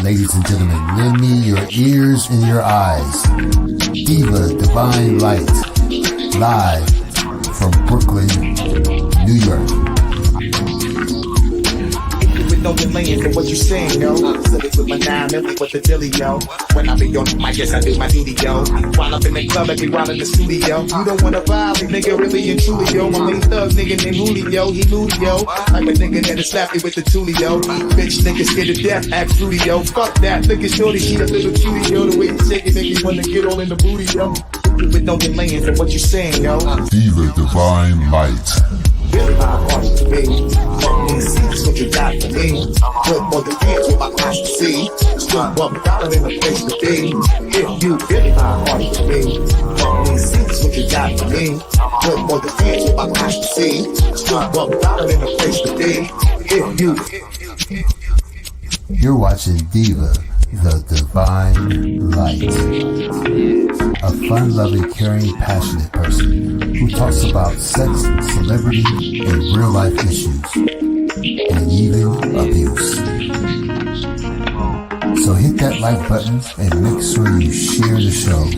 Ladies and gentlemen, lend me your ears and your eyes. Diva Divine Light, live from Brooklyn, New York. With no delaying for what you saying, yo. Silly with my 9 milli with the dilly, yo. When I be on the mic, yes, I do my duty, yo. While I'm in the club, I be while in the studio. You don't wanna violate, nigga, really and truly, yo. My main thug, nigga named Julio, he moody, yo. Like a nigga that'll slap me with the tulio. Bitch, nigga scared to death, act fruity, yo. Fuck that, look at shorty, she a little cutie, yo. The way you shake it, make me wanna get all in the booty, yo. With no delaying for what you saying, yo. Diva Divine Light. Really my heart to me. Fuck me, see just what you got for me. Put more than hands with my eyes to see. Still $1 in a place to be. If you really my heart to me. Fuck me, see just what you got for me. Put more than hands with my eyes to see. Still $1 in a place to be. If you. You're watching Diva, the Divine Light. A fun-loving, caring, passionate person who talks about sex, celebrity, and real-life issues, and even abuse. So hit that like button and make sure you share the show.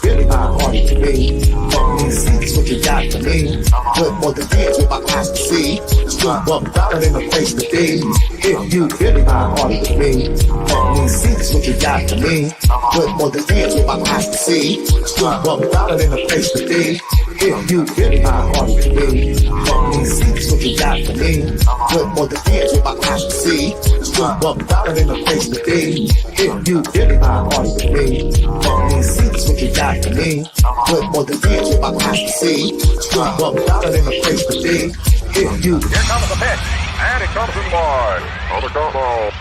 Really my heart to me. Fuck me, see just what you got for me. Put more than hands with my eyes to see. Still $1 in a place to be. If you really my heart to me. Fuck me, see just what you got for me. Put more than hands with my eyes to see. Still $1 in a place to be. If you really my heart to me. Fuck me, see just what you got for me. Put more than hands with my eyes to see. Still $1 in a place to be. If you really my heart to me. Fuck me, see just what you got for me. Put more than hands with my eyes to see. Still $1 in a place to be. If you. Here comes the pitch, and it comes in wide. On the combo.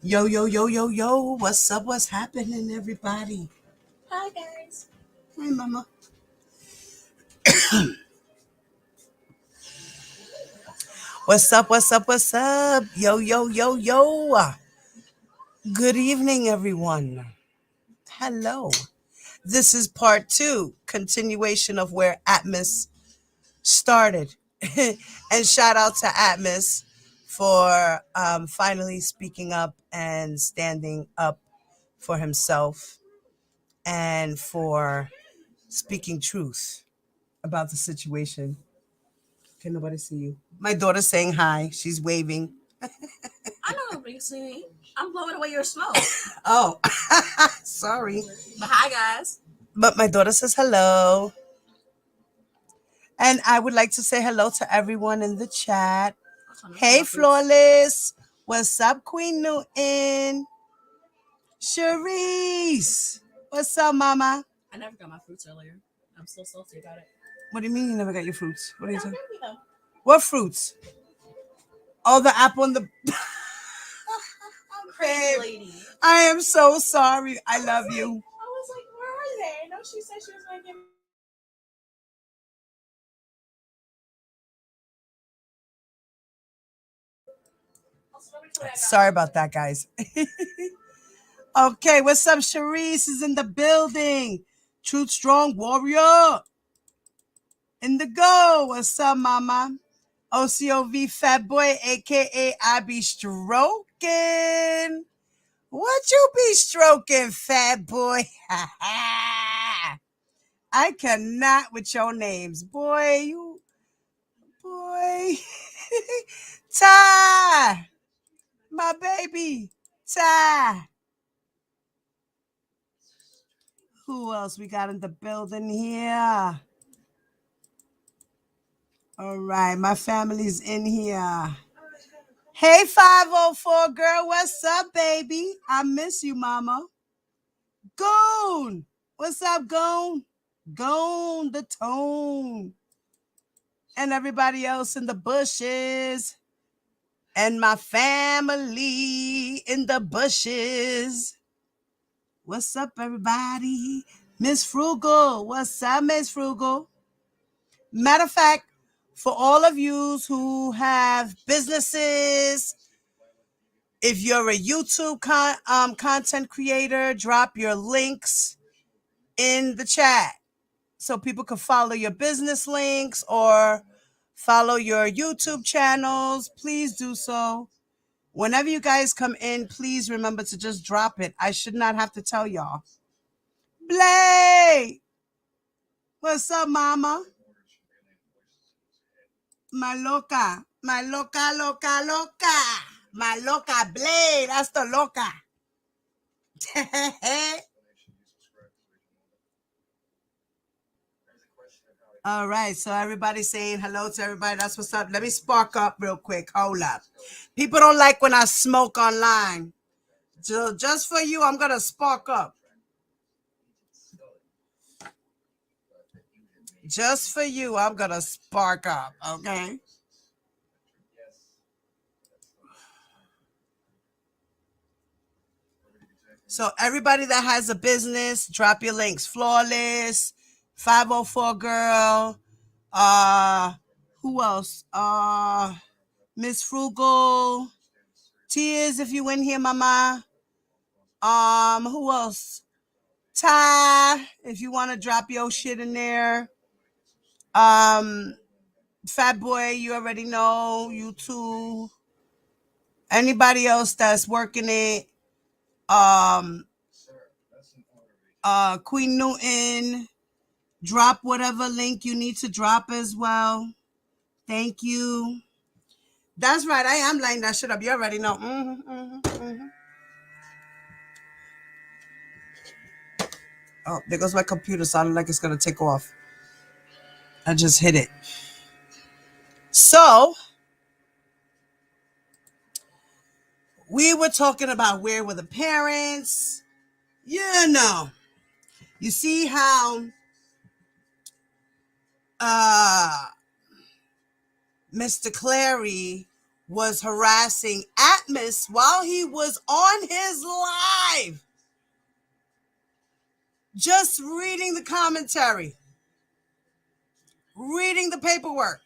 Yo, yo, yo, yo, yo. What's up? What's happening, everybody? Hi, guys. Hi, mama. What's up? What's up? What's up? Yo, yo, yo, yo. Good evening, everyone. Hello. This is part 2, continuation of where Atmos started. And shout out to Atmos for finally speaking up and standing up for himself and for speaking truth about the situation. Can nobody see you? My daughter's saying hi. She's waving. I know nobody can see me. I'm blowing away your smoke. Oh, sorry. But hi, guys. But my daughter says hello. And I would like to say hello to everyone in the chat. Hey, Flawless. What's up, Queen Newton? Cherise. What's up, Mama? I never got my fruits earlier. I'm so salty about it. What do you mean you never got your fruits? What are you talking? What fruits? Oh, the apple and the... Crazy lady. I am so sorry. I love you. I was like, where are they? I know she said she was going to give me. Sorry about that, guys. Okay, what's up? Cherise is in the building. Truth Strong Warrior. In the go. What's up, Mama? OCOV Fat Boy, a.k.a. I be stroking. What you be stroking, fat boy? I cannot with your names. Boy. Ty. My baby. Ty. Who else we got in the building here? All right, my family's in here. Hey, 504 girl, what's up, baby? I miss you, mama. Goon, what's up, Goon? Goon, the tone. And everybody else in the bushes. And my family in the bushes. What's up, everybody? Miss Frugal, what's up, Miss Frugal? Matter of fact, for all of you who have businesses, if you're a YouTube content creator, drop your links in the chat so people can follow your business links or follow your YouTube channels. Please do so. Whenever you guys come in, please remember to just drop it. I should not have to tell y'all. Blay! What's up, mama? My loca. My loca, loca, loca. My loca Blay. That's the loca. All right, so everybody's saying hello to everybody. That's what's up. Let me spark up real quick. Hold up. People don't like when I smoke online. So just for you, I'm going to spark up. Just for you, I'm going to spark up, okay? So everybody that has a business, drop your links. Flawless, 504 girl, who else? Miss Frugal, Tears if you in here, mama. Who else? Ty, if you want to drop your shit in there. Fat Boy, you already know. You too. Anybody else that's working it? Queen Newton, drop whatever link you need to drop as well. Thank you. That's right. I am lining that shit up. You already know. Oh, there goes my computer. Sounding like it's going to take off. I just hit it. So, we were talking about where were the parents. You know. You see how Mr. Clary was harassing Atmos while he was on his live. Just reading the commentary. Reading the paperwork.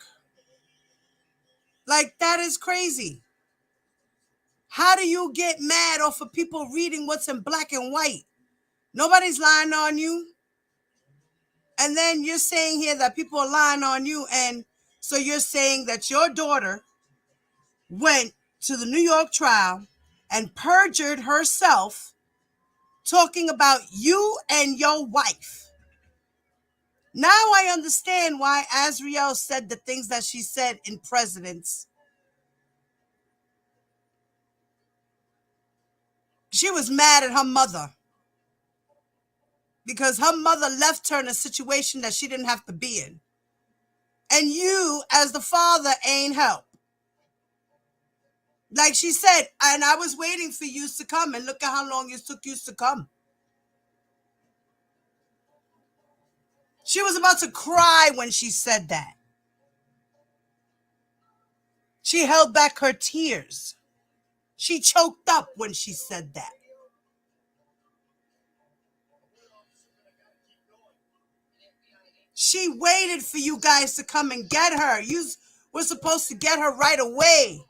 Like, that is crazy. How do you get mad off of people reading what's in black and white? Nobody's lying on you. And then you're saying here that people are lying on you. And so you're saying that your daughter went to the New York trial and perjured herself talking about you and your wife. Now I understand why Azriel said the things that she said in Presidents. She was mad at her mother because her mother left her in a situation that she didn't have to be in. And you, as the father, ain't help. Like she said, and I was waiting for you to come, and look at how long it took you to come. She was about to cry when she said that. She held back her tears. She choked up when she said that. She waited for you guys to come and get her. You were supposed to get her right away.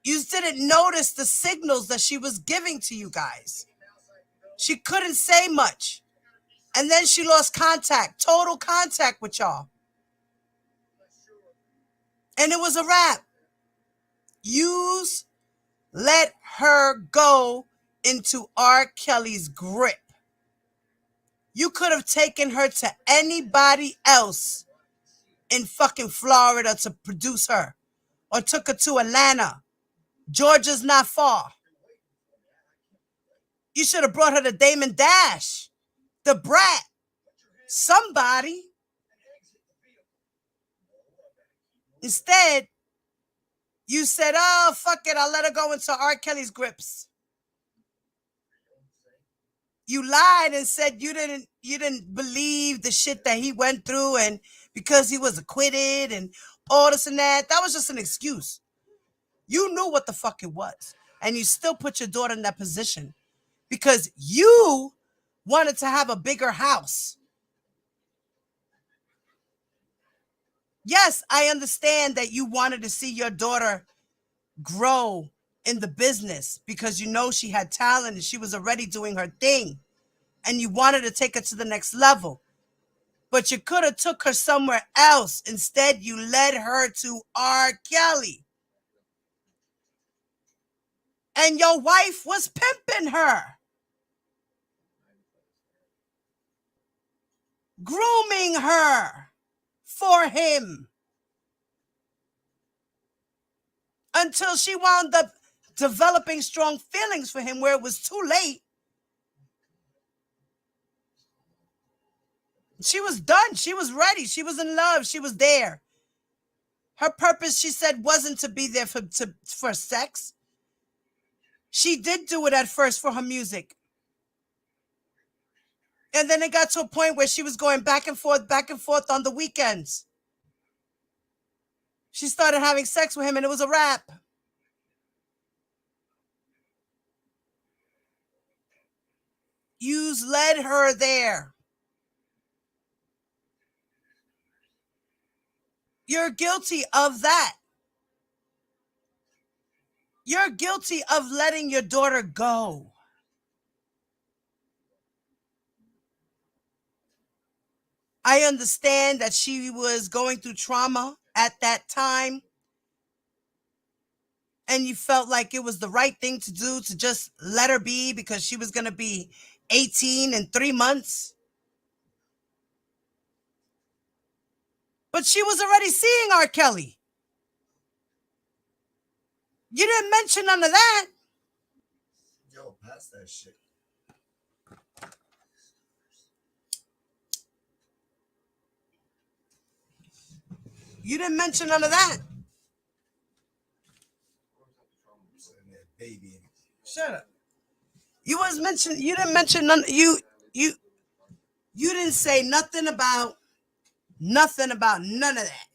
You didn't notice the signals that she was giving to you guys. She couldn't say much. And then she lost contact, total contact with y'all. And it was a wrap. Yous let her go into R. Kelly's grip. You could have taken her to anybody else in fucking Florida to produce her, or took her to Atlanta. Georgia's not far. You should have brought her to Damon Dash, the Brat, somebody. Instead, you said, oh, fuck it, I'll let her go into R. Kelly's grips. You lied and said you didn't believe the shit that he went through, and because he was acquitted and all this and that. That was just an excuse. You knew what the fuck it was, and you still put your daughter in that position because you wanted to have a bigger house. Yes, I understand that you wanted to see your daughter grow in the business because you know she had talent and she was already doing her thing, and you wanted to take her to the next level. But you could have took her somewhere else. Instead, you led her to R. Kelly. And your wife was pimping her, grooming her for him until she wound up developing strong feelings for him where it was too late. She was done. She was ready. She was in love. She was there. Her purpose, she said, wasn't to be there for sex. She did do it at first for her music. And then it got to a point where she was going back and forth on the weekends. She started having sex with him and it was a wrap. You led her there. You're guilty of that. You're guilty of letting your daughter go. I understand that she was going through trauma at that time, and you felt like it was the right thing to do to just let her be because she was going to be 18 in 3 months. But she was already seeing R. Kelly. You didn't mention none of that. Yo, pass that shit. You didn't mention none of that. Baby. Shut up. You didn't mention none. You didn't say nothing about none of that.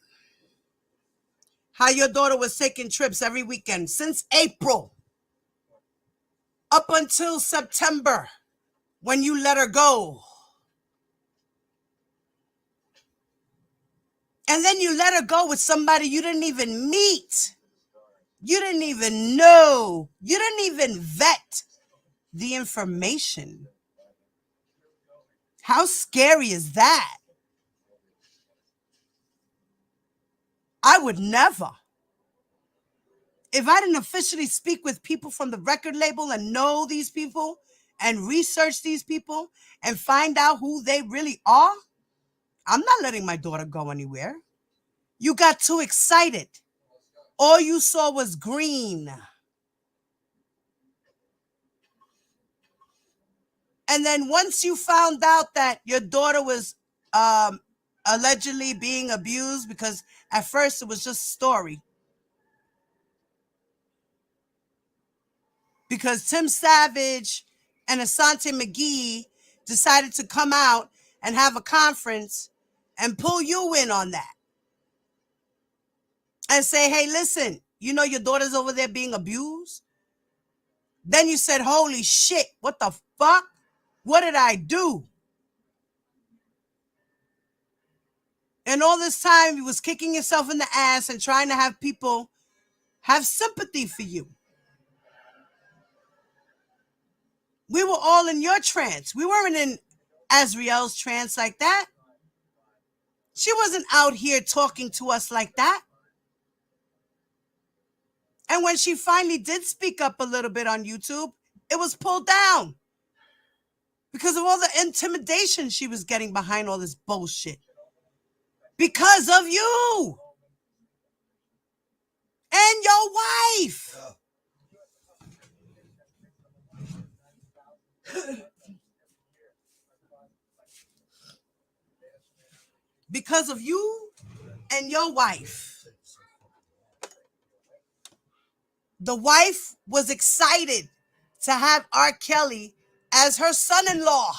How your daughter was taking trips every weekend since April up until September when you let her go. And then you let her go with somebody you didn't even meet. You didn't even know. You didn't even vet the information. How scary is that? I would never. If I didn't officially speak with people from the record label and know these people and research these people and find out who they really are, I'm not letting my daughter go anywhere. You got too excited. All you saw was green. And then once you found out that your daughter was allegedly being abused, because at first it was just a story, because Tim Savage and Asante McGee decided to come out and have a conference and pull you in on that and say, hey, listen, you know your daughter's over there being abused? Then you said, holy shit, what the fuck? What did I do? And all this time you was kicking yourself in the ass and trying to have people have sympathy for you. We were all in your trance. We weren't in Azriel's trance like that. She wasn't out here talking to us like that. And when she finally did speak up a little bit on YouTube, it was pulled down because of all the intimidation she was getting behind all this bullshit. Because of you and your wife. Because of you and your wife. The wife was excited to have R. Kelly as her son-in-law.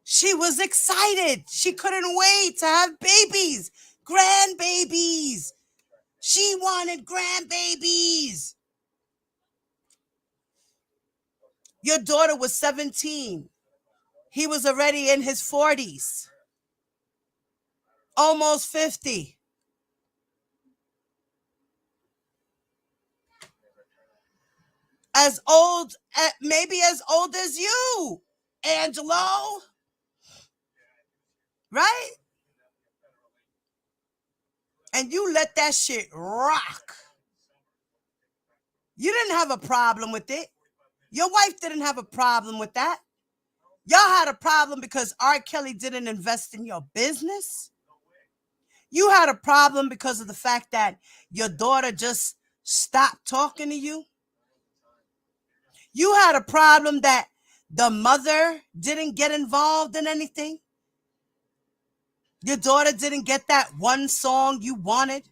She was excited. She couldn't wait to have babies, grandbabies. She wanted grandbabies. Your daughter was 17. He was already in his 40s, almost 50. As old, maybe as old as you, Angelo, right? And you let that shit rock. You didn't have a problem with it. Your wife didn't have a problem with that. Y'all had a problem because R. Kelly didn't invest in your business. You had a problem because of the fact that your daughter just stopped talking to you. You had a problem that the mother didn't get involved in anything. Your daughter didn't get that one song you wanted.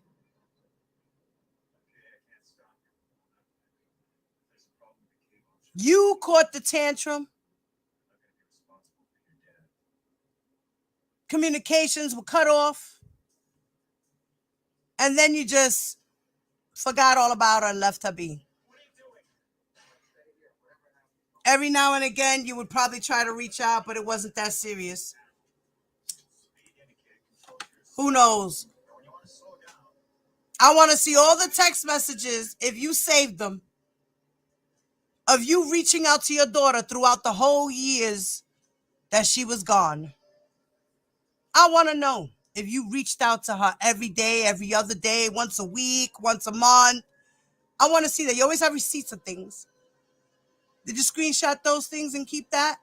You caught the tantrum. Communications were cut off. And then you just forgot all about her and left her be. Every now and again, you would probably try to reach out, but it wasn't that serious. Who knows? I want to see all the text messages, if you saved them, of you reaching out to your daughter throughout the whole years that she was gone. I want to know if you reached out to her every day, every other day, once a week, once a month. I want to see that. You always have receipts of things. Did you screenshot those things and keep that?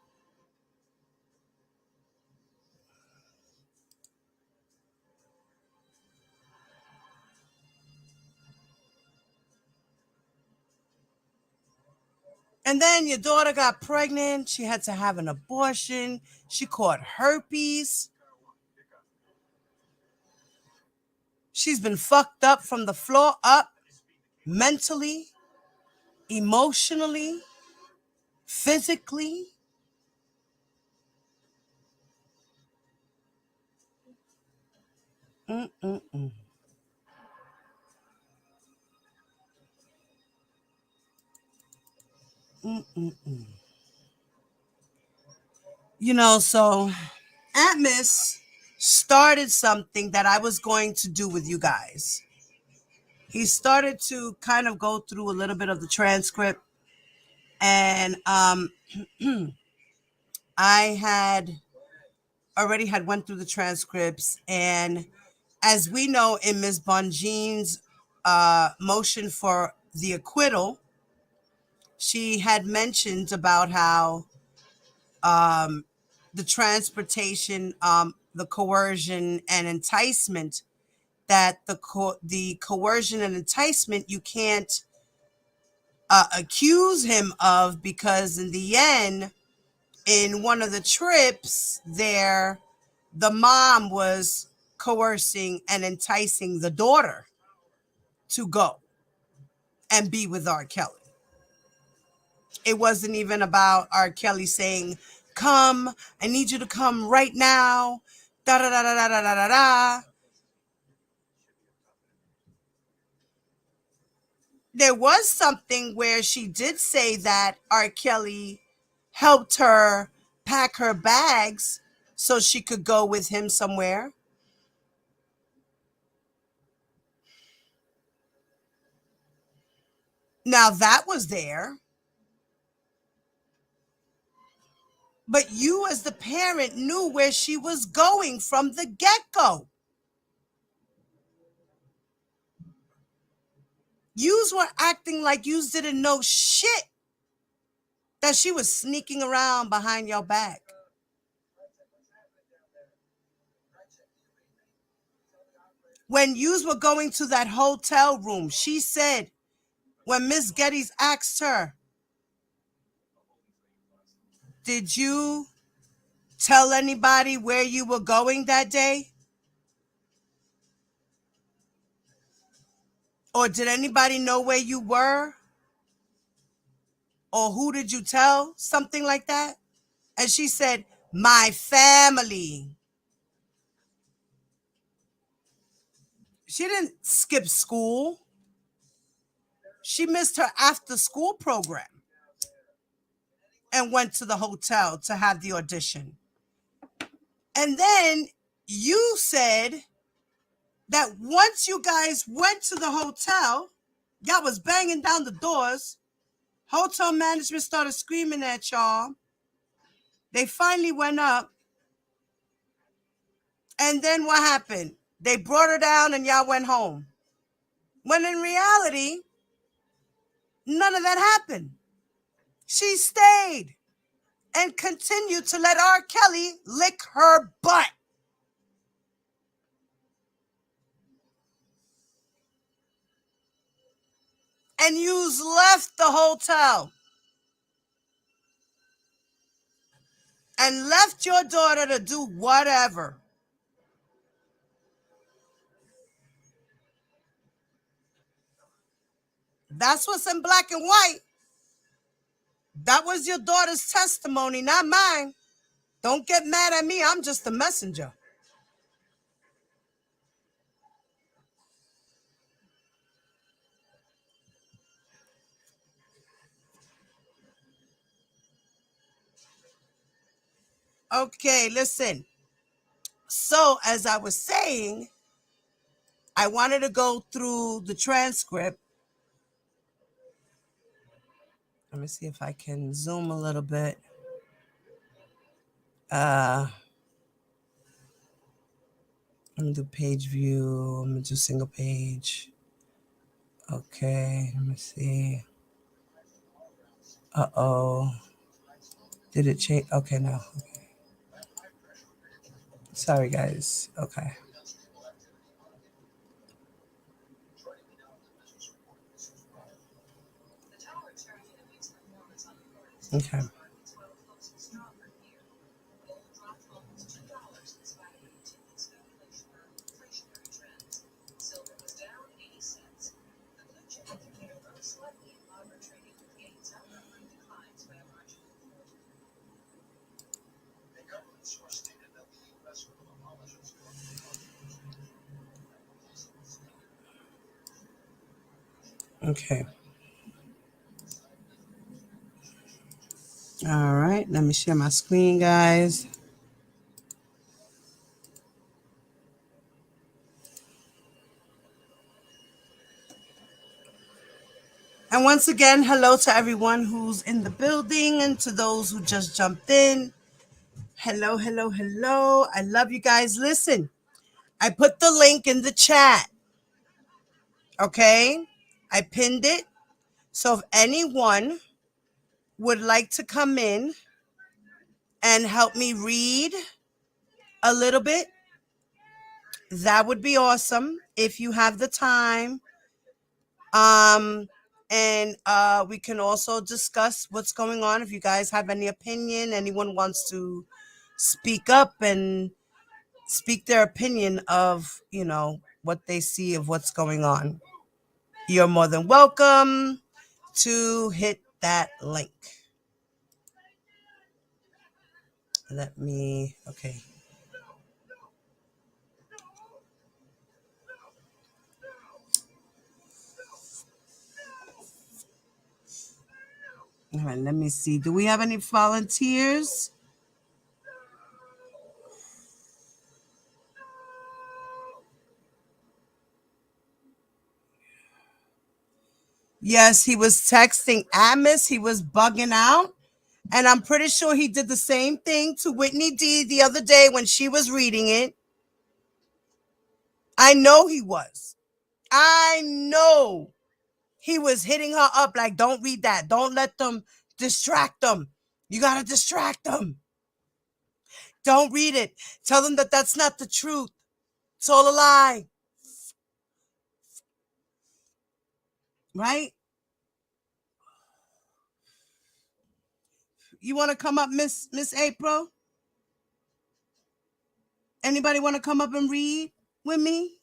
And then your daughter got pregnant. She had to have an abortion. She caught herpes. She's been fucked up from the floor up, mentally, emotionally, physically. Mm-mm-mm. Mm-mm-mm. You know, so Atmos started something that I was going to do with you guys. He started to kind of go through a little bit of the transcript, and I had already went through the transcripts, and as we know in Ms. Bonjean's motion for the acquittal, she had mentioned about how the transportation, the coercion and enticement, that the coercion and enticement you can't accuse him of, because in the end, in one of the trips there, the mom was coercing and enticing the daughter to go and be with R. Kelly. It wasn't even about R. Kelly saying, come, I need you to come right now, da da da da da da da da. There was something where she did say that R. Kelly helped her pack her bags so she could go with him somewhere. Now that was there. But you as the parent knew where she was going from the get-go. Yous were acting like yous didn't know shit that she was sneaking around behind your back. When yous were going to that hotel room, she said, when Miss Geddes asked her, did you tell anybody where you were going that day? Or did anybody know where you were? Or who did you tell? Something like that. And she said, my family. She didn't skip school. She missed her after school program and went to the hotel to have the audition. And then you said that once you guys went to the hotel, y'all was banging down the doors. Hotel management started screaming at y'all. They finally went up. And then what happened? They brought her down and y'all went home. When in reality, none of that happened. She stayed and continued to let R. Kelly lick her butt. And yous left the hotel and left your daughter to do whatever. That's what's in black and white. That was your daughter's testimony, not mine. Don't get mad at me. I'm just the messenger. Okay, listen. So, as I was saying, I wanted to go through the transcript. Let me see if I can zoom a little bit. I'm gonna do page view. I'm gonna do single page. Okay, let me see. Uh-oh. Did it change? Okay, no. Okay. Sorry, guys. Okay. Okay. Okay. All right. Let me share my screen, guys. And once again, hello to everyone who's in the building and to those who just jumped in. Hello, hello, hello. I love you guys. Listen, I put the link in the chat. Okay? I pinned it. So if anyone would like to come in and help me read a little bit, that would be awesome if you have the time. And we can also discuss what's going on. If you guys have any opinion, anyone wants to speak up and speak their opinion of, what they see of what's going on, you're more than welcome to hit that link. Okay. All right, let me see. Do we have any volunteers? Yes, he was texting Amos. He was bugging out. And I'm pretty sure he did the same thing to Whitney D the other day when she was reading it. I know he was. I know he was hitting her up like, don't read that. Don't let them distract them. You got to distract them. Don't read it. Tell them that that's not the truth. It's all a lie. Right? You want to come up, Miss April? Anybody want to come up and read with me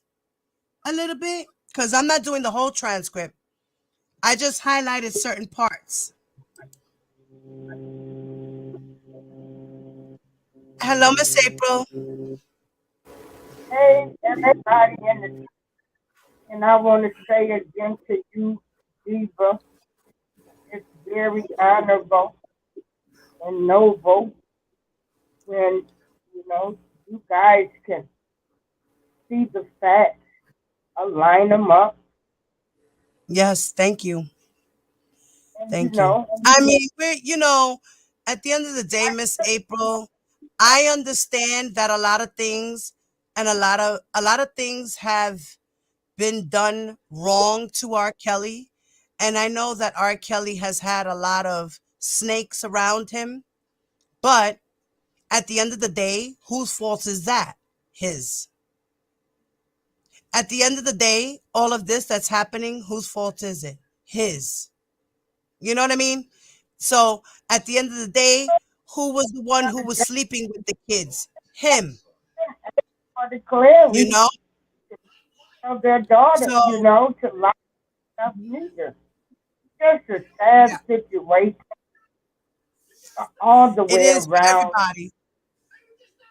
a little bit? Because I'm not doing the whole transcript. I just highlighted certain parts. Hello, Miss April. Hey, everybody in the and I want to say again to you, Diva, it's very honorable and noble when you guys can see the facts, align them up, Yes, thank you. and Thank you. I mean, at the end of the day, Miss April, I understand that a lot of things and a lot of things have been done wrong to R. Kelly. And I know that R. Kelly has had a lot of snakes around him. But at the end of the day, whose fault is that? His. At the end of the day, all of this that's happening, whose fault is it? His. You know what I mean? So at the end of the day, who was the one who was sleeping with the kids? Him. but You clearly know? of their daughter, So to line up neither. Just a sad yeah, situation all the it way is for around everybody.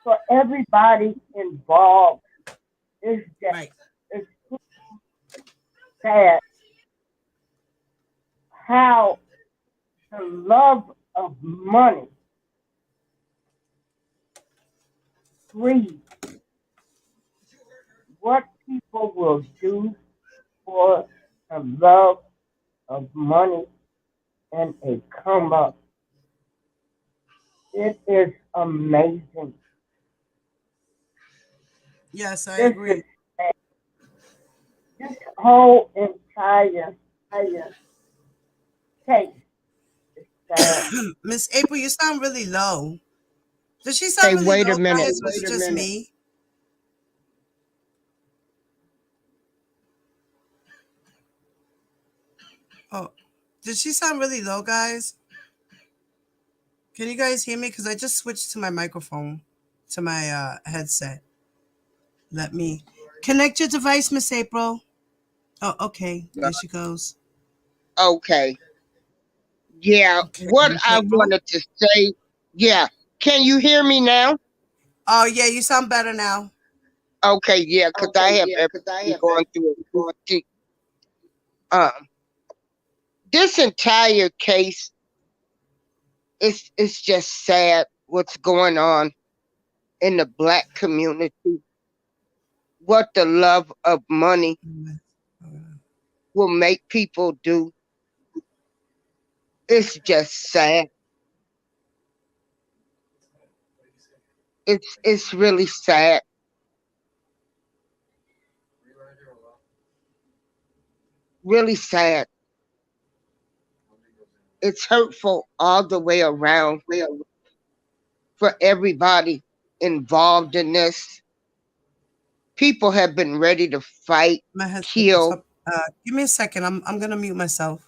for everybody involved. It's just Right. it's sad how the love of money breeds what people will do for the love of money and a come up. It is amazing. Yes, I This is agree. this whole entire case is sad. Miss April, you sound really low. Does she sound Hey, really wait a low, minute. guys? Or is it just me? Oh, did she sound really low, guys? Can you guys hear me? Because I just switched to my microphone, to my headset. Let me connect your device, Miss April. Oh, okay. There she goes. Okay. Yeah, Okay, what Miss I April. wanted to say, yeah. Can you hear me now? Oh, yeah, you sound better now. Okay, yeah, because I have everything going through acoustic. Um, this entire case it's just sad what's going on in the black community. What the love of money will make people do. It's just sad. It's really sad. Really sad. It's hurtful all the way around for everybody involved in this. People have been ready to fight, My headset just kill. up. Give me a second. I'm gonna mute myself.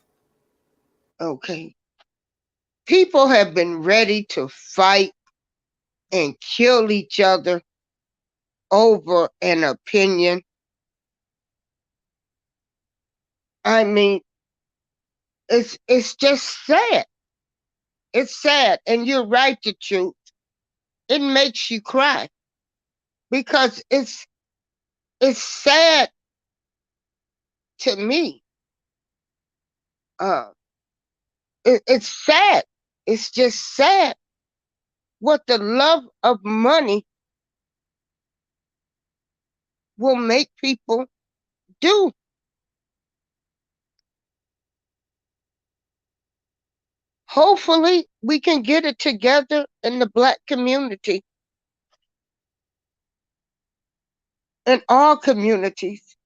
Okay. People have been ready to fight and kill each other over an opinion. I mean, it's just sad. It's sad. And you're right, the truth. It makes you cry because it's sad to me. Uh, it's sad. It's just sad what the love of money will make people do. Hopefully, we can get it together in the black community, in all communities.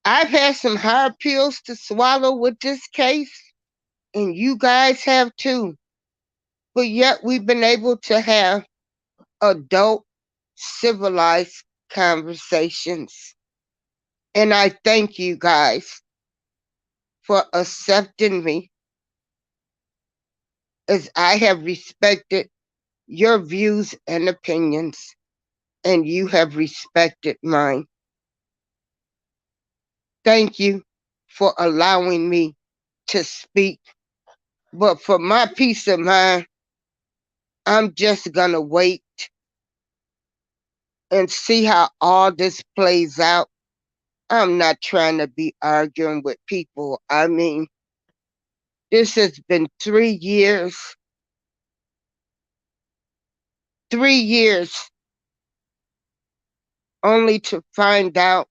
I've had some hard pills to swallow with this case, and you guys have too. But yet, we've been able to have adult, civilized conversations. And I thank you guys for accepting me as I have respected your views and opinions, and you have respected mine. Thank you for allowing me to speak. But for my peace of mind, I'm just going to wait and see how all this plays out. I'm not trying to be arguing with people. I mean, this has been 3 years, 3 years only to find out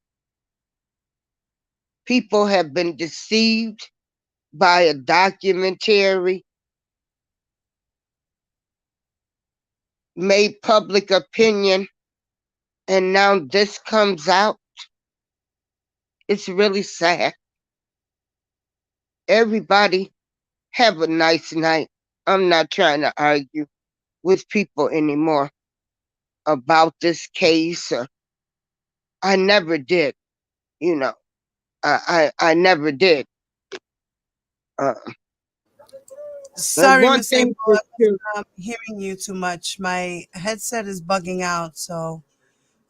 people have been deceived by a documentary, made public opinion, and now this comes out. It's really sad. Everybody have a nice night. I'm not trying to argue with people anymore about this case. I never did, you know. I never did. Uh, and Sorry, one Miss April, thing for I sure. wasn't hearing you too much. My headset is bugging out, so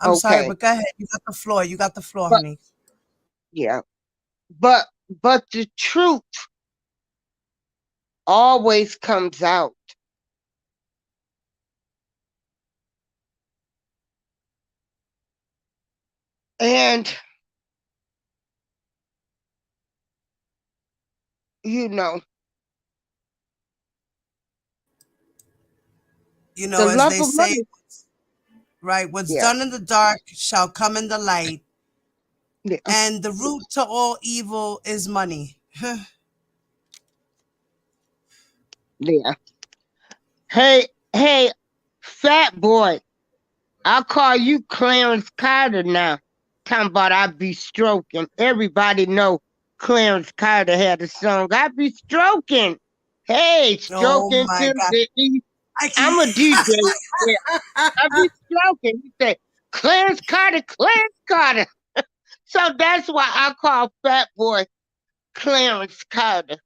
I'm sorry, Okay, but go ahead. You got the floor. You got the floor, but honey. yeah, but the truth always comes out, and you know the As love they of say, money. right? What's Yeah, done in the dark shall come in the light, yeah, and the root to all evil is money. yeah. Hey, fat boy. I'll call you Clarence Carter now. Talking about I be stroking. Everybody know Clarence Carter had a song. I be stroking. Hey, Oh stroking my to God. the east. I I'm a DJ. Yeah, can't. I be stroking. He say, Clarence Carter, Clarence Carter. So that's why I call Fat Boy Clarence Carter.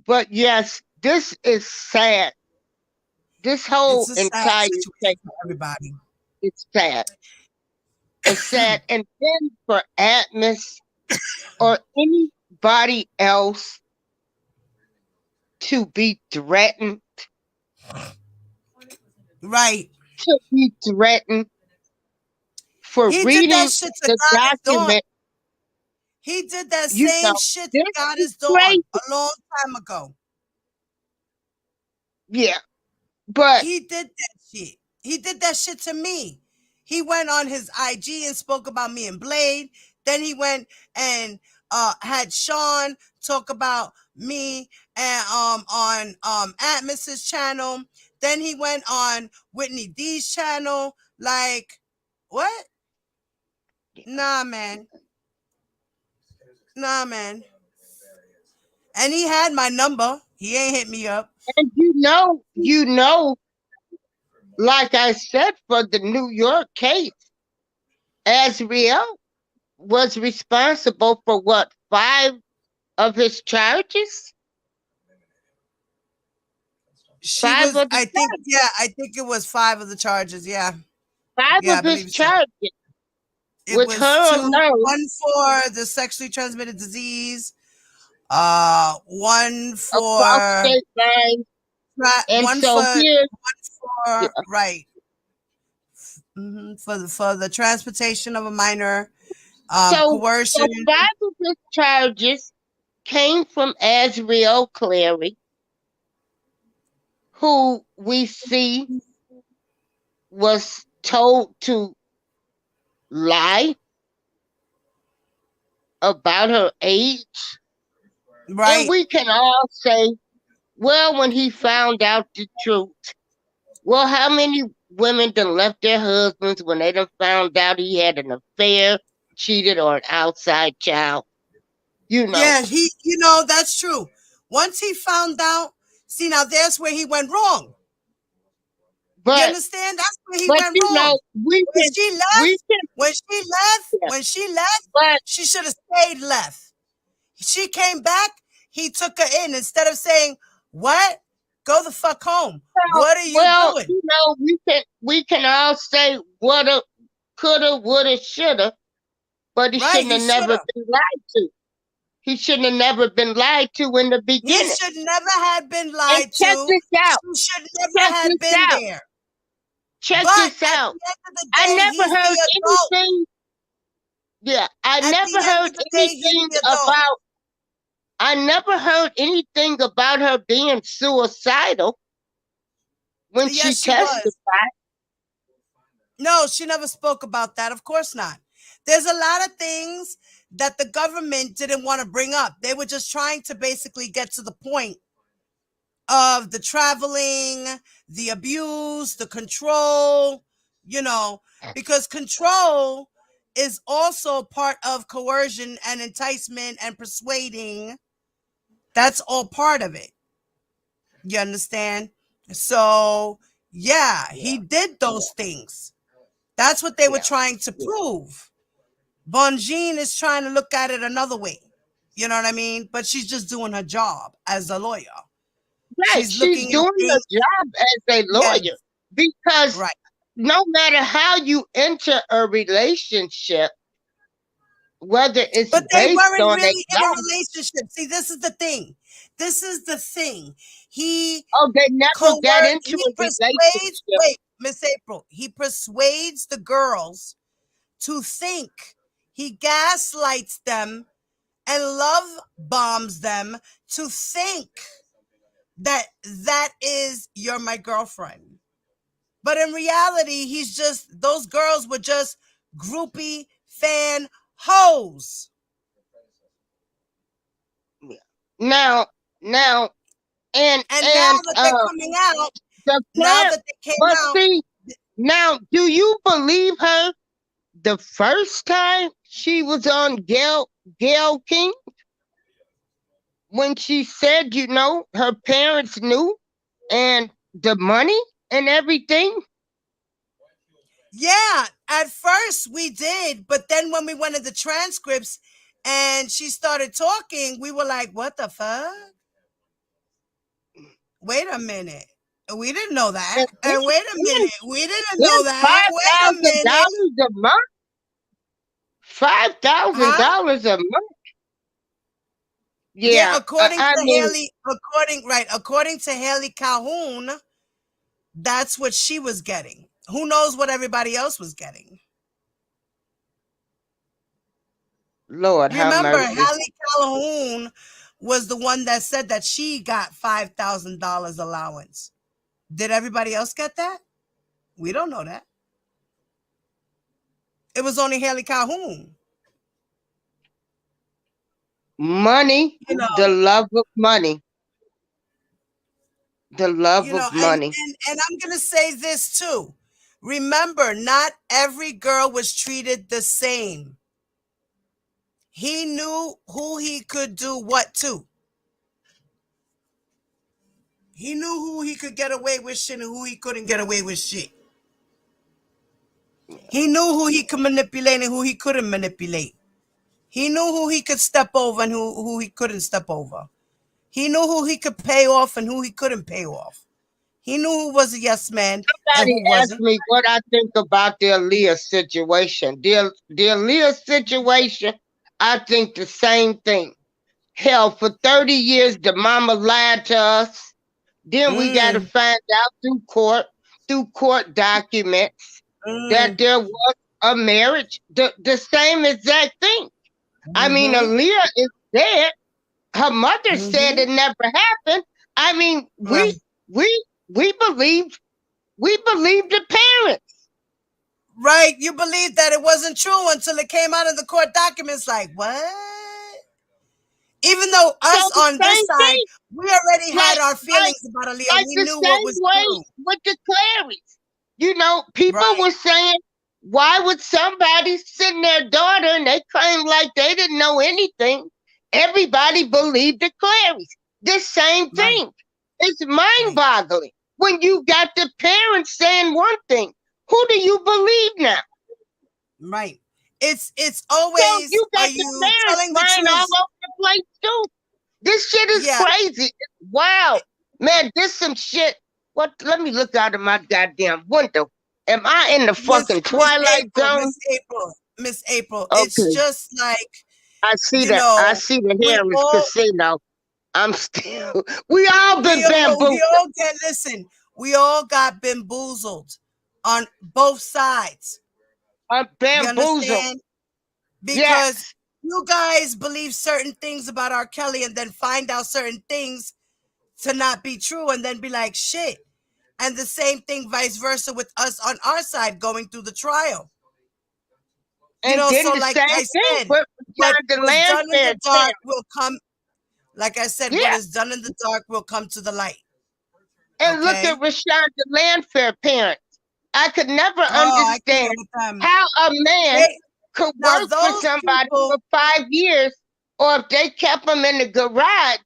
But yes, this is sad. This It's whole a sad entire thing situation for everybody. is sad. It's sad. And then for Atmos or anybody else to be threatened, Right. to be threatened for He did that reading shit to the God is dawn. document, He did that you same know, shit to this God is is dawn crazy. a long time ago. Yeah. But He did that shit. He did that shit to me. He went on his IG and spoke about me and Blade. Then he went and had Sean talk about me and on Atmos's channel. Then he went on Whitney D's channel. Like, what? Nah, man. Nah, man. And he had my number. He ain't hit me up. and like I said, for the New York case, Azriel was responsible for what, 5 of his charges? She Five was, of the I think, yeah, I think it was 5 of the charges. Yeah. five Yeah, I of his believe so. charges, It which was her two, alone, one for the sexually transmitted disease, one across for state lines. And so here, yeah. right, for the transportation of a minor, So coercion. 5 of his charges came from Azriel Clary, who we see was told to lie about her age. And Right. we can all say, well, when he found out the truth, well, how many women done left their husbands when they done found out he had an affair, cheated, or an outside child? You know. Yeah, that's true. Once he found out, see, now there's where he went wrong. You But understand? That's where he but went you wrong. know, When she we left, can yeah. when she left, But she should have stayed left. She came back, he took her in instead of saying, "What? Go the fuck home. What are you Well, doing? you know, we can all say woulda, coulda, woulda, shoulda, but he Right? shouldn't He have should never have. been lied to. He shouldn't have never been lied to in the He beginning. should never have been And lied check to. this out. She should never Check have this been out. there. Check But this at out. the end of the I day, never he's the heard adult. anything. Yeah, I At never the end heard of the day, he's anything the adult. about. I never heard anything about her being suicidal when she Yes, she was. testified. No, she never spoke about that. Of course not. There's a lot of things that the government didn't want to bring up. They were just trying to basically get to the point of the traveling, the abuse, the control, because control is also part of coercion and enticement and persuading. That's all part of it. You understand? So, yeah, he did those things. That's what they were trying to prove. Bonjean is trying to look at it another way. You know what I mean? But she's just doing her job as a lawyer. Right, She's she's looking at doing her things. job as a Yes, lawyer because right. no matter how you enter a relationship, whether it's But they based weren't on a really in a job, relationship. See, this is the thing. This is the thing. He oh, they never got into he a persuades, relationship. wait, Miss April, he persuades the girls to think, he gaslights them and love bombs them to think that that is, you're my girlfriend. But in reality, those girls were just groupie fan hoes. Now, now, and And now and that they're coming out, the now plan. that they came But out, see, now, do you believe her the first time she was on Gail King when she said, her parents knew and the money and everything? yeah, at first we did, but then when we went to the transcripts and she started talking, we were like, what the fuck? Wait a minute. We didn't know that. And And wait a then, minute. We didn't then know that. Wait a minute. $5,000 a month. Huh? $5,000 a month. Yeah, Yeah, according I to mean, according to Haley Calhoun, that's what she was getting. Who knows what everybody else was getting? Lord have Remember, mercy. Haley Calhoun was the one that said that she got $5,000 allowance. Did everybody else get that? We don't know that. It was only Haley Calhoun. Money, You know, the love of money, the love of and money. I'm gonna say this too. Remember, not every girl was treated the same. He knew who he could do what to. He knew who he could get away with shit and who he couldn't get away with shit. He knew who he could manipulate and who he couldn't manipulate. He knew who he could step over and who he couldn't step over. He knew who he could pay off and who he couldn't pay off. He knew who was a yes man and Somebody who asked wasn't. me what I think about the Aaliyah situation. The Aaliyah situation, I think the same thing. Hell, for 30 years, the mama lied to us. Then we got to Mm, find out through court documents, that mm, there was a marriage. The same exact thing. I mean, mm-hmm, Aaliyah is dead. Her mother said mm-hmm. it never happened. I mean, Right. we believe the parents. Right. You believe that it wasn't true until it came out in the court documents. Like, what? Even though So us the on this same side, thing, we already had like our like feelings about Aaliyah. like We the knew what same was way true. with the Clarys. People Right. were saying, why would somebody send their daughter, and they claim like they didn't know anything? Everybody believed the Clarys. The same Right. thing. It's Right. mind-boggling when you got the parents saying one thing. Who do you believe now? Right. It's So always, you are got the you parents telling the lying all truth? over the place too. This shit is Yeah. crazy. It's wild. Man, this some shit. What? Let me look out of my goddamn window. Am I in the Miss fucking Twilight April, Zone? Miss April, Miss April. It's Okay, just like, I see you that. I know, see the we Harris all Casino. I'm still. We all we been all bamboozled. we all get listen, we all got bamboozled on both sides. I'm You bamboozled. understand? Because Yes. you guys believe certain things about R. Kelly and then find out certain things to not be true and then be like, shit. And the same thing vice versa with us on our side going through the trial. You And know, then so the like same I thing said, with what John was done in Landfair the too. dark will come, like I said, what Yeah. is done in the dark will come to the light. And look Okay? at Rashawn Landfair parents. I could never Oh, I understand can't with them. how a man They could now work for those somebody for people 5 years, or if they kept him in the garage,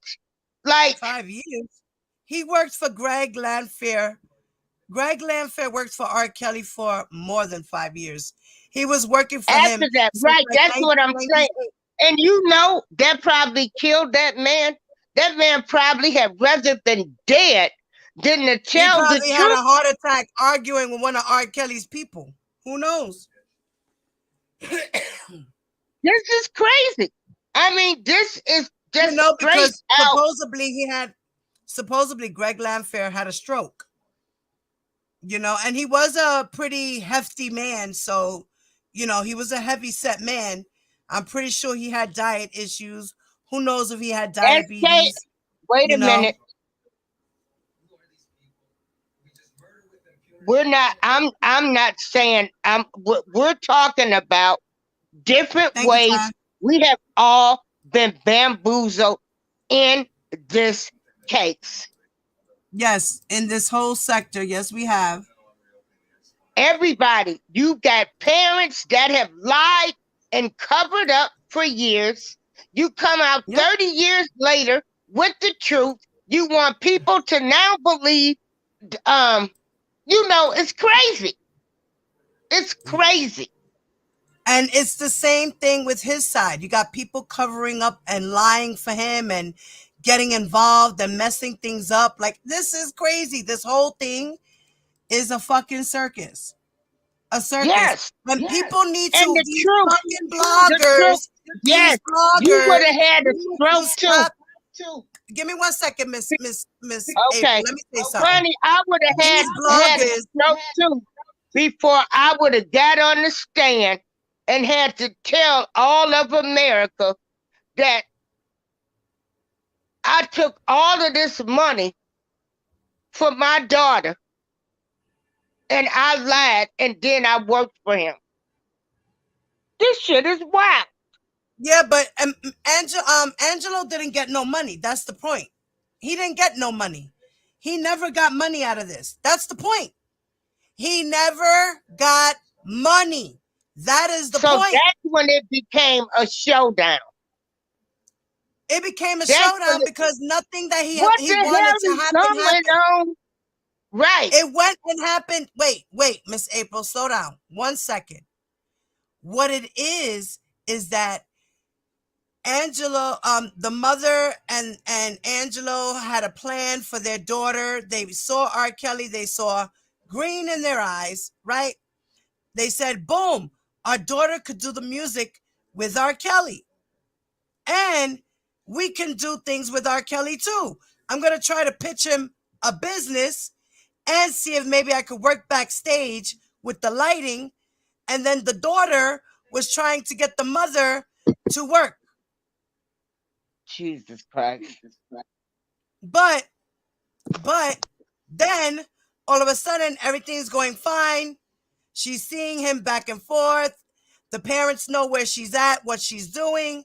like 5 years. He worked for Greg Landfair. Greg Landfair worked for R. Kelly for more than 5 years. He was working for after him that. since Right, like that's what I'm saying. 1998. And you know that probably killed that man. That man probably had rather been dead than to He tell the probably had truth. a heart attack arguing with one of R. Kelly's people. Who knows? This is crazy. I mean, this is You just know, straight because out. supposedly Greg Landfair had a stroke. You know, and he was a pretty hefty man, so you know, he was a heavy set man. I'm pretty sure he had diet issues. Who knows if he had SK, diabetes, wait you a know? minute. We're not. I'm not saying. We're talking about different Thank you, ways Ty. we have all been bamboozled in this case. Yes, in this whole sector, yes, we have. Everybody, you got parents that have lied and covered up for years. You come out Yep. 30 years later with the truth. You want people to now believe, um, it's crazy. It's crazy. And it's the same thing with his side. You got people covering up and lying for him and getting involved and messing things up. Like, this is crazy. This whole thing is a fucking circus. A circus. Yes. When people need And to, the these truth, fucking the truth, these yes, you would bloggers have had a need to stroke too. stop. Give me 1 second, Miss April. Okay. Let me say something. Honey, I would have These had a bloggers, stroke too before I would have got on the stand and had to tell all of America that I took all of this money for my daughter and I lied and then I worked for him. This shit is wild. yeah, but Angelo didn't get no money. That's the point. He didn't get no money. He never got money out of this. That's the point. He never got money. That is the So point. that's when it became a showdown. It became a That's when showdown because nothing that what he the wanted hell to is happen going happened. on? Right. It went and happened. Wait, Miss April, slow down 1 second. What it is that Angelo, the mother and Angelo had a plan for their daughter. They saw R. Kelly. They saw green in their eyes, right? They said, boom, our daughter could do the music with R. Kelly. And we can do things with R. Kelly too. I'm going to try to pitch him a business and see if maybe I could work backstage with the lighting. And then the daughter was trying to get the mother to work. Jesus Christ. But then all of a sudden everything's going fine. She's seeing him back and forth. The parents know where she's at, what she's doing.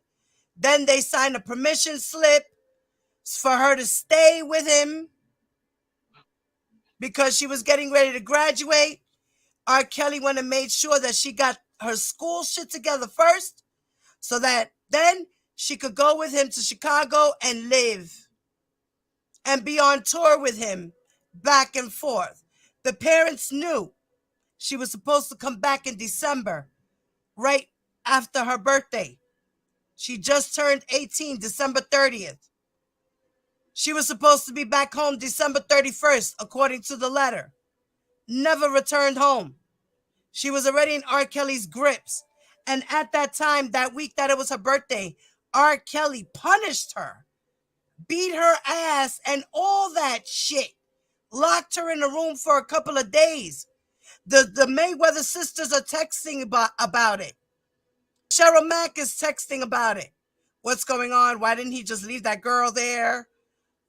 Then they sign a permission slip for her to stay with him because she was getting ready to graduate. R. Kelly went and made sure that she got her school shit together first so that then she could go with him to Chicago and live and be on tour with him back and forth. The parents knew she was supposed to come back in December, right after her birthday. She just turned 18, December 30th. She was supposed to be back home December 31st, according to the letter. Never returned home. She was already in R. Kelly's grips. And at that time, that week that it was her birthday, R. Kelly punished her, beat her ass, and all that shit. Locked her in a room for a couple of days. The Mayweather sisters are texting about it. Cheryl Mack is texting about it. What's going on? Why didn't he just leave that girl there?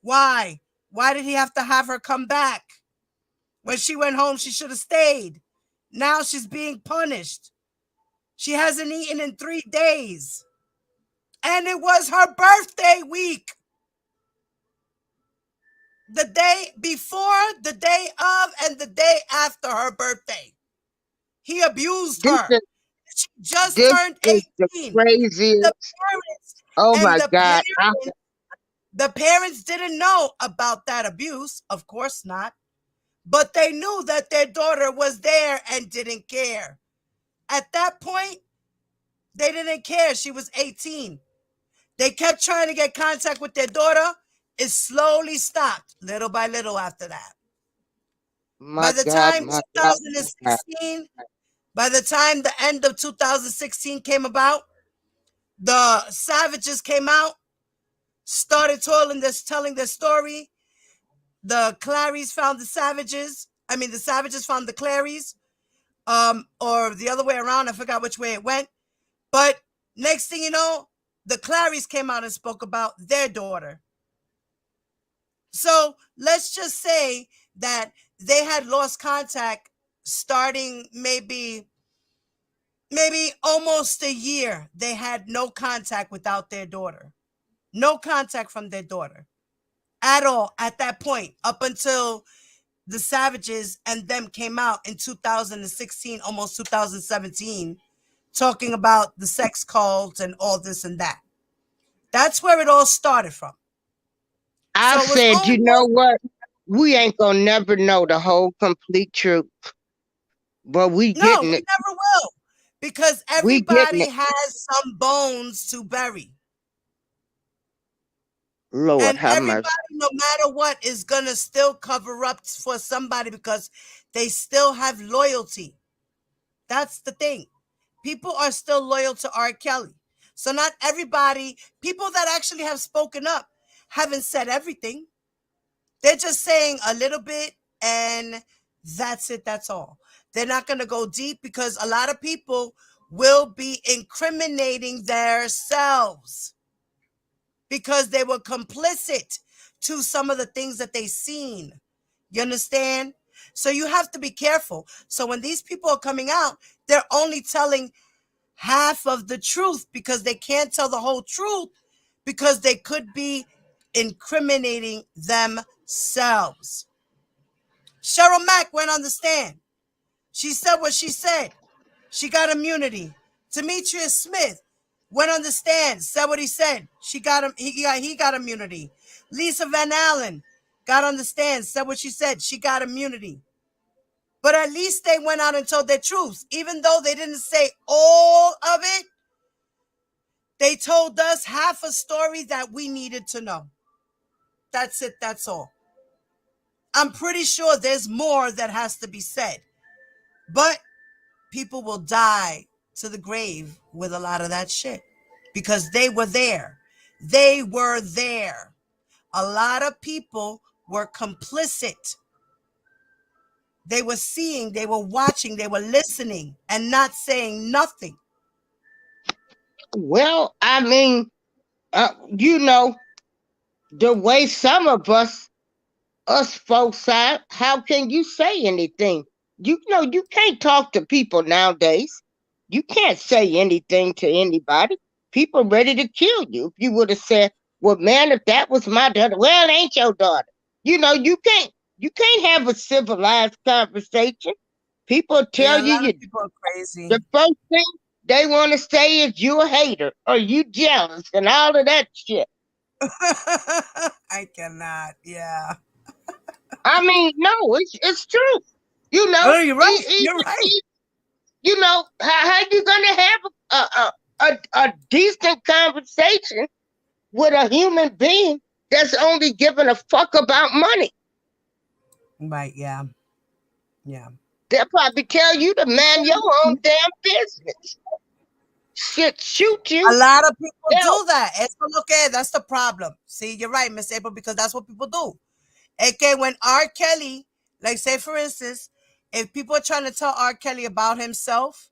Why? Why did he have to have her come back? When she went home, she should have stayed. Now she's being punished. She hasn't eaten in 3 days. And it was her birthday week. The day before, the day of, and the day after her birthday. He abused This her. is She just this turned is the 18. The craziest. parents Oh and my God. the parents didn't know about that abuse, of course not. But they knew that their daughter was there and didn't care. At that point, they didn't care. She was 18. They kept trying to get contact with their daughter. It slowly stopped, little by little after that. By My the God, time my God, my God. 2016, by the time the end of 2016 came about, the Savages came out, started telling their story. The Clarys found the Savages. I mean, the Savages found the Clarys, or the other way around. I forgot which way it went. But next thing you know, the Clarys came out and spoke about their daughter. So let's just say that they had lost contact starting maybe almost a year. They had no contact without their daughter. No contact from their daughter at all at that point, up until the Savages and them came out in 2016, almost 2017, talking about the sex cults and all this and that. That's where it all started from. I So it was said, you know almost, what? We ain't gonna never know the whole complete truth, but we no, getting we it. never will, because We getting everybody it. has some bones to bury. Lord And have everybody, mercy. no matter what, is going to still cover up for somebody because they still have loyalty. That's the thing. People are still loyal to R. Kelly. So not everybody, people that actually have spoken up, haven't said everything. They're just saying a little bit and that's it. That's all. They're not going to go deep because a lot of people will be incriminating themselves because they were complicit to some of the things that they seen. You understand? So you have to be careful. So when these people are coming out, they're only telling half of the truth because they can't tell the whole truth because they could be incriminating themselves. Cheryl Mack went on the stand. She said what she said. She got immunity. Demetrius Smith went on the stand, said what he said. She got him. He got immunity. Lisa Van Allen got on the stand, said what she said. She got immunity. But at least they went out and told their truths, even though they didn't say all of it. They told us half a story that we needed to know. That's it. That's all. I'm pretty sure there's more that has to be said, but people will die to the grave with a lot of that shit because they were there. They were there. A lot of people were complicit. They were seeing, they were watching, they were listening and not saying nothing. Well, I mean, you know, the way some of us folks are, how can you say anything? You know, you can't talk to people nowadays. You can't say anything to anybody. People ready to kill you. If you would have said, well, man, if that was my daughter, well, it ain't your daughter. You know, you can't have a civilized conversation. People tell Yeah, a you, lot of you people are crazy. the first thing they want to say is you a hater or you jealous and all of that shit. I cannot. Yeah. I mean, no, it's true. You know, Oh, you're right. You're right. you know how you gonna have a decent conversation with a human being that's only giving a fuck about money. Right, yeah. Yeah. They'll probably tell you to mind your own damn business. Shit, shoot A you. lot of people Hell, do that. Eso lo que, that's the problem. See, you're right, Miss April, because that's what people do. Okay, when R. Kelly, like say for instance, if people are trying to tell R. Kelly about himself,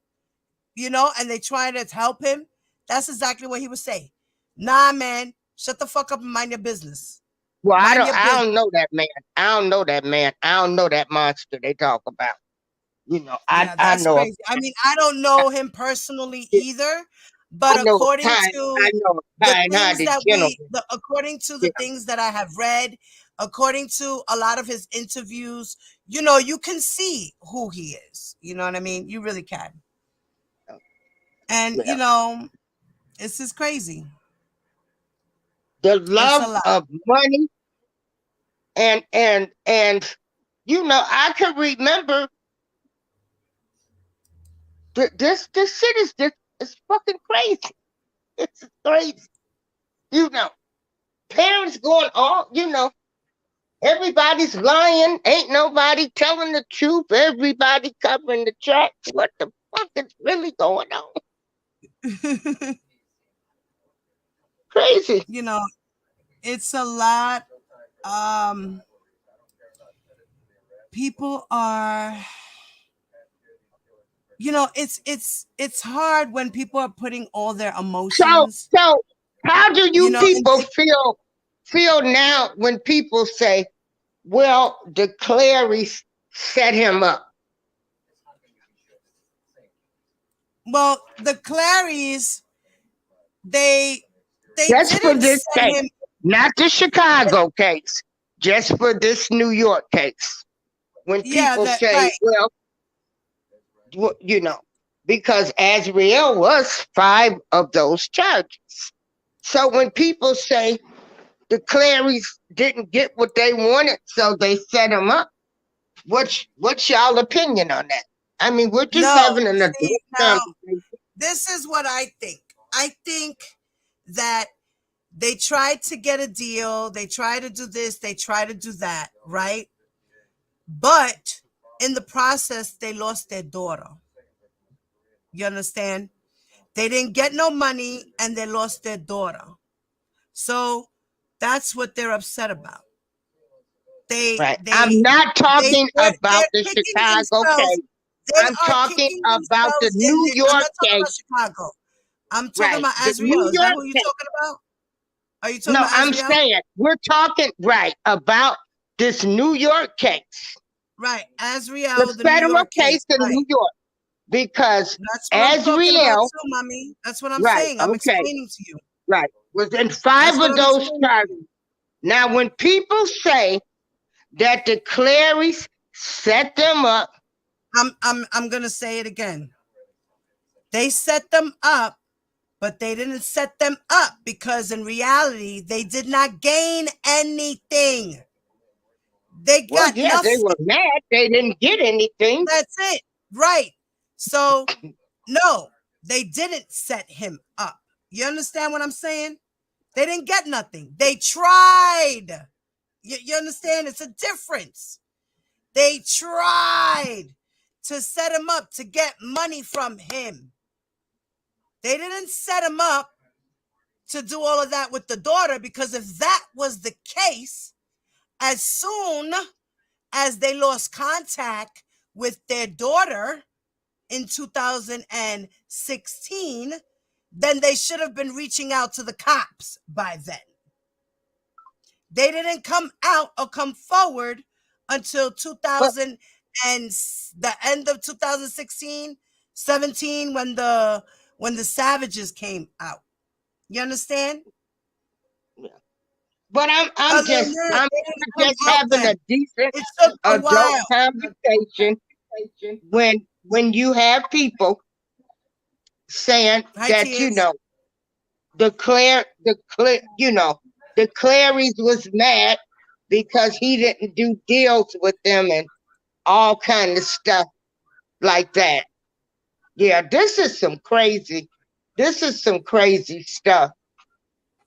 and they try to help him, that's exactly what he would say. Nah, man, shut the fuck up and mind your business. well, Mind your I business. don't know that man. I don't know that man. I don't know that monster they talk about. Yeah, I that's know crazy. I mean, I don't know him personally either, I but know according I to know a the things kind-hearted that gentleman. according to Yeah. the things that I have read, according to a lot of his interviews, you can see who he is. You know what I mean? You really can. And, Yeah. it's just crazy. The It's a love lot. of money and I can remember this shit is just it's fucking crazy. It's crazy. You know, parents going all everybody's lying. Ain't nobody telling the truth. Everybody covering the tracks. What the fuck is really going on? Crazy. It's a lot. Um, People are, it's hard when people are putting all their So emotions, so how do you and people feel now when people say, well, the Clarys set him up? well, the Clarys, they Just for didn't this set case, him. not the Chicago case, just for this New York case. When Yeah, people that say, right. well, because Azriel was 5 of those charges. So when people say the Clarys didn't get what they wanted, so they set him up, what's y'all opinion on that? I mean, we're just No, having an see adult now, conversation. this is what I think. I think that they tried to get a deal, they try to do this, they try to do that, right? But in the process, they lost their daughter. You understand? They didn't get no money and they lost their daughter. So that's what they're upset about. They Right. I'm they not they talking about they're the kicking Chicago themselves. case. They I'm are talking kicking about the themselves in New the, I'm York not talking case. about Chicago. I'm talking Right. about The New Azriel. Is that York who you're case. talking about? Are you talking No, about I'm Azriel? saying we're talking right about this New York case, Right. the Azriel, the New federal York case case. in Right. New York, because That's what I'm talking about Azriel, too, mommy. That's what I'm right, saying. I'm okay, explaining to you. right, was in 5 That's what of I'm those explaining to charges. you. Now, when people say that the Clarys set them up, I'm gonna say it again. They set them up, but they didn't set them up because in reality they did not gain anything. They well, got yeah, they nothing. were mad. They didn't get anything. That's it. Right. So no, they didn't set him up. You understand what I'm saying? They didn't get nothing. They tried. You understand? It's a difference. They tried to set him up to get money from him. They didn't set him up to do all of that with the daughter, because if that was the case, as soon as they lost contact with their daughter in 2016, then they should have been reaching out to the cops by then. They didn't come out or come forward until But 2000 and the end of 2016, 17, when the Savages came out. You understand? yeah. But Other than that, they didn't we're come just out having a then. decent It took a adult while. conversation when you have people saying Hi, that Tears. the Clarys was mad because he didn't do deals with them and all kind of stuff like that. Yeah, this is some crazy stuff.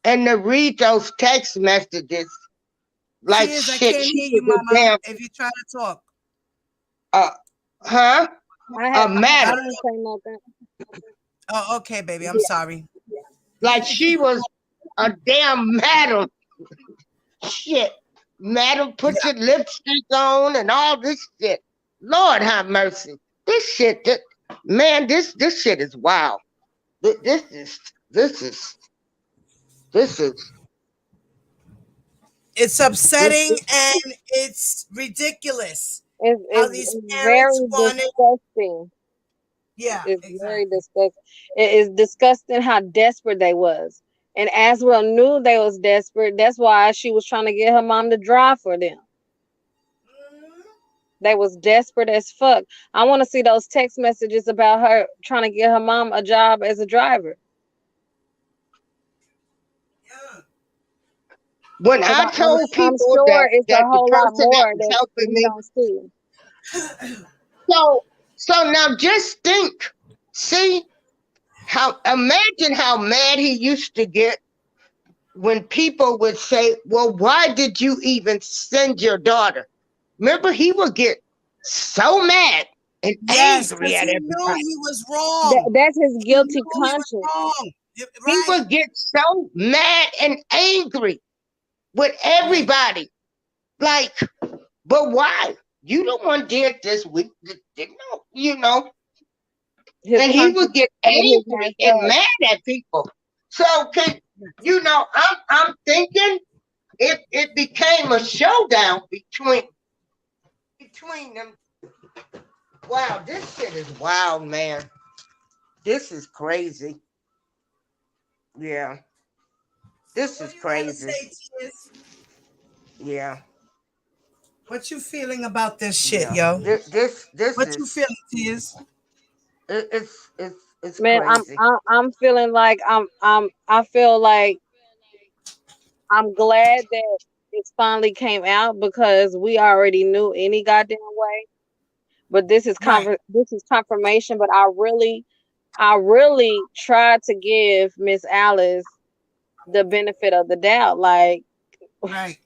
and to read those text messages like Tears, I shit. can't She hear you, was a Mama. damn If you try to talk, uh, huh? A I madam. don't didn't say nothing. Oh, okay, baby. I'm sorry. Like she was a damn madam. Shit. Madam, put Yeah, your lipstick on and all this shit. Lord have mercy. This shit, man, this shit is wild. This is this is this is it's this, upsetting this and it's ridiculous It's, how it's, these it's parents very wanted. disgusting. Yeah, It's very exactly. disgusting. It is disgusting how desperate they was. And Aswell knew they was desperate. That's why she was trying to get her mom to drive for them. Mhm. They was desperate as fuck. I want to see those text messages about her trying to get her mom a job as a driver. Yeah. when Cause I told I'm people sure it's a that the whole lot person that more was that helping we me, don't see. so so now just think, see how imagine how mad he used to get when people would say, well, why did you even send your daughter? Remember, he would get so mad and Yes, angry because at he knew everybody. he was wrong. That's his He guilty knew he was conscience. wrong. He Right, would get so mad and angry with right, everybody. Like, but why? You the one did this. We didn't know, His and he conscience would get made his angry ass and up. mad at people. So can I'm thinking it became a showdown between them. Wow, this shit is wild, man. This is crazy. Yeah, So this what is do you got to crazy. say, Tears? Yeah, What you feeling about this shit, yeah. yo? This What is you feeling, Tears? it's Man, crazy. I'm feeling like I feel like I'm glad that it finally came out because we already knew any goddamn way. But Right. this is confirmation. But I really tried to give Miss Alice the benefit of the doubt. Like Right.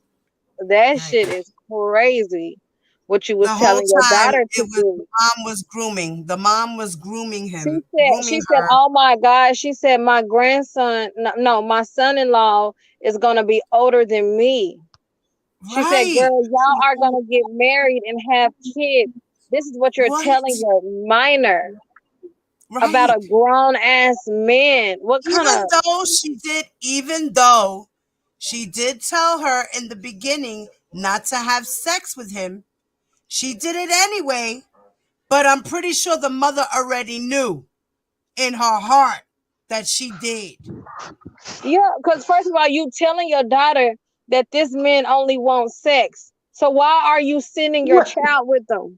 that Right. shit is crazy. What you The was whole telling your time daughter it to was do. mom was grooming. The mom was grooming She him, said, grooming she said, her. oh my God. She said, my grandson, no, my son-in-law is going to be older than me. She said, Right. girl, y'all are going to get married and have kids. This is what you're telling What? your minor about Right. a grown ass man. What kind of, Even though she did tell her in the beginning not to have sex with him, she did it anyway. But I'm pretty sure the mother already knew in her heart that she did. yeah, because first of all, you telling your daughter that this man only wants sex. So why are you sending your What? child with them?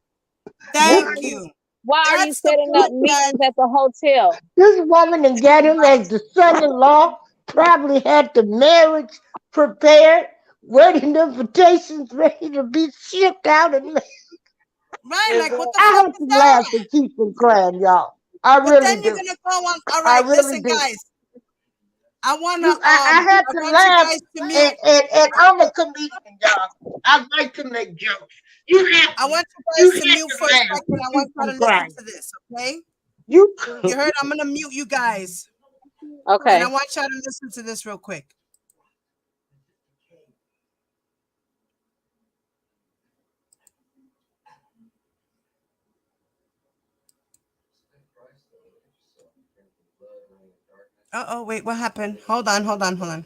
Why This are Thank you you. why are you That's the setting up point that meetings at the hotel? this woman and got him as the son-in-law. Probably had the marriage prepared, wedding invitations ready to be shipped out, and right. Is Like, what that the I fuck had is to laugh that? and keep from crying, y'all. I But really then you're do. gonna go on. All I right, really listen, do. guys. I wanna I had I to want you laugh, guys to mute. and I'm a comedian, y'all. I like to make jokes. I want you You guys to had mute to for a laugh second. to I want keep y'all from to listen crying. to this, okay? You You heard? I'm gonna mute you guys, and I okay? want y'all to listen to this real quick. Oh, wait, what happened? Hold on.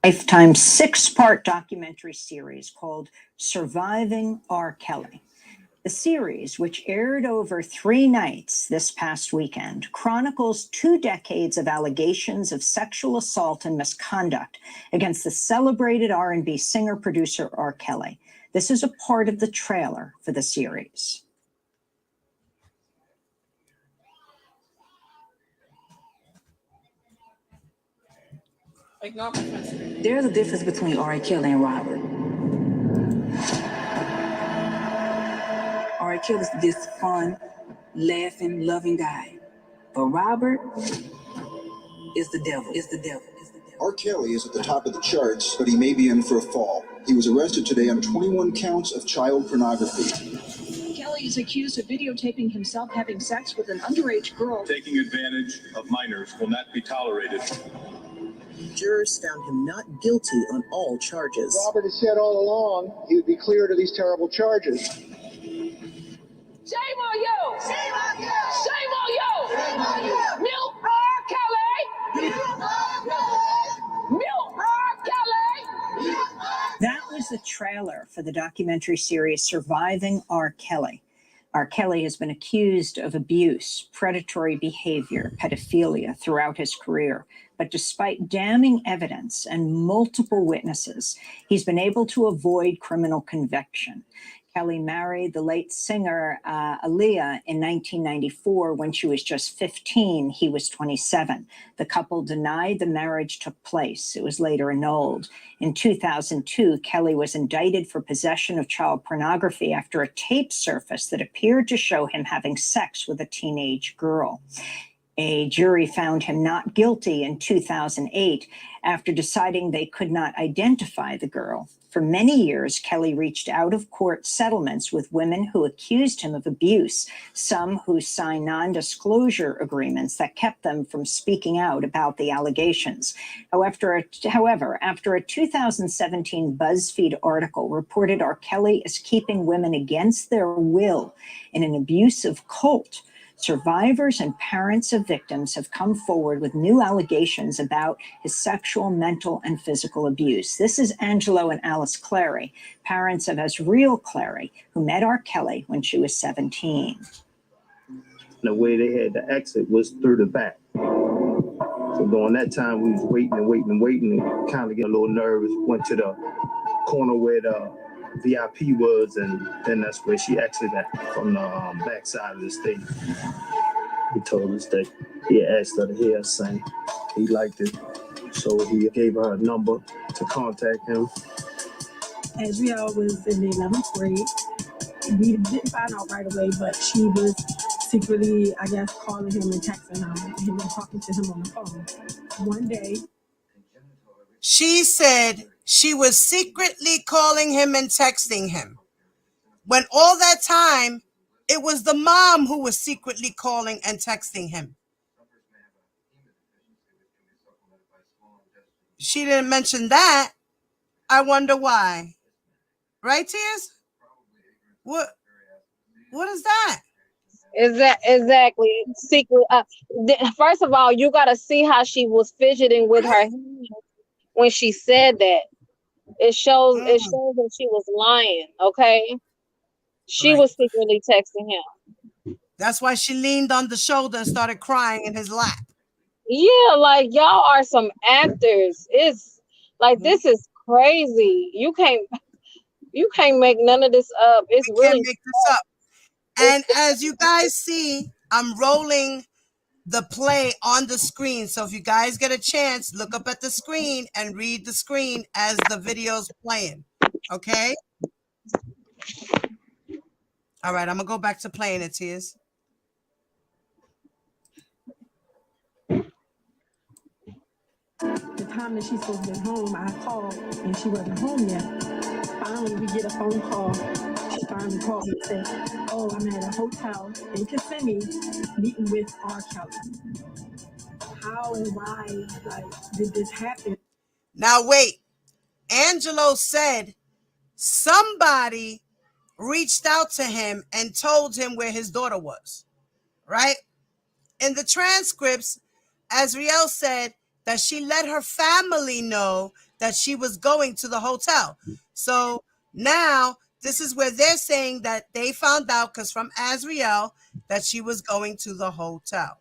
Lifetime six-part documentary series called Surviving R. Kelly. The series, which aired over 3 nights this past weekend, chronicles 2 decades of allegations of sexual assault and misconduct against the celebrated R&B singer-producer R. Kelly. This is a part of the trailer for the series. There's a difference between R. Kelly and Robert. R. Kelly's this fun, laughing, loving guy. But Robert, is the devil. Is the devil. R. Kelly is at the top of the charts, but he may be in for a fall. He was arrested today on 21 counts of child pornography. Kelly is accused of videotaping himself having sex with an underage girl. Taking advantage of minors will not be tolerated. Jurors found him not guilty on all charges. Robert has said all along he would be cleared of these terrible charges. Shame on you! Shame on you! Shame on you! Shame on you! Milk R. Kelly! Milk R. Kelly! Milk R. Kelly! That was the trailer for the documentary series Surviving R. Kelly. R. Kelly has been accused of abuse, predatory behavior, pedophilia throughout his career. But despite damning evidence and multiple witnesses, he's been able to avoid criminal conviction. Kelly married the late singer Aaliyah in 1994 when she was just 15. He was 27. The couple denied the marriage took place. It was later annulled. In 2002, Kelly was indicted for possession of child pornography after a tape surfaced that appeared to show him having sex with a teenage girl. A jury found him not guilty in 2008 after deciding they could not identify the girl. For many years, Kelly reached out-of-court settlements with women who accused him of abuse, some who signed non-disclosure agreements that kept them from speaking out about the allegations. However, after a 2017 BuzzFeed article reported R. Kelly is keeping women against their will in an abusive cult, survivors and parents of victims have come forward with new allegations about his sexual, mental, and physical abuse. This is Angelo and Alice Clary, parents of Asriel Clary, who met R. Kelly when she was 17. The way they had to exit was through the back. So during that time, we was waiting and kind of get a little nervous. Went to the corner where the VIP was, and then that's where she exited at, from the back side of the stage. He told us that he asked her to hear us sing. He liked it, so he gave her a number to contact him. Asriel was in the 11th grade. We didn't find out right away, but she was secretly, I guess, calling him and texting him and talking to him on the phone. One day, she said she was secretly calling him and texting him. When all that time, it was the mom who was secretly calling and texting him. She didn't mention that. I wonder why. Right, Tears? What is that? Exactly. Secret. First of all, you got to see how she was fidgeting with her hands when she said that. It shows that she was lying, okay? She was secretly texting him. That's why she leaned on the shoulder and started crying in his lap. Yeah, like y'all are some actors. It's like this is crazy. You can't make none of this up. It's We really can't make this up. And as you guys see, I'm rolling the play on the screen. So if you guys get a chance, look up at the screen and read the screen as the video's playing. Okay? All right, I'm going to go back to playing it, Tears. the time that she's supposed to be home, I called and she wasn't home yet. Finally, we get a phone call. She finally called me and said, "Oh, I'm at a hotel in Kissimmee meeting with R. Kelly." How and why, did this happen? Now, wait. Angelo said somebody reached out to him and told him where his daughter was, right? In the transcripts, Asriel said that she let her family know that she was going to the hotel. So now this is where they're saying that they found out, because from Asriel, that she was going to the hotel.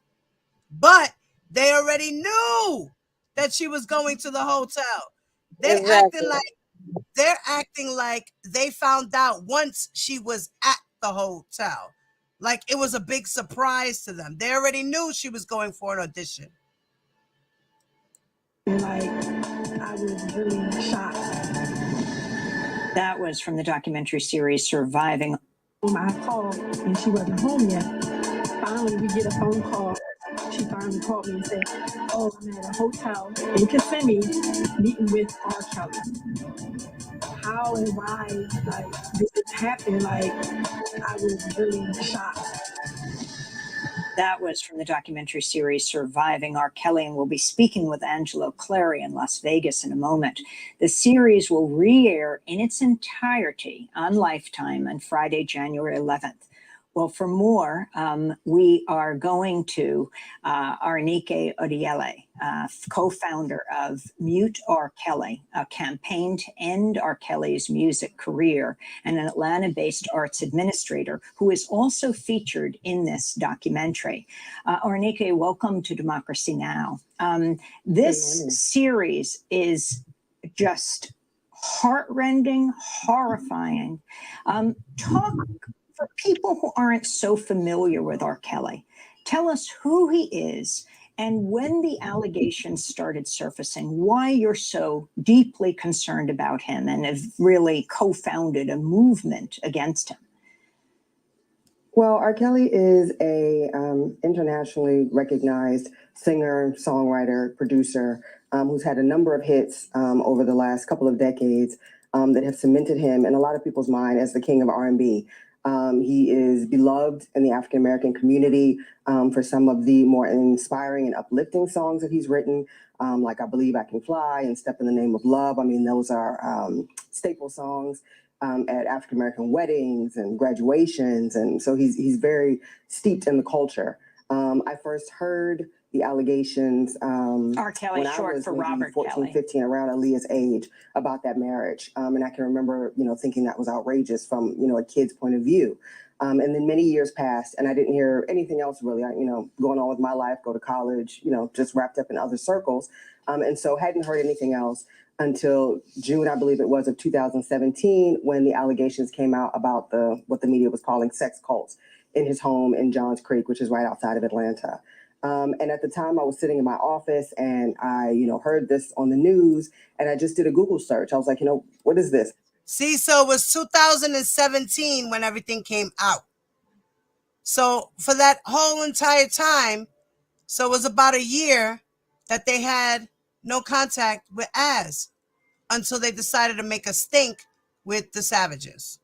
But they already knew that she was going to the hotel. They're acting like they found out once she was at the hotel. Like it was a big surprise to them. They already knew she was going for an audition. I was really shocked. That was from the documentary series Surviving. I called and she wasn't home yet. Finally, we get a phone call. She she finally called me and said, oh, I'm at a hotel in Kissimmee meeting with R. Kelly. How and why, like, this happened, like, I was really shocked. That was from the documentary series Surviving R. Kelly, and we'll be speaking with Angelo Clary in Las Vegas in a moment. The series will re-air in its entirety on Lifetime on Friday, January 11th. Well, for more, we are going to Arnike Odiele, co-founder of Mute R. Kelly, a campaign to end R. Kelly's music career, and an Atlanta-based arts administrator who is also featured in this documentary. Arnike, welcome to Democracy Now! This series is just heartrending, horrifying. Talk for people who aren't so familiar with R. Kelly. Tell us who he is and when the allegations started surfacing, why you're so deeply concerned about him and have really co-founded a movement against him. Well, R. Kelly is a internationally recognized singer, songwriter, producer who's had a number of hits over the last couple of decades that have cemented him in a lot of people's mind as the king of R&B. He is beloved in the African-American community for some of the more inspiring and uplifting songs that he's written, like I Believe I Can Fly and Step in the Name of Love. I mean, those are staple songs at African-American weddings and graduations. And so he's very steeped in the culture. I first heard the allegations R. Kelly, when short I was for maybe Robert 14, Kelly. 15, around Aaliyah's age, about that marriage. And I can remember, thinking that was outrageous from, a kid's point of view. And then many years passed and I didn't hear anything else really, going on with my life, go to college, just wrapped up in other circles. And so hadn't heard anything else until June, I believe it was, of 2017, when the allegations came out about what the media was calling sex cults in his home in Johns Creek, which is right outside of Atlanta. And at the time I was sitting in my office and I, heard this on the news and I just did a Google search. I was like, what is this? See, so it was 2017 when everything came out. So for that whole entire time, so it was about a year that they had no contact with Az until they decided to make a stink with the Savages.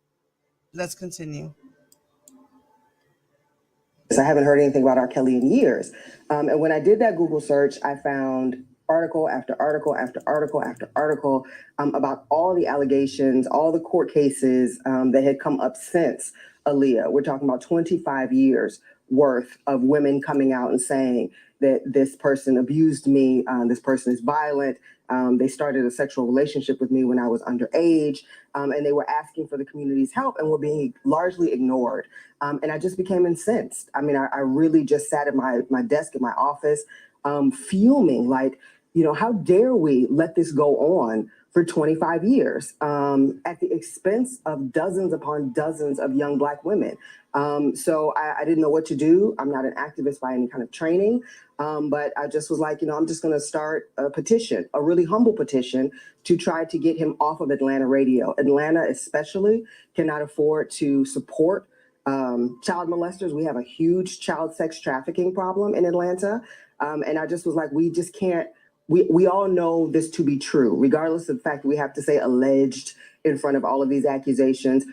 Let's continue. I haven't heard anything about R. Kelly in years. And when I did that Google search, I found article after article after article after article about all the allegations, all the court cases that had come up since Aaliyah. We're talking about 25 years worth of women coming out and saying that this person abused me, this person is violent, they started a sexual relationship with me when I was underage, and they were asking for the community's help and were being largely ignored. And I just became incensed. I mean, I really just sat at my desk in my office, fuming, like, how dare we let this go on for 25 years at the expense of dozens upon dozens of young Black women. So I didn't know what to do. I'm not an activist by any kind of training, but I just was like, I'm just going to start a petition, a really humble petition to try to get him off of Atlanta radio. Atlanta especially cannot afford to support child molesters. We have a huge child sex trafficking problem in Atlanta. And I just was like, we just can't. We all know this to be true, regardless of the fact that we have to say alleged in front of all of these accusations.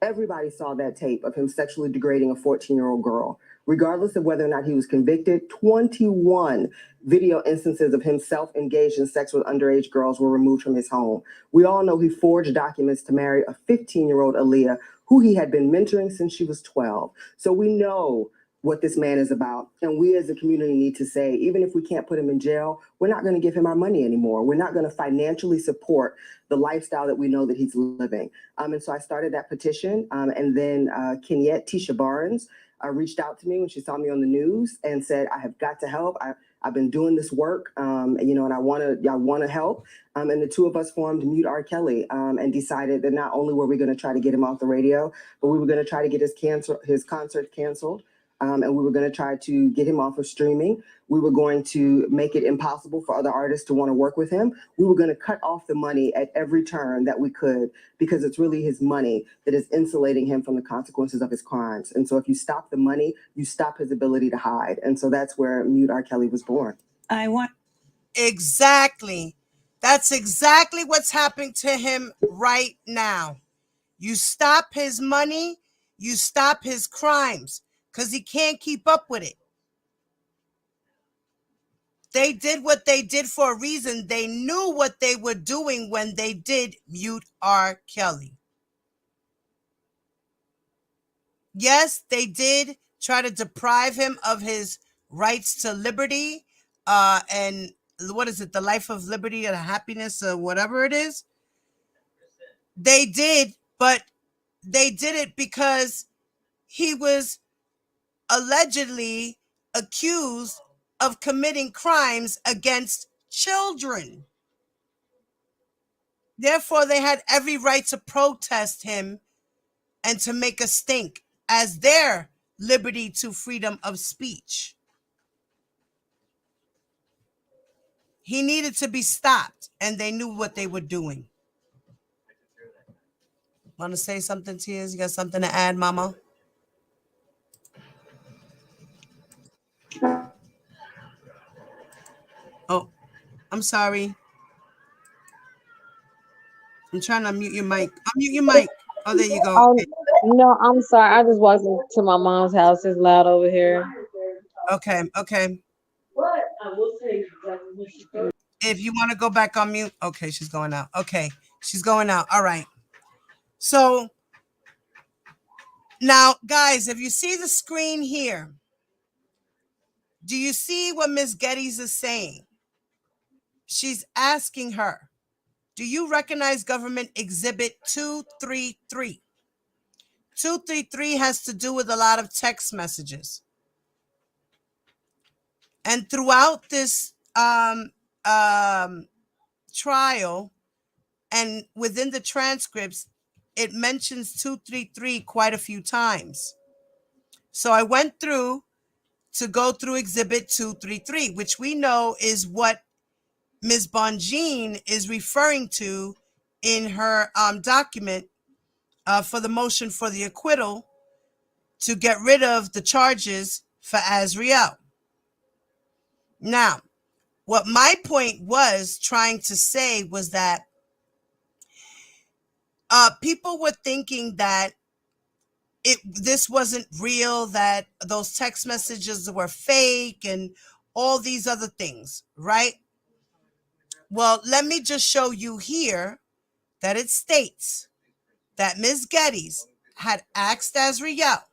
Everybody saw that tape of him sexually degrading a 14-year-old girl. Regardless of whether or not he was convicted, 21 video instances of him self-engaged in sex with underage girls were removed from his home. We all know he forged documents to marry a 15-year-old Aaliyah, who he had been mentoring since she was 12. So we know what this man is about. And we as a community need to say, even if we can't put him in jail, we're not going to give him our money anymore. We're not going to financially support the lifestyle that we know that he's living. And so I started that petition. And then Kenyette Tisha Barnes reached out to me when she saw me on the news and said, I have got to help. I've been doing this work, and I want to help. And the two of us formed Mute R. Kelly and decided that not only were we going to try to get him off the radio, but we were going to try to get his concert canceled. and we were going to try to get him off of streaming. We were going to make it impossible for other artists to want to work with him. We were going to cut off the money at every turn that we could, because it's really his money that is insulating him from the consequences of his crimes. And so if you stop the money, you stop his ability to hide. And so that's where Mute R. Kelly was born. Exactly. That's exactly what's happening to him right now. You stop his money, you stop his crimes, because he can't keep up with it. They did what they did for a reason. They knew what they were doing when they did Mute R. Kelly. Yes, they did try to deprive him of his rights to liberty, and what is it, the life of liberty or the happiness or whatever it is. They did, but they did it because he was allegedly accused of committing crimes against children. Therefore, they had every right to protest him and to make a stink as their liberty to freedom of speech. He needed to be stopped, and they knew what they were doing. Want to say something, Tears? You got something to add, Mama? Oh, I'm sorry. I'm trying to unmute your mic. Unmute your mic. Oh, there you go. No, I'm sorry. I just walked into my mom's house. It's loud over here. Okay. If you want to go back on mute. Okay, she's going out. Okay, she's going out. All right. So now, guys, if you see the screen here, do you see what Ms. Geddes is saying? She's asking her, do you recognize government exhibit 233? 233 has to do with a lot of text messages. And throughout this trial and within the transcripts, it mentions 233 quite a few times. So I went through to go through exhibit 233, which we know is what Ms. Bonjean is referring to in her document for the motion for the acquittal to get rid of the charges for Azriel. Now, what my point was trying to say was that people were thinking that this wasn't real, that those text messages were fake and all these other things, right? Well, let me just show you here that it states that Ms. Geddes had asked Azriel,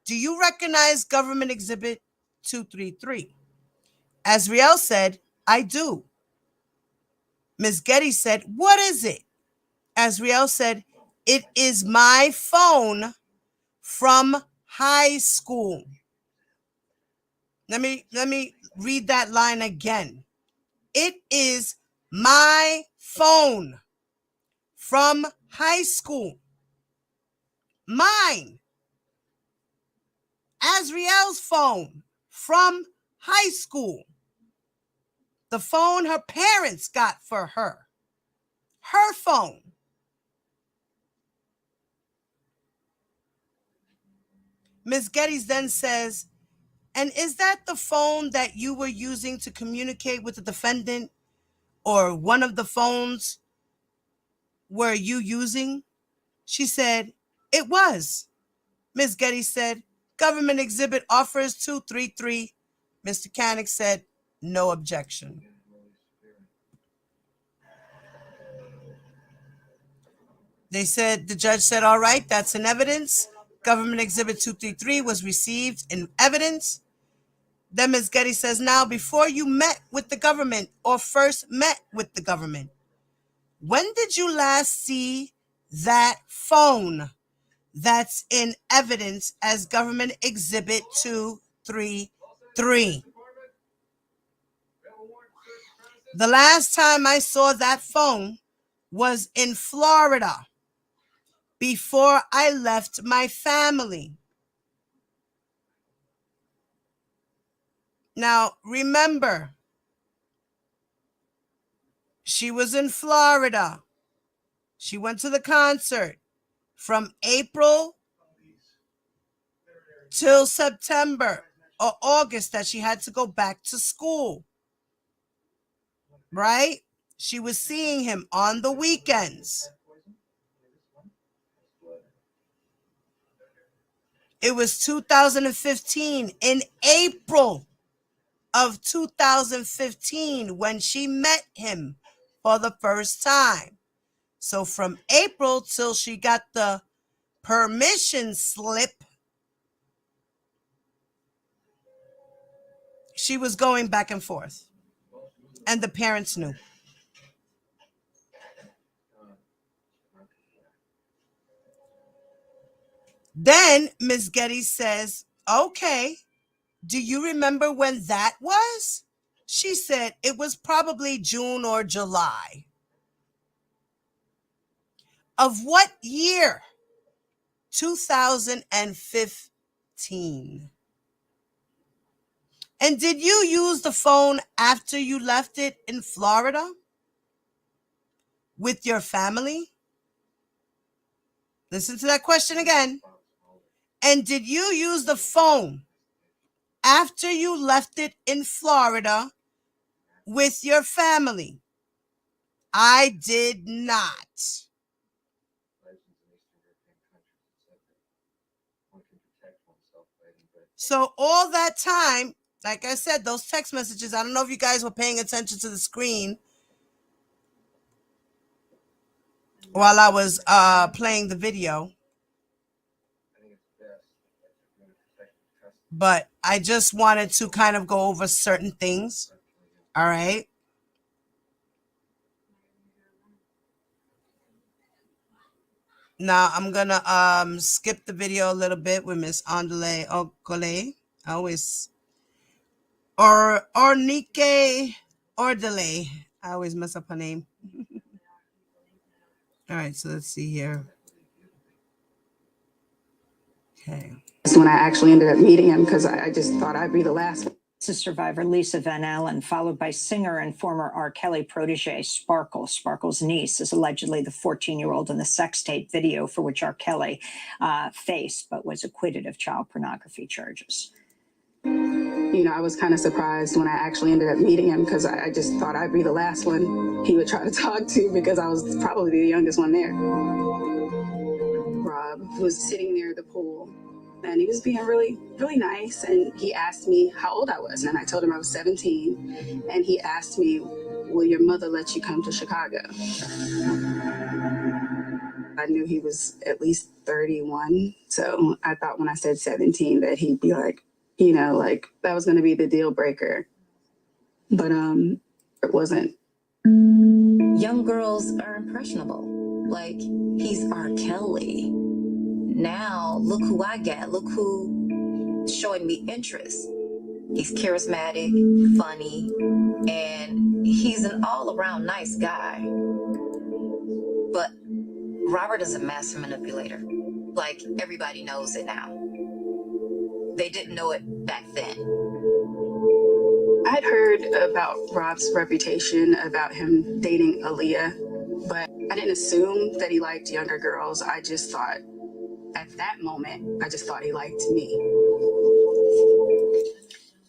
do you recognize government exhibit 233? Azriel said, I do. Ms. Geddes said, what is it? Azriel said, it is my phone from high school. Let me read that line again. It is my phone from high school. Mine. Azriel's phone from high school. The phone her parents got for her. Her phone. Ms. Geddes then says, and is that the phone that you were using to communicate with the defendant, or one of the phones were you using? She said, it was. Ms. Geddes said, government exhibit offers 233. Mr. Canick said, no objection. They said, the judge said, all right, that's in evidence. Government exhibit 233 was received in evidence. Then Ms. Geddes says, now, before you met with the government or first met with the government, when did you last see that phone that's in evidence as government exhibit 233? The last time I saw that phone was in Florida before I left my family. Now, remember, she was in Florida. She went to the concert from April till September or August that she had to go back to school. Right? She was seeing him on the weekends. It was 2015, in April of 2015, when she met him for the first time. So from April till she got the permission slip, she was going back and forth. And the parents knew. Then Miss Getty says, okay, do you remember when that was? She said it was probably June or July. Of what year? 2015. And did you use the phone after you left it in Florida with your family? Listen to that question again. And did you use the phone after you left it in Florida with your family? I did not. So all that time, like I said, those text messages, I don't know if you guys were paying attention to the screen while I was playing the video. But I just wanted to kind of go over certain things. All right. Now I'm gonna skip the video a little bit with Miss Andale Okole. I always or Nike Ordele. I always mess up her name. All right, so let's see here. Okay. That's when I actually ended up meeting him because I just thought I'd be the last one. This is survivor Lisa Van Allen, followed by singer and former R. Kelly protege Sparkle. Sparkle's niece is allegedly the 14-year-old in the sex tape video for which R. Kelly faced, but was acquitted of child pornography charges. You know, I was kind of surprised when I actually ended up meeting him because I just thought I'd be the last one he would try to talk to because I was probably the youngest one there. Rob was sitting there at the pool and he was being really, really nice. And he asked me how old I was. And I told him I was 17. And he asked me, will your mother let you come to Chicago? I knew he was at least 31. So I thought when I said 17 that he'd be like, you know, like that was going to be the deal breaker. But it wasn't. Young girls are impressionable. Like, he's R. Kelly. Now, look who I got. Look who's showing me interest. He's charismatic, funny, and he's an all-around nice guy. But Robert is a master manipulator. Like, everybody knows it now. They didn't know it back then. I'd heard about Rob's reputation about him dating Aaliyah, but I didn't assume that he liked younger girls. I just thought, at that moment, I just thought he liked me.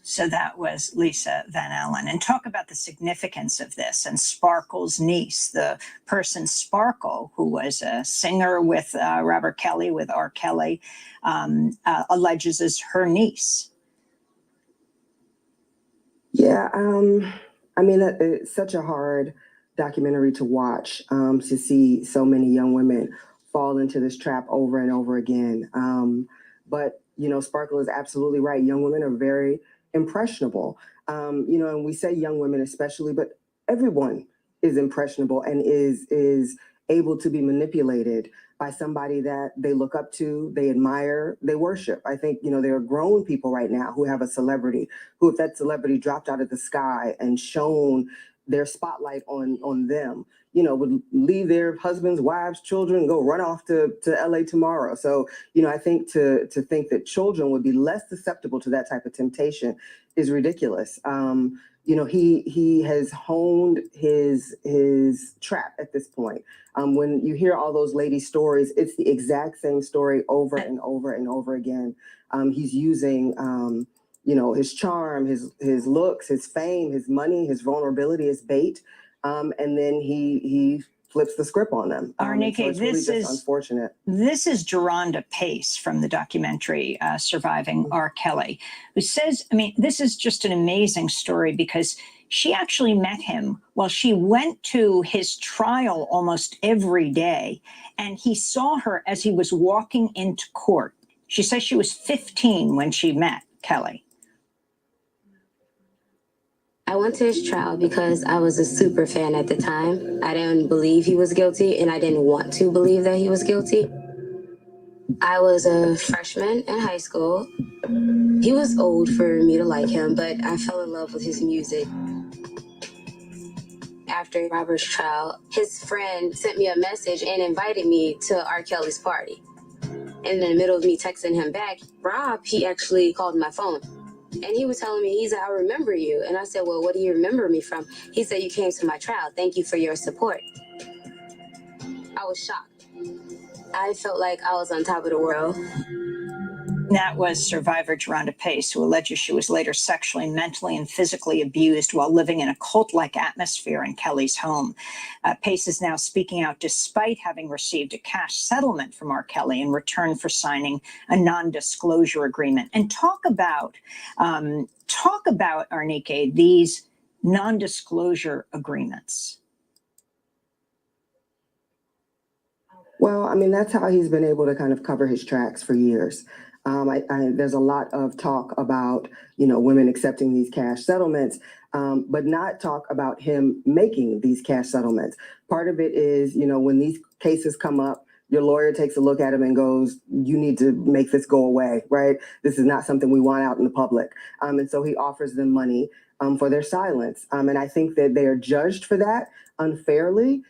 So that was Lisa Van Allen. And talk about the significance of this and Sparkle's niece, the person Sparkle, who was a singer with Robert Kelly, with R. Kelly, alleges is her niece. Yeah, I mean, it's such a hard documentary to watch, to see so many young women fall into this trap over and over again. But, you know, Sparkle is absolutely right. Young women are very impressionable. You know, and we say young women especially, but everyone is impressionable and is able to be manipulated by somebody that they look up to, they admire, they worship. I think, you know, there are grown people right now who have a celebrity who, if that celebrity dropped out of the sky and shone their spotlight on them, would leave their husbands, wives, children, and go run off to LA tomorrow. So, I think to think that children would be less susceptible to that type of temptation is ridiculous. He has honed his trap at this point. When you hear all those ladies' stories, it's the exact same story over and over and over again. He's using his charm, his looks, his fame, his money, his vulnerability as bait, and then he flips the script on them. Arnike, so it's really just unfortunate. This is Geronda Pace from the documentary Surviving R. Kelly, who says, this is just an amazing story because she actually met him while she went to his trial almost every day, and he saw her as he was walking into court. She says she was 15 when she met Kelly. I went to his trial because I was a super fan at the time. I didn't believe he was guilty, and I didn't want to believe that he was guilty. I was a freshman in high school. He was old for me to like him, but I fell in love with his music. After Robert's trial, his friend sent me a message and invited me to R. Kelly's party. And in the middle of me texting him back, Rob, he actually called my phone. And he was telling me, he said, I remember you. And I said, well, what do you remember me from? He said, you came to my trial. Thank you for your support. I was shocked. I felt like I was on top of the world. That was survivor Geronda Pace, who alleges she was later sexually, mentally, and physically abused while living in a cult-like atmosphere in Kelly's home. Pace is now speaking out despite having received a cash settlement from R. Kelly in return for signing a non-disclosure agreement. And talk about Arnike, these non-disclosure agreements. Well, that's how he's been able to kind of cover his tracks for years. There's a lot of talk about, women accepting these cash settlements, but not talk about him making these cash settlements. Part of it is, when these cases come up, your lawyer takes a look at him and goes, you need to make this go away, right? This is not something we want out in the public. And so he offers them money for their silence. And I think that they are judged for that unfairly.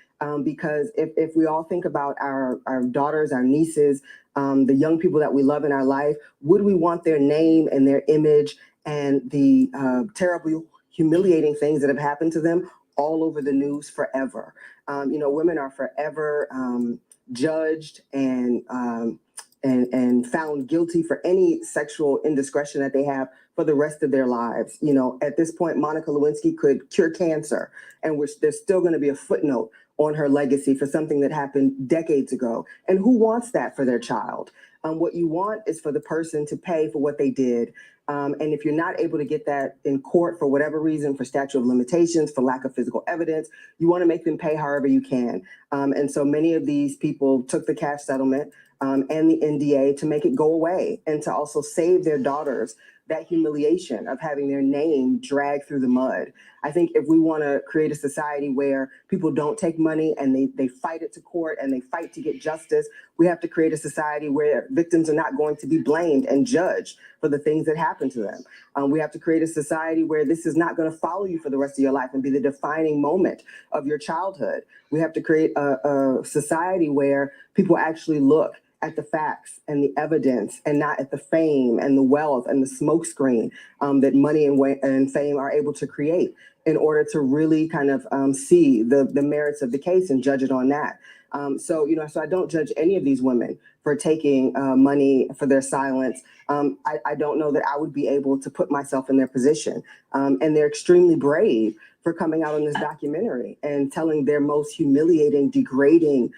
Because if we all think about our daughters, our nieces, the young people that we love in our life, would we want their name and their image and the terribly humiliating things that have happened to them all over the news forever? Women are forever judged and found guilty for any sexual indiscretion that they have for the rest of their lives. At this point, Monica Lewinsky could cure cancer, and there's still going to be a footnote on her legacy for something that happened decades ago. And who wants that for their child? What you want is for the person to pay for what they did. And if you're not able to get that in court for whatever reason, for statute of limitations, for lack of physical evidence, you want to make them pay however you can. And so many of these people took the cash settlement and the NDA to make it go away and to also save their daughters that humiliation of having their name dragged through the mud. I think if we want to create a society where people don't take money and they fight it to court and they fight to get justice, we have to create a society where victims are not going to be blamed and judged for the things that happen to them. We have to create a society where this is not going to follow you for the rest of your life and be the defining moment of your childhood. We have to create a society where people actually look at the facts and the evidence and not at the fame and the wealth and the smokescreen that money and fame are able to create in order to really kind of see the merits of the case and judge it on that. So I don't judge any of these women for taking money for their silence. I don't know that I would be able to put myself in their position. And they're extremely brave for coming out on this documentary and telling their most humiliating, degrading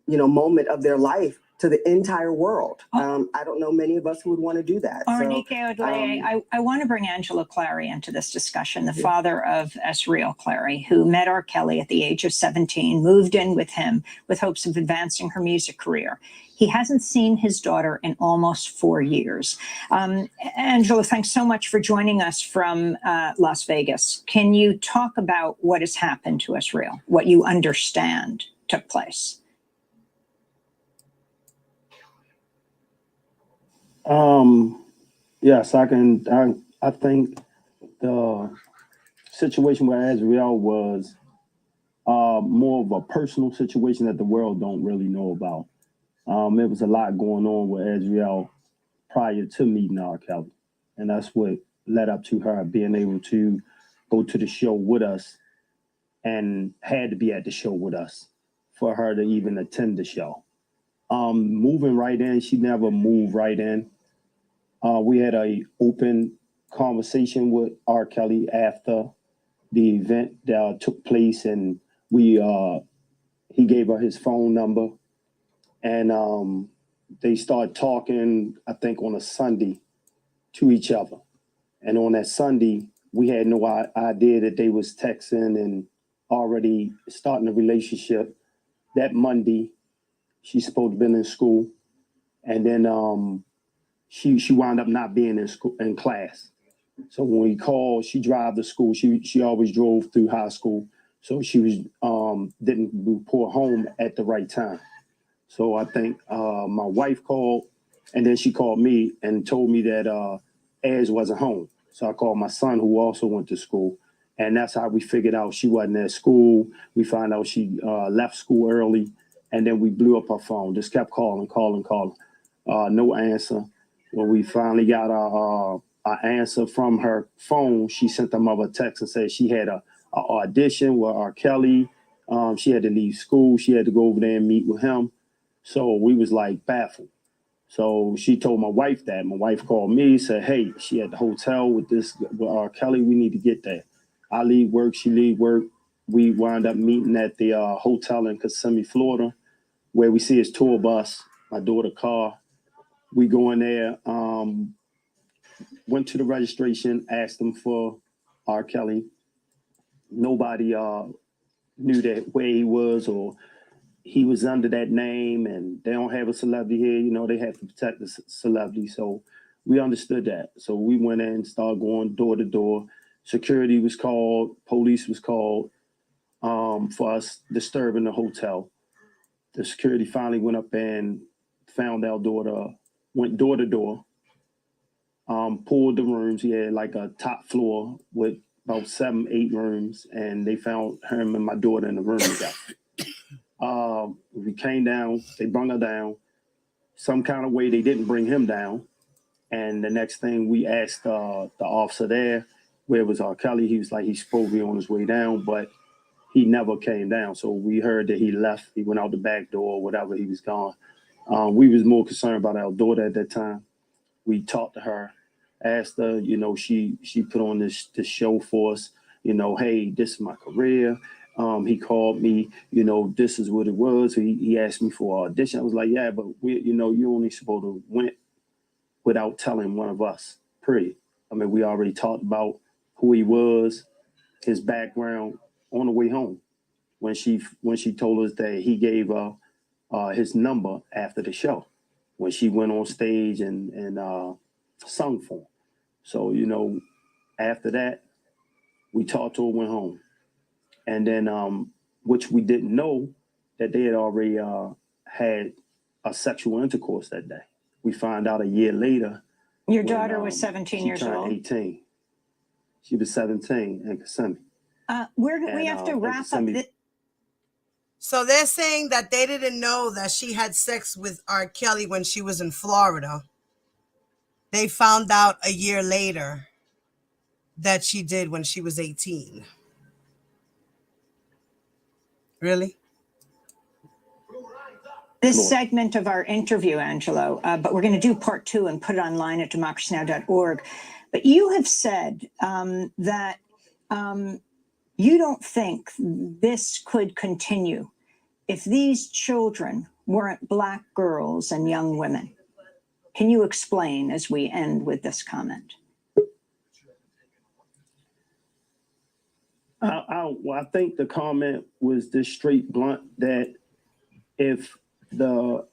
moment of their life to the entire world. I don't know many of us who would want to do that. Arnike Odley, I want to bring Angelo Clary into this discussion, the father of Esriel Clary, who met R. Kelly at the age of 17, moved in with him with hopes of advancing her music career. He hasn't seen his daughter in almost 4 years. Angelo, thanks so much for joining us from Las Vegas. Can you talk about what has happened to Esriel, what you understand took place? Yes, I can. I think the situation with Azriel was more of a personal situation that the world don't really know about. There was a lot going on with Azriel prior to meeting R. Kelly, and that's what led up to her being able to go to the show with us and had to be at the show with us for her to even attend the show. Moving right in, she never moved right in. We had a open conversation with R. Kelly after the event that took place, and he gave her his phone number, and they started talking, I think, on a Sunday to each other. And on that Sunday, we had no idea that they was texting and already starting a relationship. That Monday, she's supposed to have been in school, and then she wound up not being in school in class. So when we called, she drive to school. She always drove through high school, so she was didn't report home at the right time. So I think my wife called, and then she called me and told me that Az wasn't home. So I called my son, who also went to school, and that's how we figured out she wasn't at school. We found out she left school early, and then we blew up her phone. Just kept calling. No answer. When we finally got our answer from her phone, she sent her mother a text and said she had a audition with R. Kelly. She had to leave school. She had to go over there and meet with him. So we was like baffled. So she told my wife that. My wife called me, said, hey, she at the hotel with R. Kelly. We need to get there. I leave work. She leave work. We wound up meeting at the hotel in Kissimmee, Florida, where we see his tour bus, my daughter's car. We go in there, went to the registration, asked them for R. Kelly. Nobody knew that where he was, or he was under that name, and they don't have a celebrity here. You know, they have to protect the celebrity. So we understood that. So we went in, started going door to door. Security was called, police was called for us disturbing the hotel. The security finally went up and found our daughter, went door to door, pulled the rooms. He had like a top floor with about 7, 8 rooms, and they found him and my daughter in the room together. We came down, they brought her down. Some kind of way they didn't bring him down. And the next thing we asked the officer there, where was R. Kelly? He was like, he's supposed to be on his way down, but he never came down. So we heard that he left. He went out the back door, whatever, he was gone. We was more concerned about our daughter at that time. We talked to her, asked her, you know, she put on this show for us, you know, hey, this is my career. He called me, you know, this is what it was. He asked me for an audition. I was like, yeah, but you know, you only supposed to went without telling one of us, period. I mean, we already talked about who he was, his background on the way home. When she told us that he gave his number after the show, when she went on stage and sung for him. So, you know, after that, we talked to her, went home. And then, which we didn't know, that they had already had a sexual intercourse that day. We found out a year later. Your daughter was 17 years old? 18. She was 17 in Kissimmee. We have to wrap up this. So they're saying that they didn't know that she had sex with R. Kelly when she was in Florida. They found out a year later that she did when she was 18. Really? This segment of our interview, Angelo, but we're going to do part 2 and put it online at democracynow.org. But you have said that you don't think this could continue if these children weren't Black girls and young women. Can you explain as we end with this comment? I think the comment was this straight blunt, that if the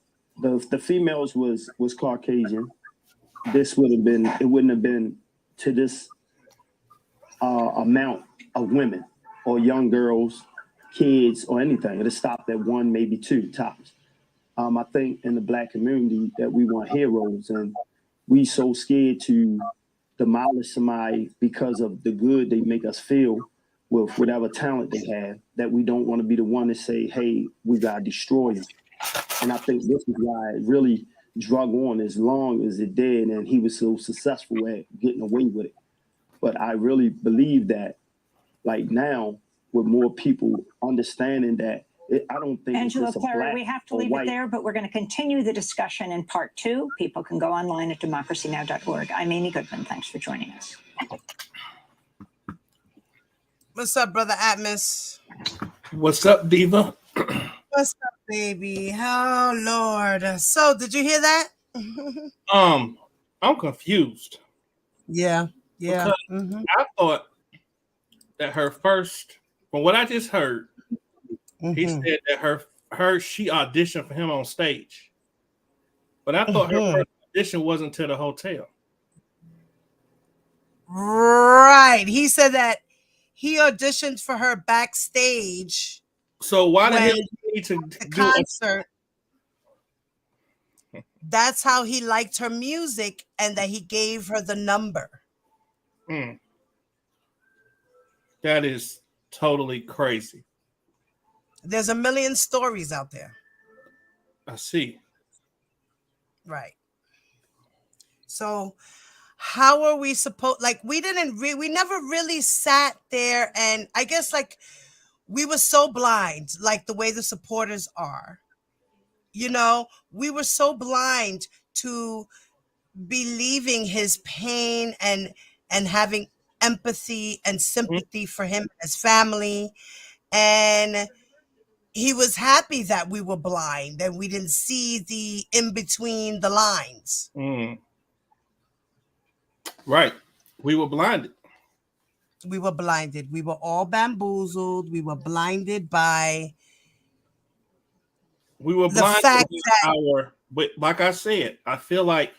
females was Caucasian, this would have been, it wouldn't have been to this amount of women or young girls, kids, or anything. It stopped at 1, maybe 2 tops. I think in the Black community that we want heroes, and we so scared to demolish somebody because of the good they make us feel with whatever talent they have, that we don't want to be the one to say, hey, we got to destroy him. And I think this is why it really drug on as long as it did, and he was so successful at getting away with it. But I really believe that, like now, with more people understanding that, I don't think Angela it's Clara, we have to leave white. it there, but we're going to continue the discussion in part 2. People can go online at democracynow.org. I'm Amy Goodman. Thanks for joining us. What's up, brother Atmos? What's up, Diva? What's up, baby? Oh, Lord. So, did you hear that? I'm confused. Yeah. Because I thought that her first, from what I just heard, he said that she auditioned for him on stage. But I thought her first audition wasn't to the hotel. Right. He said that he auditioned for her backstage. So why the hell do you need to the do concert? That's how he liked her music, and that he gave her the number. That is totally crazy. There's a million stories out there. I see. Right. So how are we supposed, like, we never really sat there, and I guess like we were so blind, like the way the supporters are, you know, we were so blind to believing his pain and having empathy and sympathy for him and his family. And he was happy that we were blind and we didn't see the in between the lines. Right. We were blinded. We were blinded. We were all bamboozled. We were blinded by the fact that but like I said, I feel like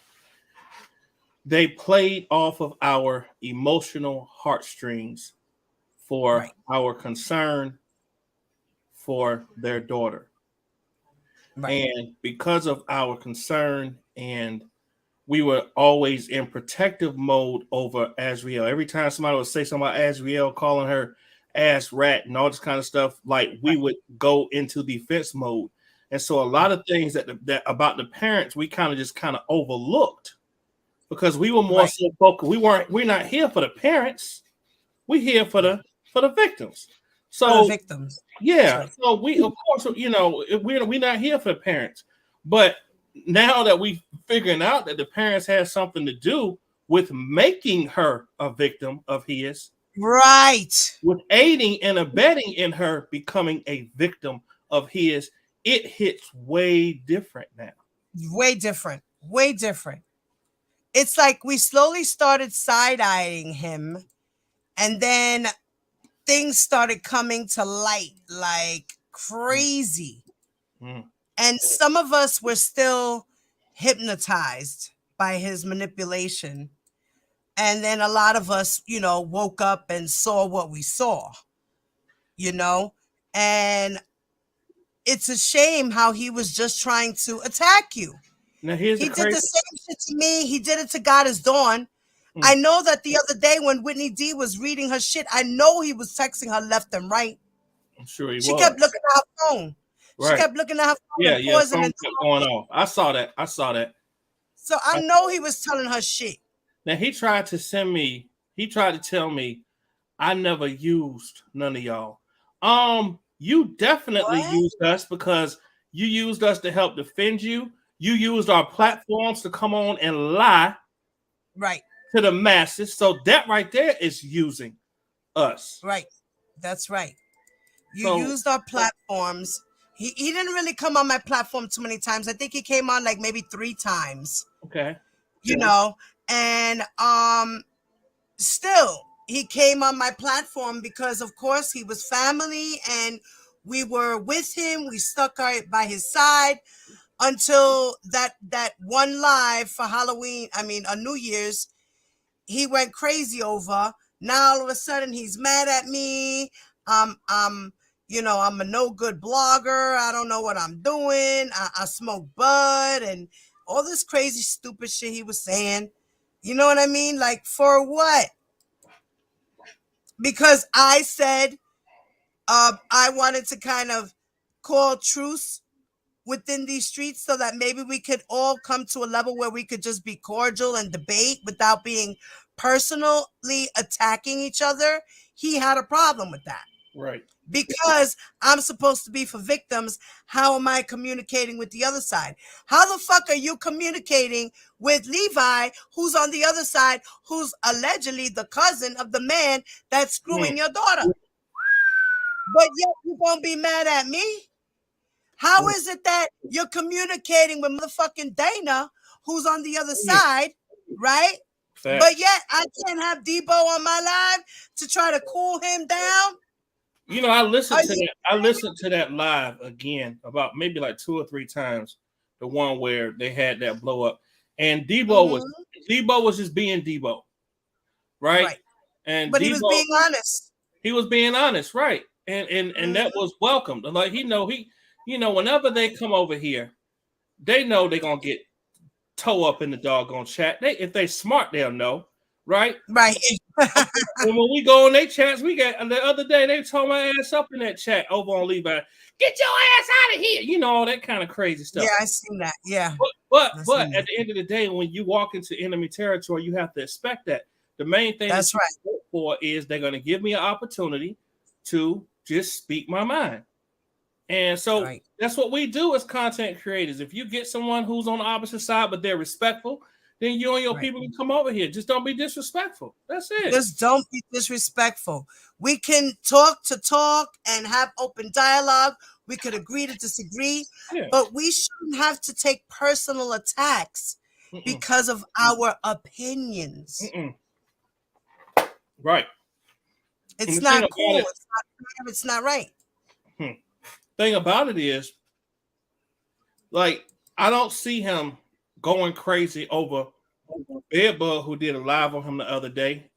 they played off of our emotional heartstrings for our concern for their daughter. And because of our concern, and we were always in protective mode over Azriel. Every time somebody would say something about Azriel, calling her ass rat and all this kind of stuff, like we would go into defense mode. And so a lot of things that about the parents, we kind of overlooked because we were more so focused. We're not here for the parents. We're here for the victims. So for the victims. Yeah. Right. So we, of course, you know, we're not here for the parents. But now that we figuring out that the parents had something to do with making her a victim of his, right, with aiding and abetting in her becoming a victim of his, it hits way different now. Way different. Way different. It's like we slowly started side-eyeing him, and then things started coming to light like crazy. And some of us were still hypnotized by his manipulation. And then a lot of us, you know, woke up and saw what we saw, you know, and it's a shame how he was just trying to attack you. Now he did the same shit to me. He did it to God is Dawn. I know that the other day when Whitney D was reading her shit, I know he was texting her left and right. I'm sure he was. She kept looking at her phone. Right. She kept looking at her phone and pausing pausing and kept going off. I saw that. So I know he was telling her shit. Now he tried to tell me I never used none of y'all. You definitely used us because you used us to help defend you. You used our platforms to come on and lie to the masses. So that right there is using us. Right. That's right. You used our platforms. He didn't really come on my platform too many times. I think he came on like maybe 3 times. Okay. You know, and still he came on my platform because of course he was family and we were with him. We stuck by his side until that one live for Halloween, New Year's, he went crazy over. Now all of a sudden he's mad at me. You know, I'm a no good blogger. I don't know what I'm doing. I smoke bud and all this crazy stupid shit he was saying. You know what I mean? Like, for what? because I said I wanted to kind of call truce within these streets so that maybe we could all come to a level where we could just be cordial and debate without being personally attacking each other. He had a problem with that. Right. Because I'm supposed to be for victims, how am I communicating with the other side? How the fuck are you communicating with Levi, who's on the other side, who's allegedly the cousin of the man that's screwing your daughter? But yet you're going to be mad at me? How is it that you're communicating with motherfucking Dana, who's on the other side, right? Fact. But yet I can't have Debo on my live to try to cool him down? You know, I listened to that live again about maybe like 2 or 3 times. The one where they had that blow up, and Debo was just being Debo, right? And but Debo, he was being honest. He was being honest, right? And that was welcomed. Like whenever they come over here, they know they're gonna get toe up in the doggone chat. If they smart, they'll know. Right. And when we go on their chats, we got the other day they tore my ass up in that chat over on Levi. Get your ass out of here. You know, all that kind of crazy stuff. Yeah, I seen that. Yeah. But at the end of the day, when you walk into enemy territory, you have to expect that. The main thing that's right for is they're going to give me an opportunity to just speak my mind. And so that's what we do as content creators. If you get someone who's on the opposite side, but they're respectful, then you and your people can come over here. Just don't be disrespectful. That's it. Just don't be disrespectful. We can talk and have open dialogue. We could agree to disagree, but we shouldn't have to take personal attacks because of our opinions. Right. It's not cool. It's not right. Thing about it is, like, I don't see him going crazy over Bedbug, who did a live on him the other day,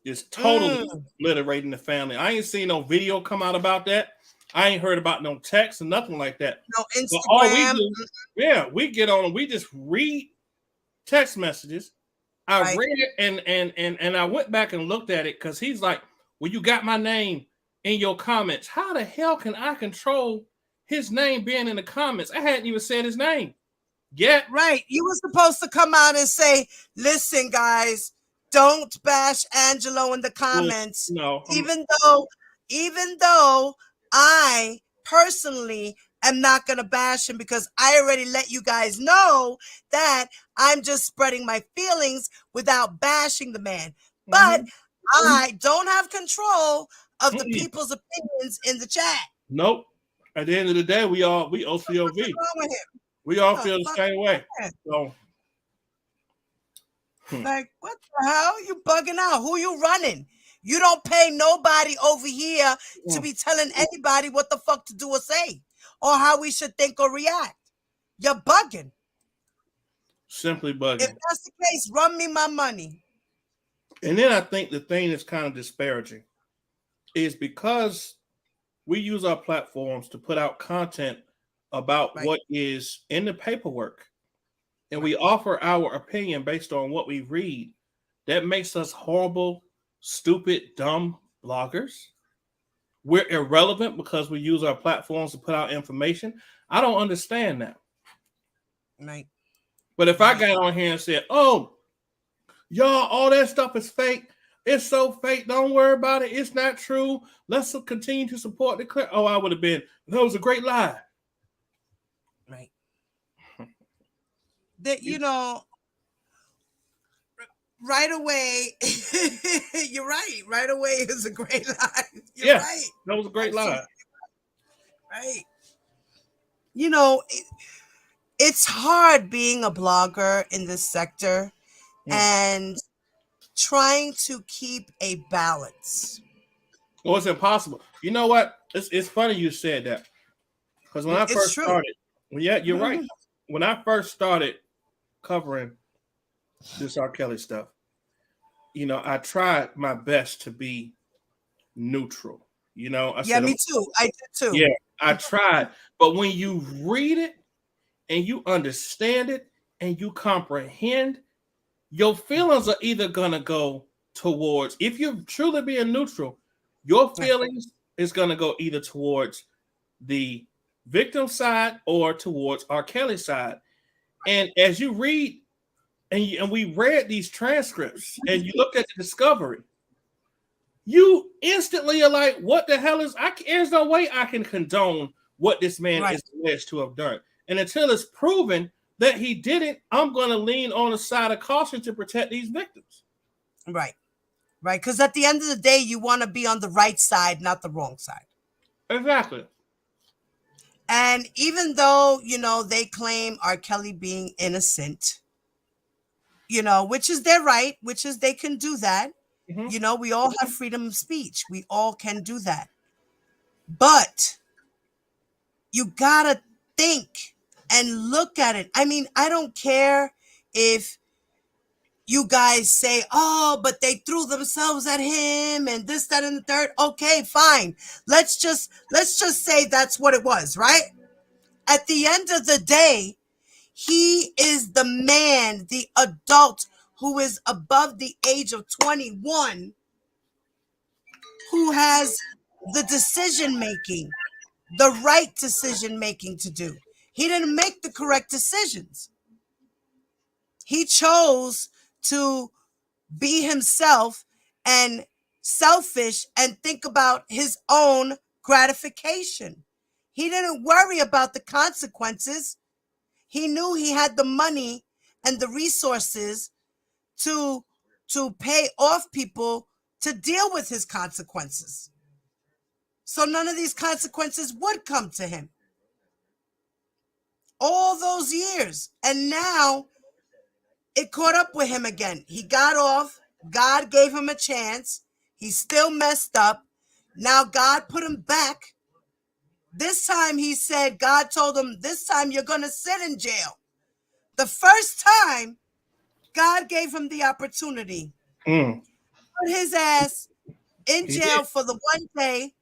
just totally obliterating the family. I ain't seen no video come out about that. I ain't heard about no text or nothing like that. No Instagram. But all we do, we get on, we just read text messages. I read it and I went back and looked at it because he's like, well, you got my name in your comments. How the hell can I control his name being in the comments? I hadn't even said his name. Yeah. Right. You were supposed to come out and say, listen, guys, don't bash Angelo in the comments. No. Even though I personally am not going to bash him because I already let you guys know that I'm just spreading my feelings without bashing the man. But I don't have control of the people's opinions in the chat. Nope. At the end of the day, we OCOV. What's wrong with him? We all feel the same way. So, like, what the hell? You bugging out? Who you running? You don't pay nobody over here to be telling anybody what the fuck to do or say or how we should think or react. You're bugging. Simply bugging. If that's the case, run me my money. And then I think the thing that's kind of disparaging is because we use our platforms to put out content about what is in the paperwork, and we offer our opinion based on what we read. That makes us horrible, stupid, dumb bloggers. We're irrelevant because we use our platforms to put out information. I don't understand that. Right. But if I got on here and said, oh, y'all, all that stuff is fake. It's so fake. Don't worry about it. It's not true. Let's continue to support the clip. Oh, I would have been. That was a great lie. Right. That, you know, right away, you're right. Right away is a great lie. You're right. That was a great lie. Right. You know, it's hard being a blogger in this sector and trying to keep a balance. Well, it's impossible. You know what? It's funny you said that. Because when I first started, you're right. When I first started covering this R. Kelly stuff, you know, I tried my best to be neutral. You know, I said, me too. I did too. Yeah, I tried. But when you read it and you understand it and you comprehend, your feelings are either gonna go towards, if you're truly being neutral, your feelings is going to go either towards the victim side or towards R. Kelly's side. And as you read, and we read these transcripts, and you look at the discovery, you instantly are like, what the hell is, there's no way I can condone what this man is alleged to have done. And until it's proven that he didn't, I'm going to lean on the side of caution to protect these victims. Right. Right. Because at the end of the day, you want to be on the right side, not the wrong side. Exactly. And even though, you know, they claim R. Kelly being innocent, you know, which is their right, which is they can do that. You know, we all have freedom of speech. We all can do that. But you got to think and look at it. I mean, I don't care if you guys say, oh, but they threw themselves at him and this, that, and the third. Okay, fine. Let's just say that's what it was, right? At the end of the day, he is the man, the adult who is above the age of 21, who has the decision making, the right decision making to do. He didn't make the correct decisions. He chose to be himself and selfish and think about his own gratification. He didn't worry about the consequences. He knew he had the money and the resources to pay off people to deal with his consequences. So none of these consequences would come to him. All those years. And now it caught up with him again. He got off. God gave him a chance. He still messed up. Now God put him back. This time he said, God told him, this time you're going to sit in jail. The first time, God gave him the opportunity. Put his ass in jail for the one day.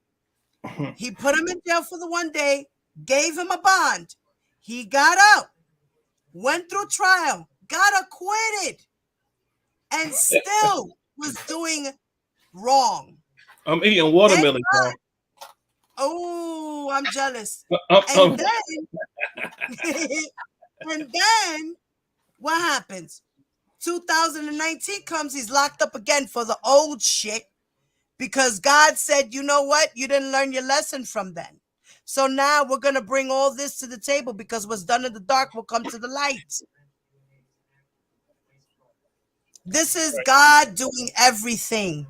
He put him in jail for the one day, gave him a bond. He got out, went through trial, got acquitted, and still was doing wrong. I'm eating watermelon. Oh, I'm jealous. And then what happens? 2019 comes, he's locked up again for the old shit because God said, you know what? You didn't learn your lesson from then. So now we're going to bring all this to the table because what's done in the dark will come to the light. This is God doing everything.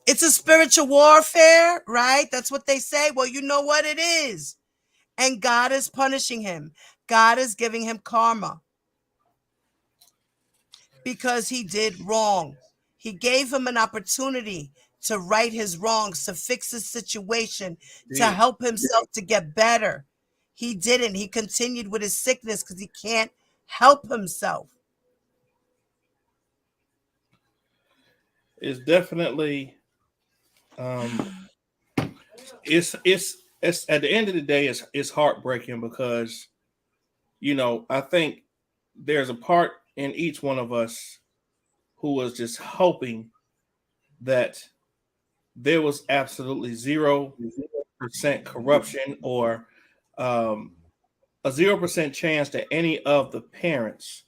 It's a spiritual warfare, right? That's what they say. Well, you know what it is. And God is punishing him. God is giving him karma because he did wrong. He gave him an opportunity to right his wrongs, to fix his situation, to help himself to get better. He didn't. He continued with his sickness because he can't help himself. It's definitely it's at the end of the day, it's heartbreaking because, you know, I think there's a part in each one of us who was just hoping that there was absolutely 0% corruption or a 0% chance that any of the parents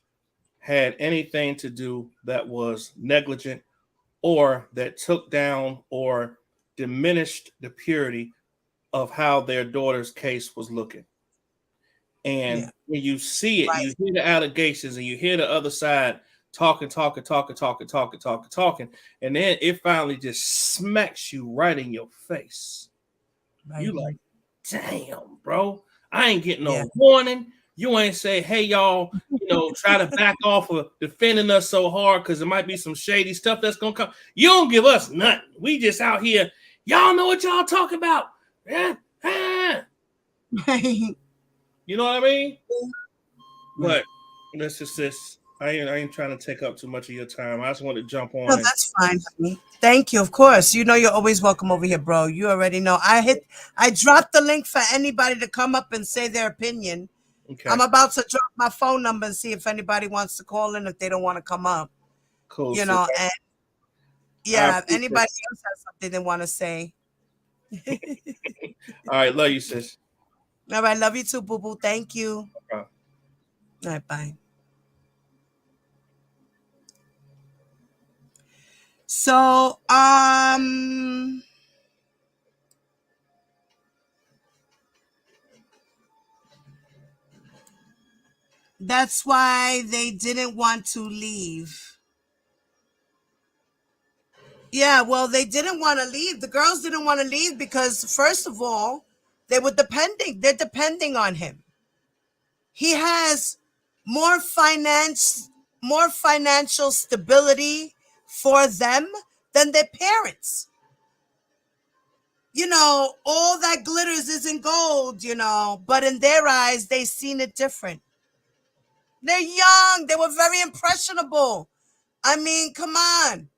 had anything to do that was negligent or that took down or diminished the purity of how their daughter's case was looking. And when you see it, you hear the allegations and you hear the other side talking, and then it finally just smacks you right in your face. You like, damn, bro, I ain't getting no warning. You ain't say, hey, y'all, you know, try to back off of defending us so hard because there might be some shady stuff that's gonna come. You don't give us nothing. We just out here. Y'all know what y'all talking about. You know what I mean? But this is this. I ain't trying to take up too much of your time. I just want to jump on. No, that's fine, honey. Thank you. Of course. You know you're always welcome over here, bro. You already know. I dropped the link for anybody to come up and say their opinion. Okay. I'm about to drop my phone number and see if anybody wants to call in if they don't want to come up. Cool. You know, and Yeah, if anybody else has something they want to say. All right, love you, sis. All right, love you too, boo boo. Thank you. Okay. All right, bye. So, that's why they didn't want to leave. Yeah, well, they didn't want to leave. The girls didn't want to leave because, first of all, they're depending on him. He has more financial stability for them than their parents. All that glitters isn't gold, but in their eyes, they seen it different. They're young. They were very impressionable. I mean, come on.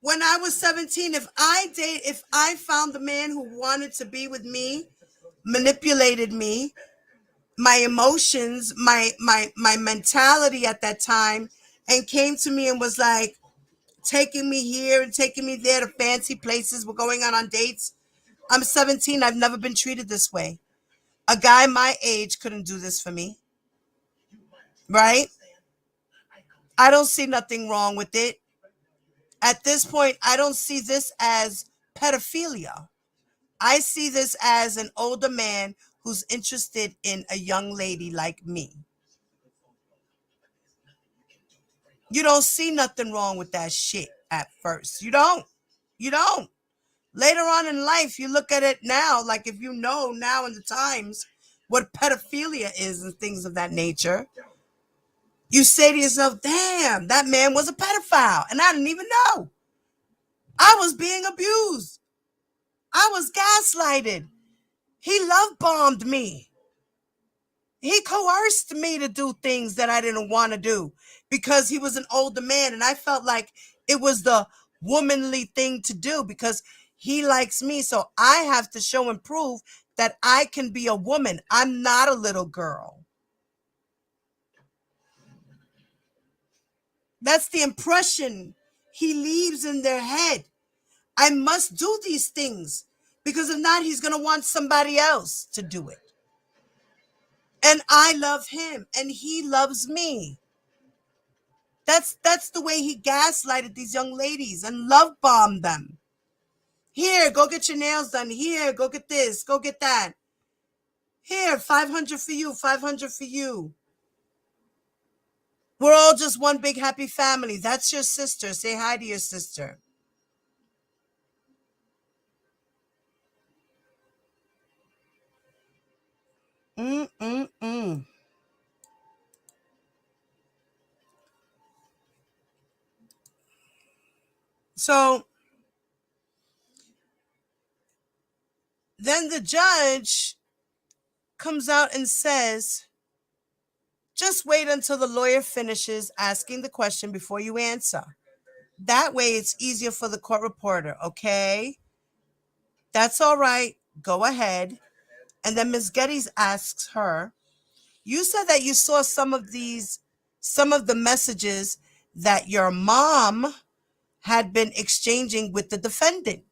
When I was 17, if I found the man who wanted to be with me, manipulated me, my emotions, my mentality at that time, and came to me and was like taking me here and taking me there to fancy places, we're going on dates. I'm 17. I've never been treated this way. A guy my age couldn't do this for me. Right? I don't see nothing wrong with it. At this point, I don't see this as pedophilia. I see this as an older man who's interested in a young lady like me. You don't see nothing wrong with that shit at first. You don't. You don't. Later on in life, you look at it now, like if you know now in the times what pedophilia is and things of that nature, you say to yourself, damn, that man was a pedophile. And I didn't even know. I was being abused. I was gaslighted. He love bombed me. He coerced me to do things that I didn't want to do because he was an older man. And I felt like it was the womanly thing to do because he likes me. So I have to show and prove that I can be a woman. I'm not a little girl. That's the impression he leaves in their head. I must do these things because if not, he's going to want somebody else to do it. And I love him and he loves me. That's the way he gaslighted these young ladies and love bombed them. Here, go get your nails done. Here, go get this, go get that. Here, 500 for you, 500 for you. We're all just one big happy family. That's your sister. Say hi to your sister. So then the judge comes out and says, just wait until the lawyer finishes asking the question before you answer. That way it's easier for the court reporter, okay? That's all right. Go ahead. And then Ms. Geddes asks her, you said that you saw some of the messages that your mom had been exchanging with the defendant.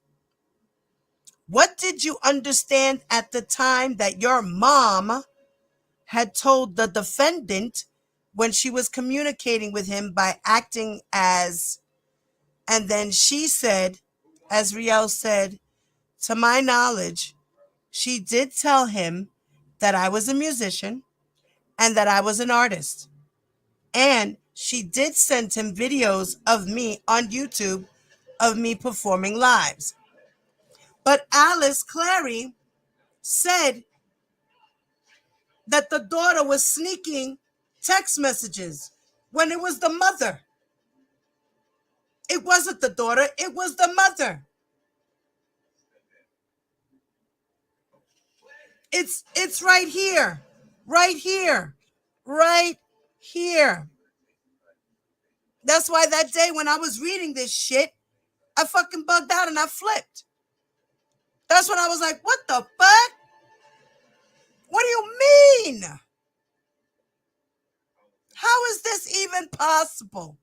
What did you understand at the time that your mom had told the defendant when she was communicating with him by acting as, and then she said, as Riel said, to my knowledge, she did tell him that I was a musician and that I was an artist. And she did send him videos of me on YouTube of me performing lives. But Alice Clary said that the daughter was sneaking text messages when it was the mother. It wasn't the daughter, it was the mother. It's right here. Right here. Right here. That's why that day when I was reading this shit, I fucking bugged out and I flipped. That's when I was like, what the fuck? What do you mean? How is this even possible?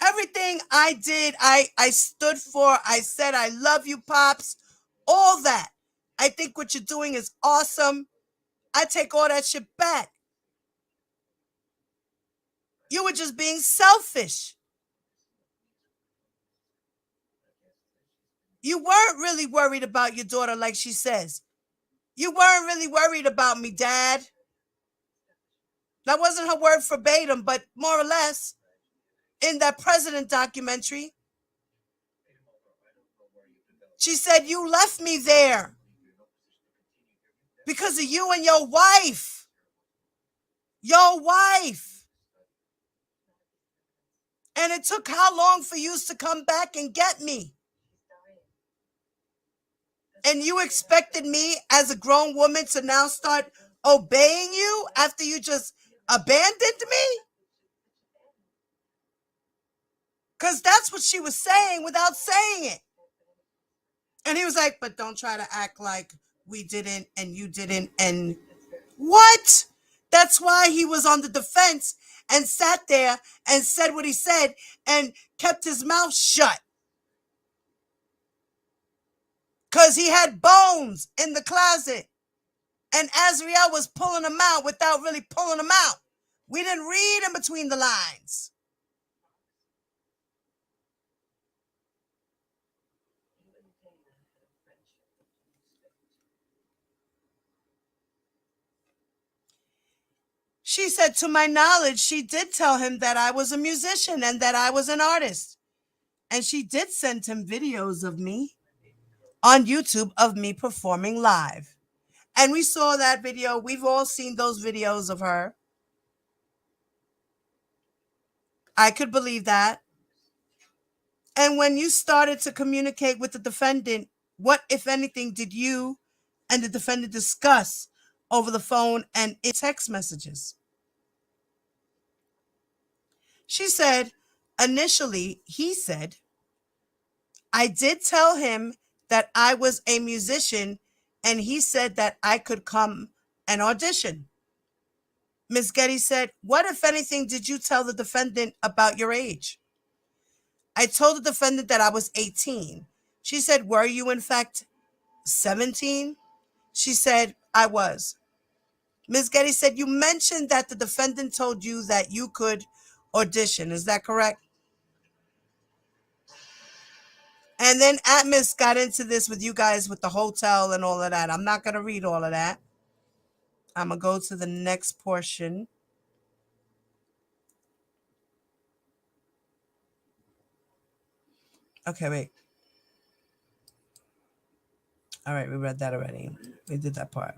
Everything I did, I stood for. I said, I love you, Pops. All that. I think what you're doing is awesome. I take all that shit back. You were just being selfish. You weren't really worried about your daughter like she says. You weren't really worried about me, Dad. That wasn't her word verbatim, but more or less in that president documentary. She said, you left me there because of you and your wife. Your wife. And it took how long for you to come back and get me? And you expected me as a grown woman to now start obeying you after you just abandoned me? Because that's what she was saying without saying it. And he was like, but don't try to act like we didn't and you didn't. And what? That's why he was on the defense and sat there and said what he said and kept his mouth shut. Because he had bones in the closet. And Azriel was pulling them out without really pulling them out. We didn't read in between the lines. She said, to my knowledge, she did tell him that I was a musician and that I was an artist. And she did send him videos of me on YouTube of me performing live. And we saw that video. We've all seen those videos of her. I could believe that. And when you started to communicate with the defendant, what, if anything, did you and the defendant discuss over the phone and in text messages? She said, initially, he said, I did tell him that I was a musician, and he said that I could come and audition. Ms. Getty said, what, if anything, did you tell the defendant about your age? I told the defendant that I was 18. She said, were you in fact 17? She said, I was. Ms. Getty said, you mentioned that the defendant told you that you could audition. Is that correct? And then Atmos got into this with you guys with the hotel and all of that. I'm not going to read all of that. I'm going to go to the next portion. Okay, wait. All right, we read that already. We did that part.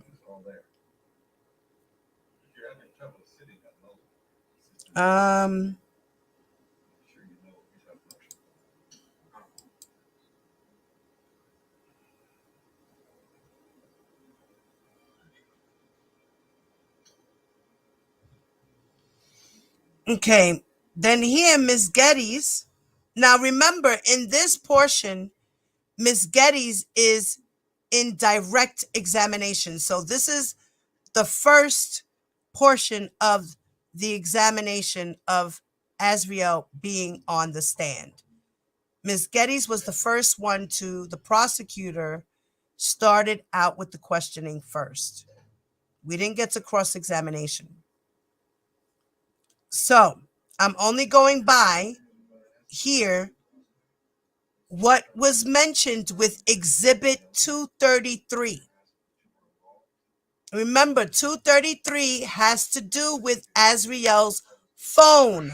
Okay, then here, Miss Geddes. Now remember, in this portion, Miss Geddes is in direct examination. So this is the first portion of the examination of Azriel being on the stand. Ms. Geddes was the first one the prosecutor started out with the questioning first. We didn't get to cross-examination. So I'm only going by here what was mentioned with Exhibit 233. Remember, 233 has to do with Azriel's phone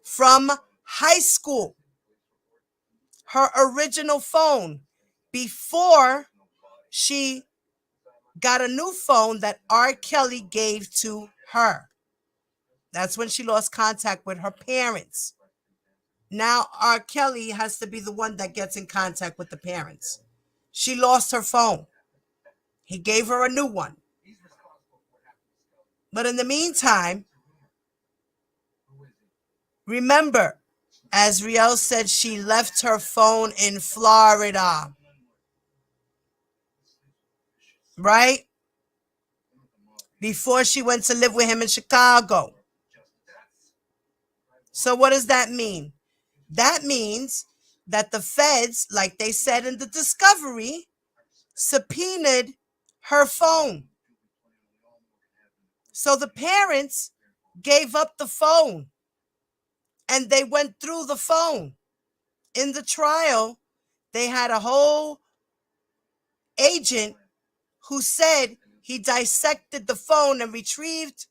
from high school. Her original phone before she got a new phone that R. Kelly gave to her. That's when she lost contact with her parents. Now R. Kelly has to be the one that gets in contact with the parents. She lost her phone. He gave her a new one. But in the meantime, remember, Azriel said she left her phone in Florida. Right? Before she went to live with him in Chicago. So what does that mean? That means that the feds, like they said in the discovery, subpoenaed her phone. So the parents gave up the phone and they went through the phone. In the trial, they had a whole agent who said he dissected the phone and retrieved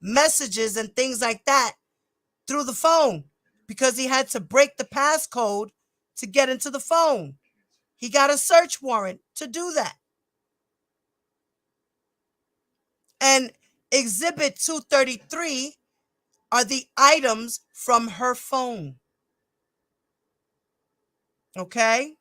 messages and things like that through the phone because he had to break the passcode to get into the phone. He got a search warrant to do that. And Exhibit 233 are the items from her phone. Okay?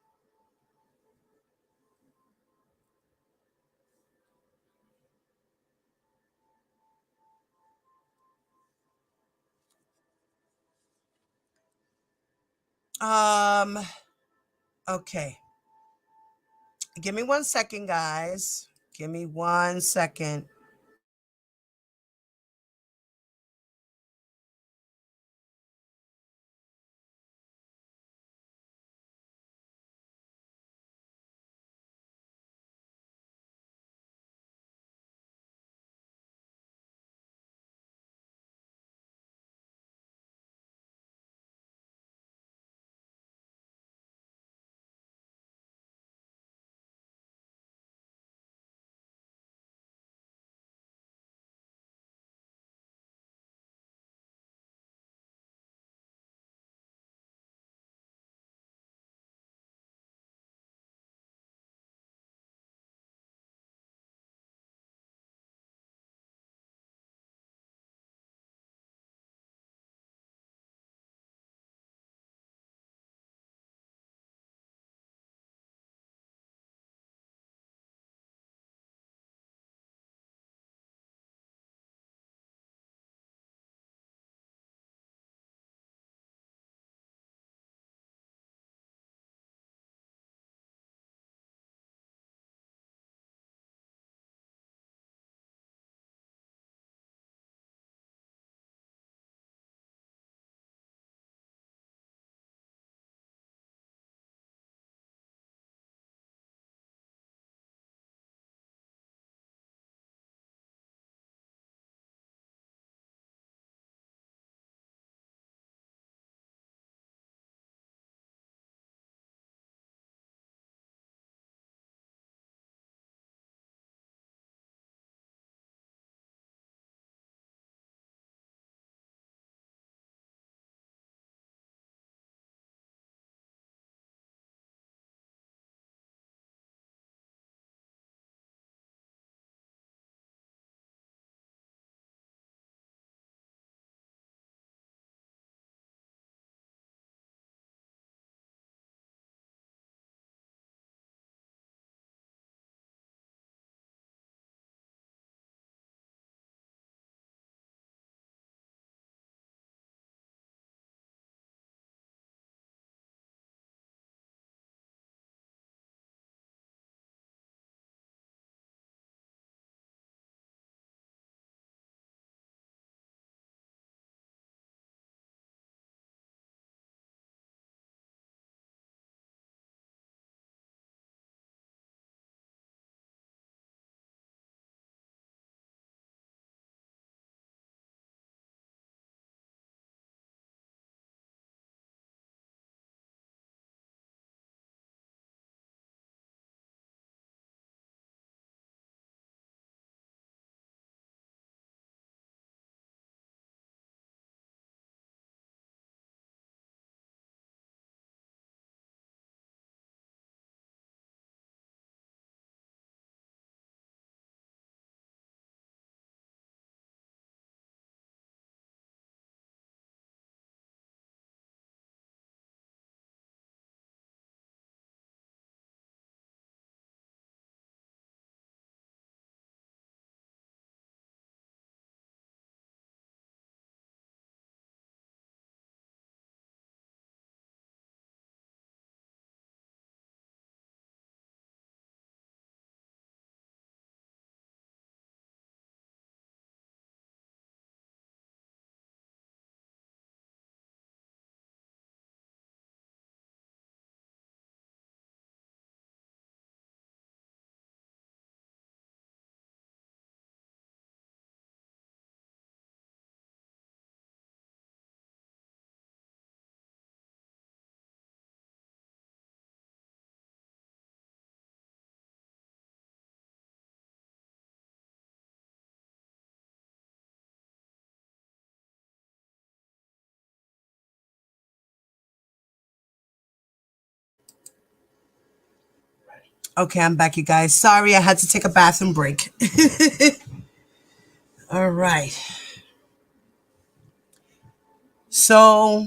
Okay. Give me 1 second, guys. Give me 1 second. Okay, I'm back, you guys. Sorry, I had to take a bathroom break. All right. So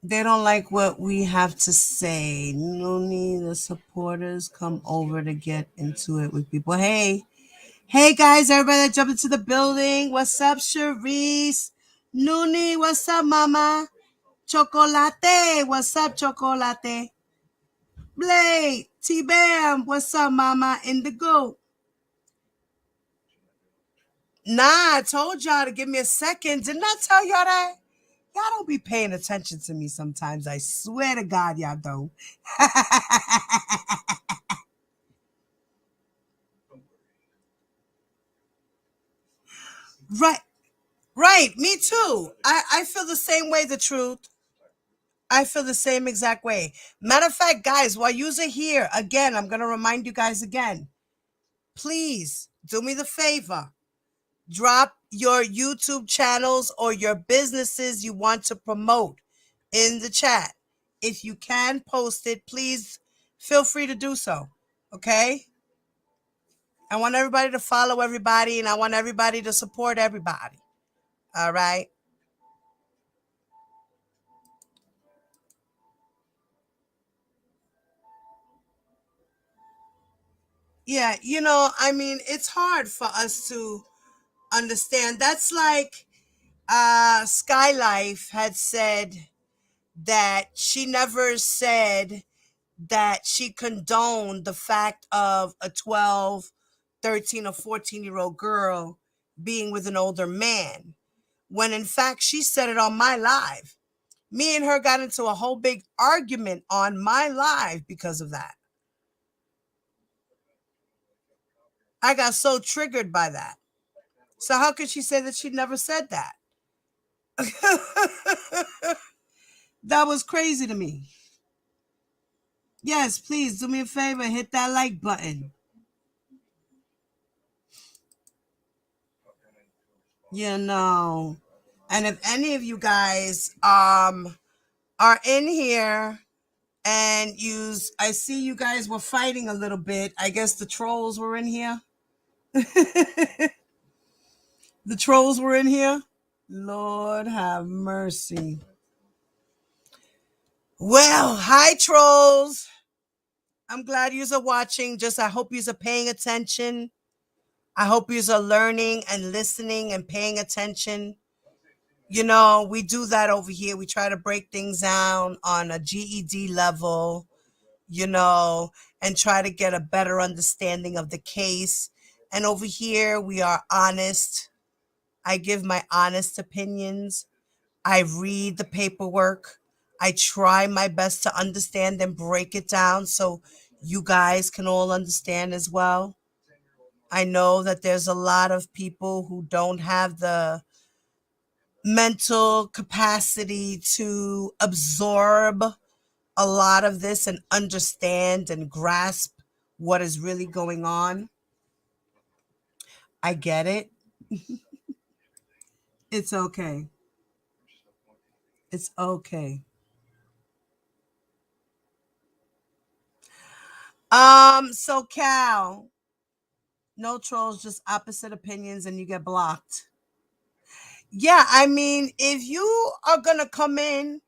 they don't like what we have to say. No need the supporters come over to get into it with people. Hey guys, everybody that jumped into the building. What's up, Sharice? Noonie, what's up, Mama? Chocolate, what's up, Chocolate? Blade, T-Bam, what's up, Mama? Indigo. Nah, I told y'all to give me a second. Didn't I tell y'all that? Y'all don't be paying attention to me sometimes. I swear to God, y'all don't. Right. Right. Me too. I feel the same way, the truth. I feel the same exact way. Matter of fact, guys, while you're here, again, I'm going to remind you guys again. Please do me the favor. Drop your YouTube channels or your businesses you want to promote in the chat. If you can post it, please feel free to do so. Okay? I want everybody to follow everybody, and I want everybody to support everybody. All right? Yeah, I mean, it's hard for us to understand. That's like Skylife had said that she never said that she condoned the fact of a 12, 13, or 14-year-old girl being with an older man, when in fact she said it on my live. Me and her got into a whole big argument on my live because of that. I got so triggered by that. So how could she say that she never said that? That was crazy to me. Yes, please do me a favor, hit that like button. And if any of you guys are in here and I see you guys were fighting a little bit. I guess the trolls were in here. The trolls were in here. Lord have mercy. Well, hi trolls. I'm glad you're watching. I hope you're paying attention. I hope you're learning and listening and paying attention. We do that over here. We try to break things down on a GED level, and try to get a better understanding of the case. And over here, we are honest. I give my honest opinions. I read the paperwork. I try my best to understand and break it down so you guys can all understand as well. I know that there's a lot of people who don't have the mental capacity to absorb a lot of this and understand and grasp what is really going on. I get it. It's okay. It's okay. So Cal, no trolls, just opposite opinions and you get blocked. Yeah, I mean, if you are gonna come in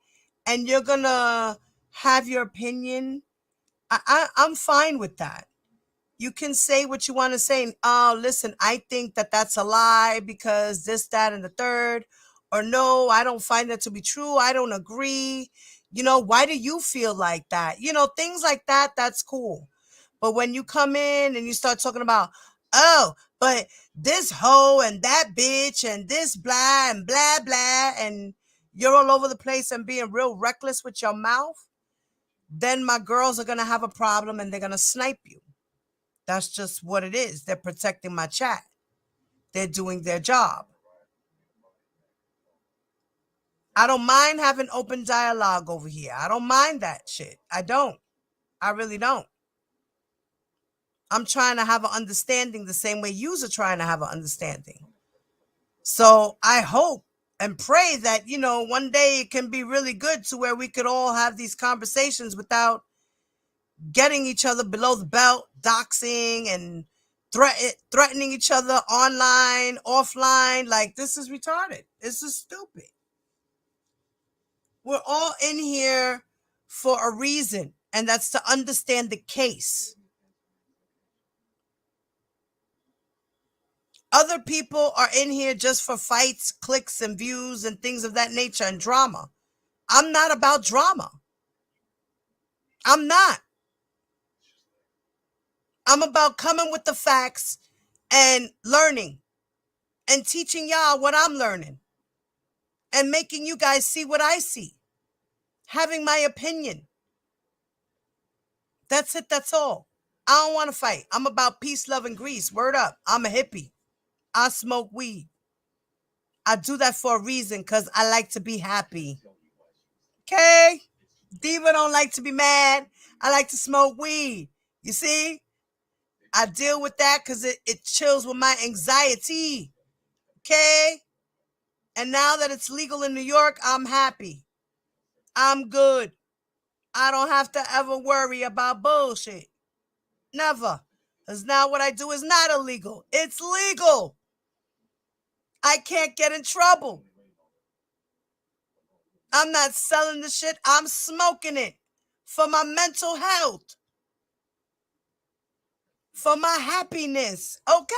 and you're gonna have your opinion, I'm fine with that. You can say what you want to say. Oh, listen, I think that that's a lie because this, that, and the third. Or no, I don't find that to be true. I don't agree. Why do you feel like that? Things like that, that's cool. But when you come in and you start talking about, oh, but this hoe and that bitch and this blah and blah, blah, and you're all over the place and being real reckless with your mouth, then my girls are going to have a problem and they're going to snipe you. That's just what it is. They're protecting my chat. They're doing their job. I don't mind having open dialogue over here. I don't mind that shit. I don't. I really don't. I'm trying to have an understanding the same way yous are trying to have an understanding. So I hope and pray that, one day it can be really good to where we could all have these conversations without getting each other below the belt, doxing and threatening each other online, offline. Like, this is retarded. This is stupid. We're all in here for a reason, and that's to understand the case. Other people are in here just for fights, clicks, and views and things of that nature and drama. I'm not about drama. I'm not. I'm about coming with the facts and learning and teaching y'all what I'm learning and making you guys see what I see. Having my opinion. That's it. That's all. I don't want to fight. I'm about peace, love, and grease. Word up. I'm a hippie. I smoke weed. I do that for a reason, because I like to be happy. Okay? Diva don't like to be mad. I like to smoke weed. You see? I deal with that because it chills with my anxiety. Okay? And now that it's legal in New York, I'm happy. I'm good. I don't have to ever worry about bullshit. Never. Because now what I do is not illegal. It's legal. I can't get in trouble. I'm not selling the shit. I'm smoking it for my mental health, for my happiness. Okay?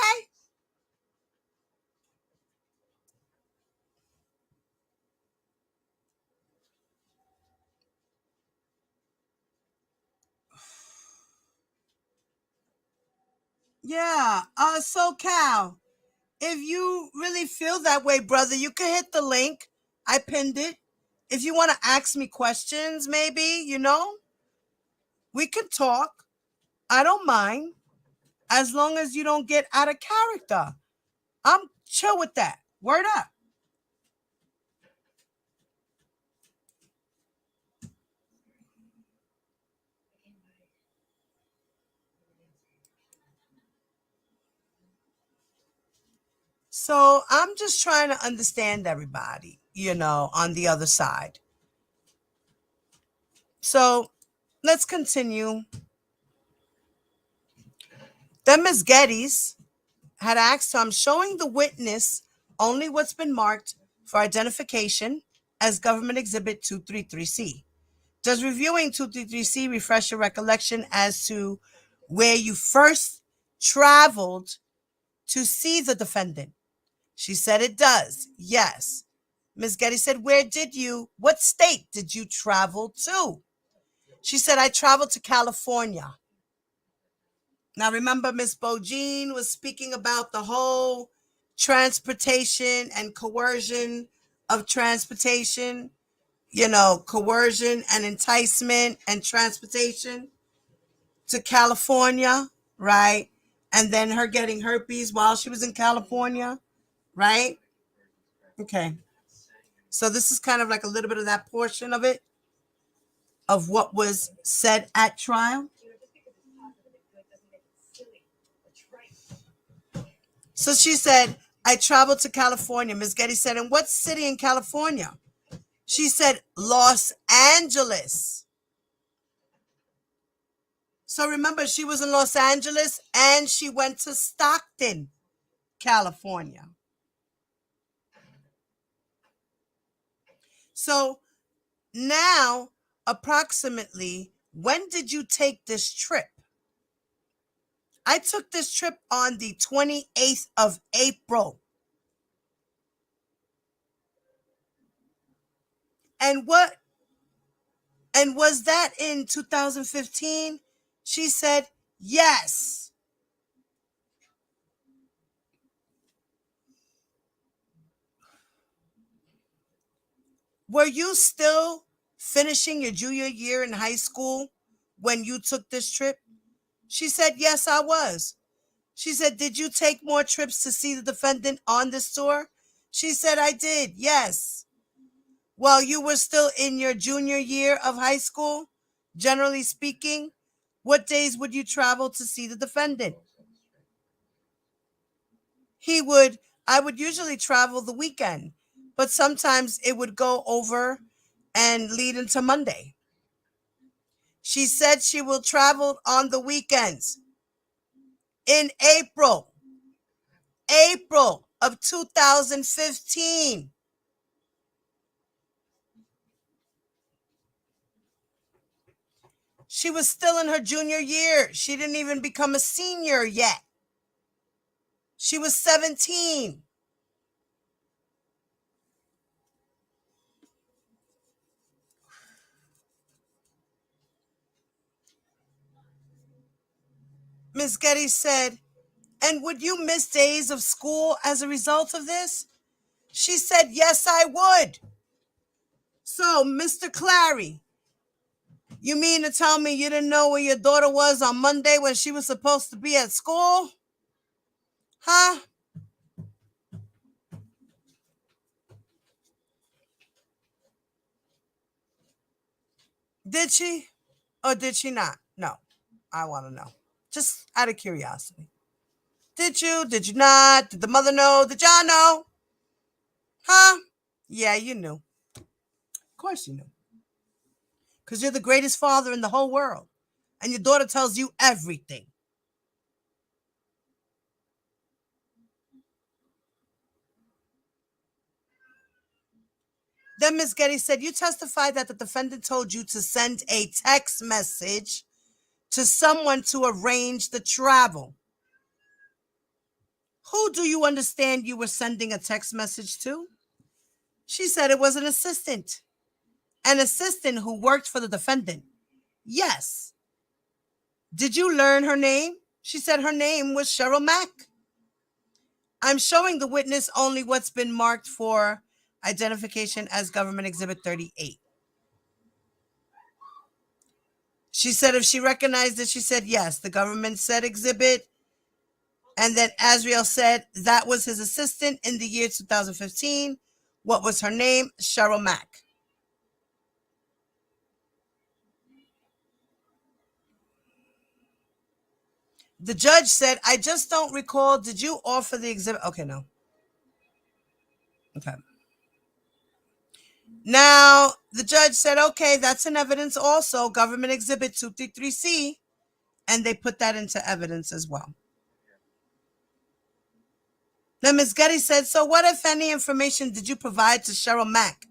Yeah. So Cal, if you really feel that way, brother, you can hit the link. I pinned it. If you want to ask me questions, maybe, we can talk. I don't mind. As long as you don't get out of character. I'm chill with that. Word up. So I'm just trying to understand everybody, on the other side. So let's continue. Then Ms. Geddes had asked, I'm showing the witness only what's been marked for identification as Government Exhibit 233C. Does reviewing 233C refresh your recollection as to where you first traveled to see the defendant? She said it does. Yes. Ms. Getty said, what state did you travel to? She said, I traveled to California. Now, remember, Ms. Bogene was speaking about the whole transportation and coercion of transportation, coercion and enticement and transportation to California, right? And then her getting herpes while she was in California, right? Okay. So this is kind of like a little bit of that portion of it, of what was said at trial. So she said, I traveled to California. Ms. Getty said, in what city in California? She said, Los Angeles. So remember, she was in Los Angeles and she went to Stockton, California. So now, approximately, when did you take this trip? I took this trip on the 28th of April. And was that in 2015? She said, yes. Were you still finishing your junior year in high school when you took this trip? She said, yes, I was. She said, did you take more trips to see the defendant on this tour? She said, I did, yes. While you were still in your junior year of high school, generally speaking, what days would you travel to see the defendant? I would usually travel the weekend, but sometimes it would go over and lead into Monday. She said she will travel on the weekends in April of 2015. She was still in her junior year. She didn't even become a senior yet. She was 17. Miss Getty said, and would you miss days of school as a result of this? She said, yes, I would. So, Mr. Clary, you mean to tell me you didn't know where your daughter was on Monday when she was supposed to be at school? Huh? Did she or did she not? No, I want to know. Just out of curiosity. Did you? Did you not? Did the mother know? Did y'all know? Huh? Yeah, you knew. Of course you knew. Because you're the greatest father in the whole world. And your daughter tells you everything. Then Ms. Getty said, you testified that the defendant told you to send a text message to someone to arrange the travel. Who do you understand you were sending a text message to? She said it was an assistant. An assistant who worked for the defendant. Yes. Did you learn her name? She said her name was Cheryl Mack. I'm showing the witness only what's been marked for identification as Government Exhibit 38. She said if she recognized it, she said yes. The government said exhibit. And then Azriel said that was his assistant in the year 2015. What was her name? Cheryl Mack. The judge said, I just don't recall. Did you offer the exhibit? Okay, no. Okay. Now, the judge said, okay, that's an evidence also, Government Exhibit 233C, and they put that into evidence as well. Then Ms. Getty said, so what, if any, information did you provide to Cheryl Mack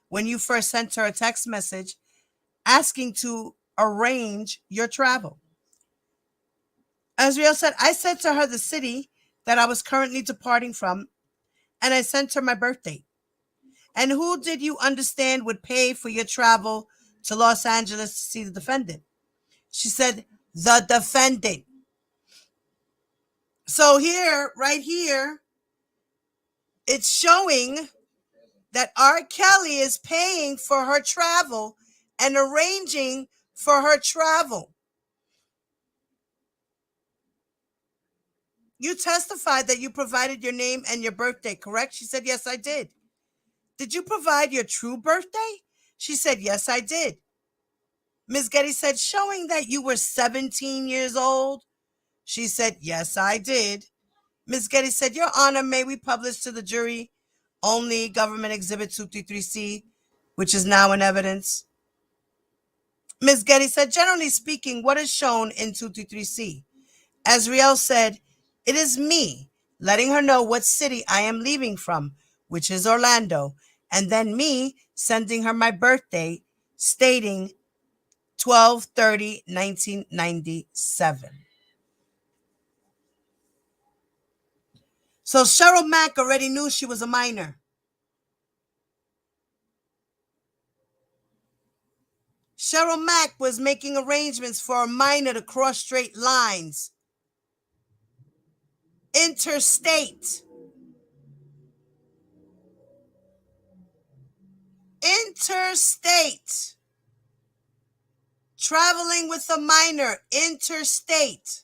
when you first sent her a text message asking to arrange your travel? Azriel said, I said to her the city that I was currently departing from, and I sent her my birth date. And who did you understand would pay for your travel to Los Angeles to see the defendant? She said, the defendant. So here, right here, it's showing that R. Kelly is paying for her travel and arranging for her travel. You testified that you provided your name and your birthday, correct? She said, yes, I did. Did you provide your true birthday? She said, yes, I did. Ms. Getty said, showing that you were 17 years old? She said, yes, I did. Ms. Getty said, Your Honor, may we publish to the jury only Government Exhibit 233C, which is now in evidence? Ms. Getty said, generally speaking, what is shown in 233C? Azriel said, it is me letting her know what city I am leaving from, which is Orlando, and then me sending her my birthday stating 12/30/1997. So Cheryl Mack already knew she was a minor. Cheryl Mack was making arrangements for a minor to cross straight lines. Interstate. Interstate. Traveling with a minor. Interstate.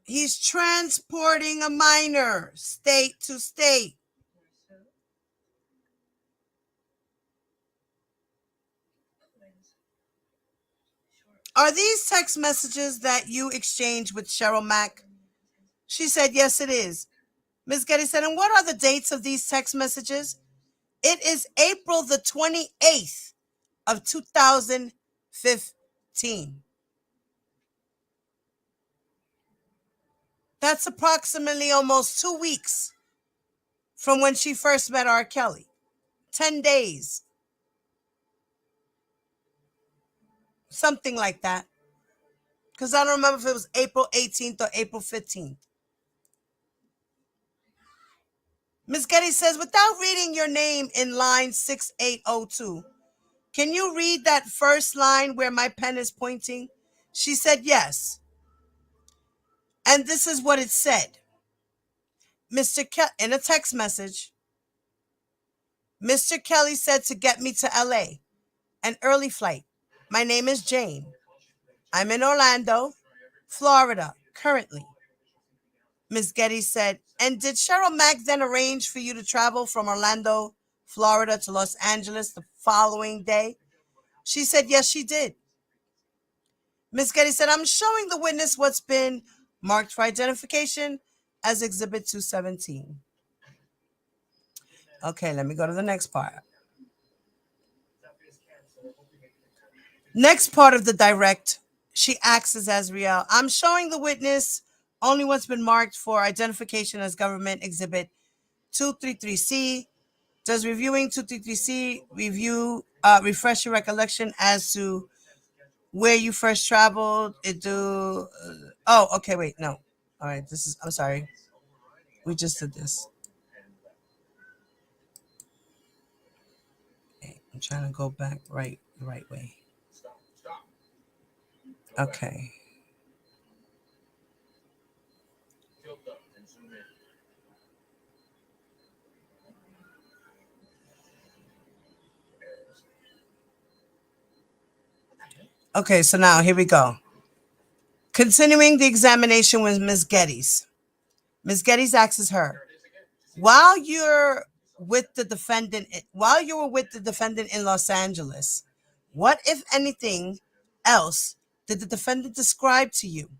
He's transporting a minor state to state. Are these text messages that you exchanged with Cheryl Mack? She said, yes, it is. Ms. Getty said, and what are the dates of these text messages? It is April the 28th of 2015. That's approximately almost 2 weeks from when she first met R. Kelly. 10 days. Something like that. Because I don't remember if it was April 18th or April 15th. Ms. Getty says, without reading your name in line 6802, can you read that first line where my pen is pointing? She said, yes. And this is what it said. In a text message, Mr. Kelly said to get me to LA, an early flight. My name is Jane. I'm in Orlando, Florida, currently. Ms. Getty said, and did Cheryl Mack then arrange for you to travel from Orlando, Florida to Los Angeles the following day? She said, yes, she did. Ms. Getty said, I'm showing the witness what's been marked for identification as Exhibit 217. Okay, let me go to the next part. Next part of the direct, she asks Azriel, I'm showing the witness only what's been marked for identification as Government Exhibit 233C. Does reviewing 233C refresh your recollection as to where you first traveled? Okay, wait, no. All right, I'm sorry. We just did this. Okay, I'm trying to go back the right way. Okay. Okay, so now here we go. Continuing the examination with Ms. Geddes. Ms. Geddes asks her, while you were with the defendant in Los Angeles, what, if anything else, did the defendant describe to you?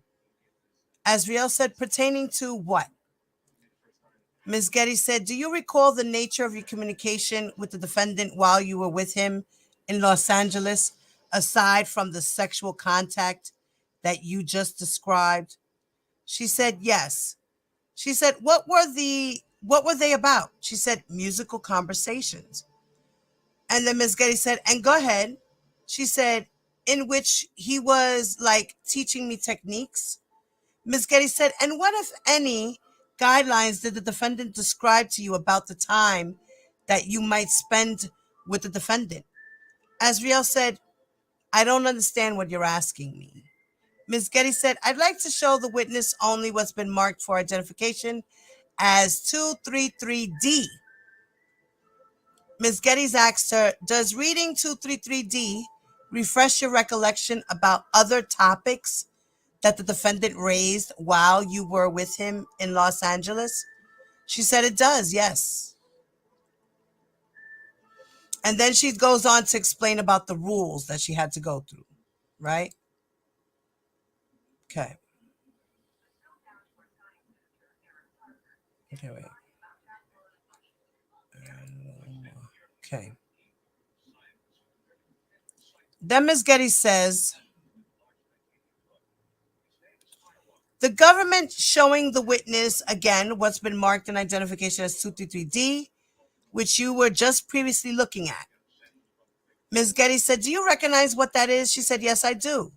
Azriel said, pertaining to what? Ms. Getty said, do you recall the nature of your communication with the defendant while you were with him in Los Angeles, aside from the sexual contact that you just described? She said, yes. She said, what were they about? She said, musical conversations. And then Ms. Getty said, and go ahead. She said, in which he was like teaching me techniques. Ms. Getty said, and what, if any, guidelines did the defendant describe to you about the time that you might spend with the defendant? Azriel said, I don't understand what you're asking me. Ms. Getty said, I'd like to show the witness only what's been marked for identification as 233D. Ms. Geddes asked her, does reading 233D refresh your recollection about other topics that the defendant raised while you were with him in Los Angeles? She said it does, yes. And then she goes on to explain about the rules that she had to go through, right? Okay. Okay, wait. Okay. Then Ms. Geddes says, the government showing the witness, again, what's been marked in identification as 233D, which you were just previously looking at. Ms. Getty said, do you recognize what that is? She said, yes, I do.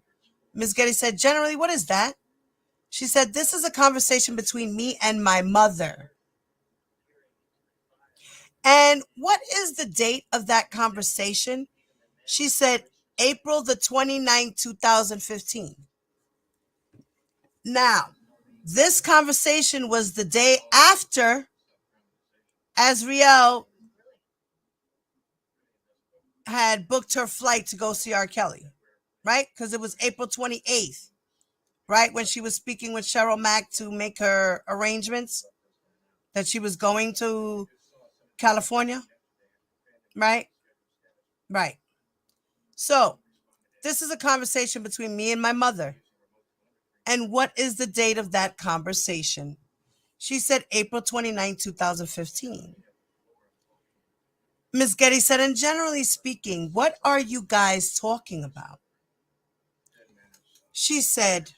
Ms. Getty said, generally, what is that? She said, this is a conversation between me and my mother. And what is the date of that conversation? She said, April the 29th, 2015. Now, this conversation was the day after Azriel had booked her flight to go see R. Kelly, right? Because it was April 28th, right? When she was speaking with Cheryl Mack to make her arrangements that she was going to California, right? Right. So this is a conversation between me and my mother. And what is the date of that conversation? She said April 29, 2015. Ms. Getty said, and generally speaking, what are you guys talking about? She said,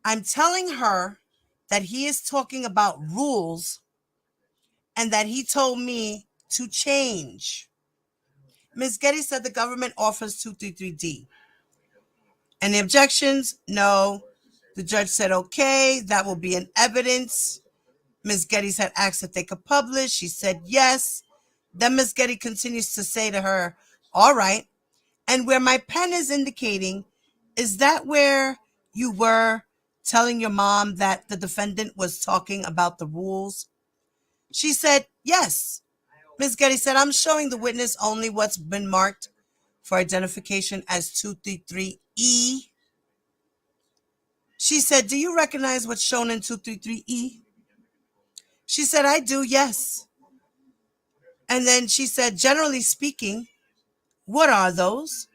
I'm telling her that he is talking about rules and that he told me to change. Ms. Getty said the government offers 233D. Any objections? No. The judge said, okay, that will be in evidence. Ms. Getty had asked if they could publish. She said yes. Then Ms. Getty continues to say to her, all right. And where my pen is indicating, is that where you were telling your mom that the defendant was talking about the rules? She said, yes. Ms. Getty said, I'm showing the witness only what's been marked for identification as 233E. She said, do you recognize what's shown in 233E? She said, I do, yes. And then she said, generally speaking, what are those?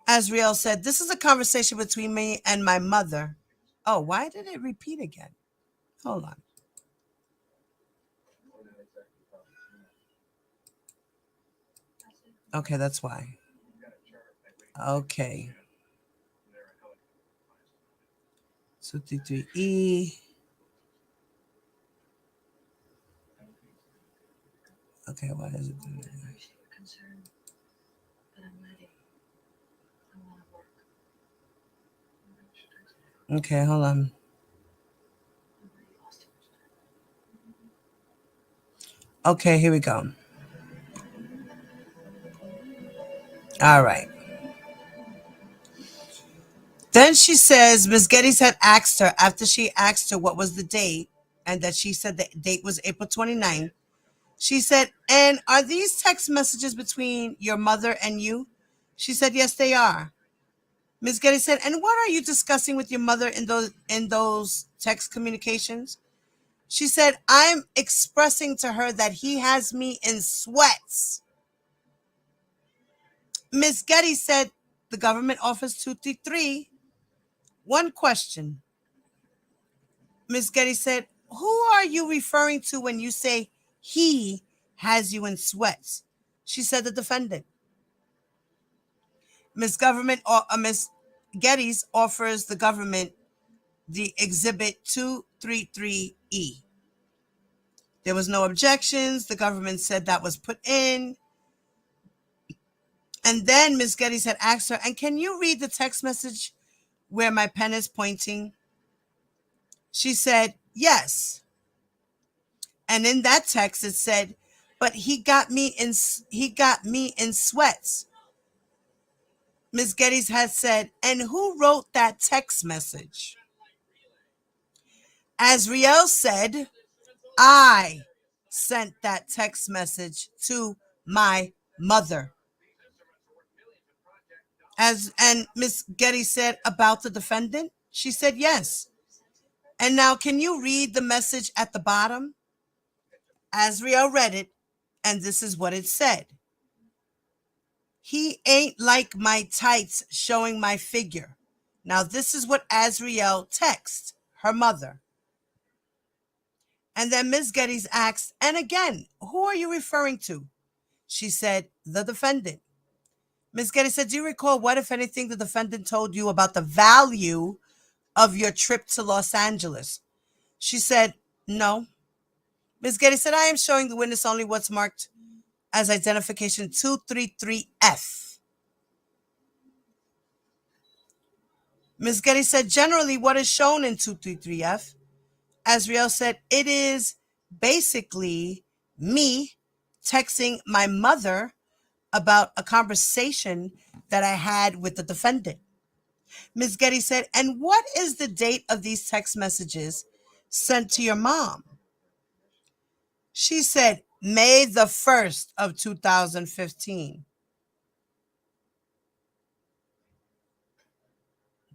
Azriel said, this is a conversation between me and my mother. Oh, why did it repeat again? Hold on. Okay, that's why. Okay. 233E. Okay, why is it doing that? Okay, hold on. Okay, here we go. All right. Then she says, Ms. Geddes had asked her, after she asked her what was the date, and that she said the date was April 29th, she said, and are these text messages between your mother and you? She said, yes, they are. Ms. Geddes said, and what are you discussing with your mother in those text communications? She said, I'm expressing to her that he has me in sweats. Ms. Geddes said, the government offers 233. One question. Ms. Getty said, who are you referring to when you say he has you in sweats? She said, the defendant. Ms. Geddes offers the government the exhibit 233E. There was no objections. The government said that was put in. And then Ms. Geddes had asked her, and can you read the text message where my pen is pointing? She said, yes. And in that text, it said, but he got me in sweats. Ms. Geddes had said, and who wrote that text message? Azriel said, I sent that text message to my mother. And Ms. Geddes said, about the defendant? She said, yes. And now, can you read the message at the bottom? Azriel read it, and this is what it said. He ain't like my tights showing my figure. Now, this is what Azriel texts her mother. And then Ms. Geddes asked, and again, who are you referring to? She said, the defendant. Ms. Geddes said, do you recall what, if anything, the defendant told you about the value of your trip to Los Angeles? She said, no. Ms. Geddes said, I am showing the witness only what's marked as identification 233F. Ms. Geddes said, generally, what is shown in 233F? Azriel said, it is basically me texting my mother about a conversation that I had with the defendant. Ms. Geddes said, and what is the date of these text messages sent to your mom? She said, May the 1st of 2015.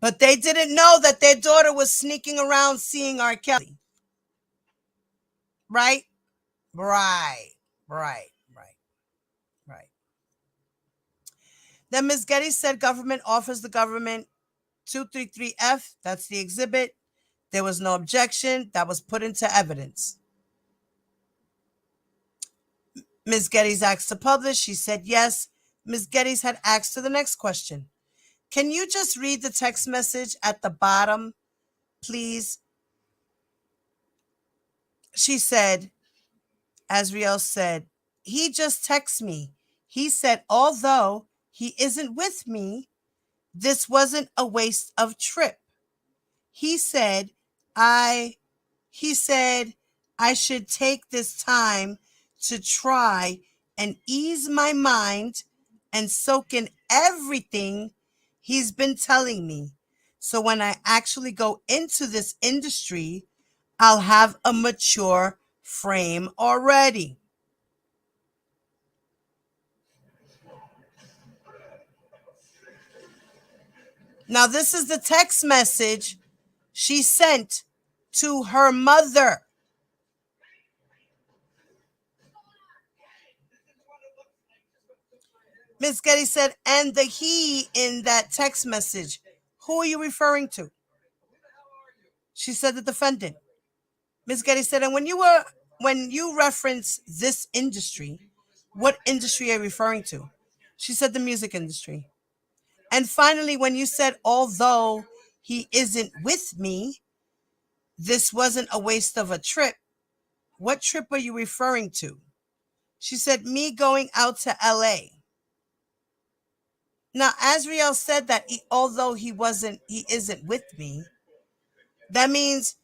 But they didn't know that their daughter was sneaking around seeing R. Kelly. Right? Right. Then Ms. Getty said government offers the government 233F. That's the exhibit. There was no objection. That was put into evidence. Ms. Getty's asked to publish. She said yes. Ms. Getty's had asked to the next question. Can you just read the text message at the bottom, please? She said, Azriel said, he just texted me. He said, although he isn't with me, this wasn't a waste of trip. He said, I should take this time to try and ease my mind and soak in everything he's been telling me. So when I actually go into this industry, I'll have a mature frame already. Now, this is the text message she sent to her mother. Miss Getty said, and the he in that text message, who are you referring to? She said the defendant. Miss Getty said, and when you reference this industry, what industry are you referring to? She said the music industry. And finally, when you said, although he isn't with me, this wasn't a waste of a trip. What trip are you referring to? She said, me going out to LA. Now, Azriel said that although he isn't with me, that means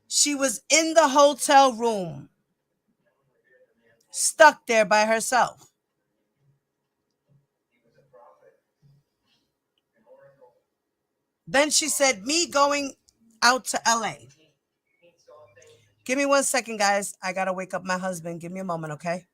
she was in the hotel room, stuck there by herself. Then she said, me going out to LA. Give me 1 second, guys. I got to wake up my husband. Give me a moment, okay?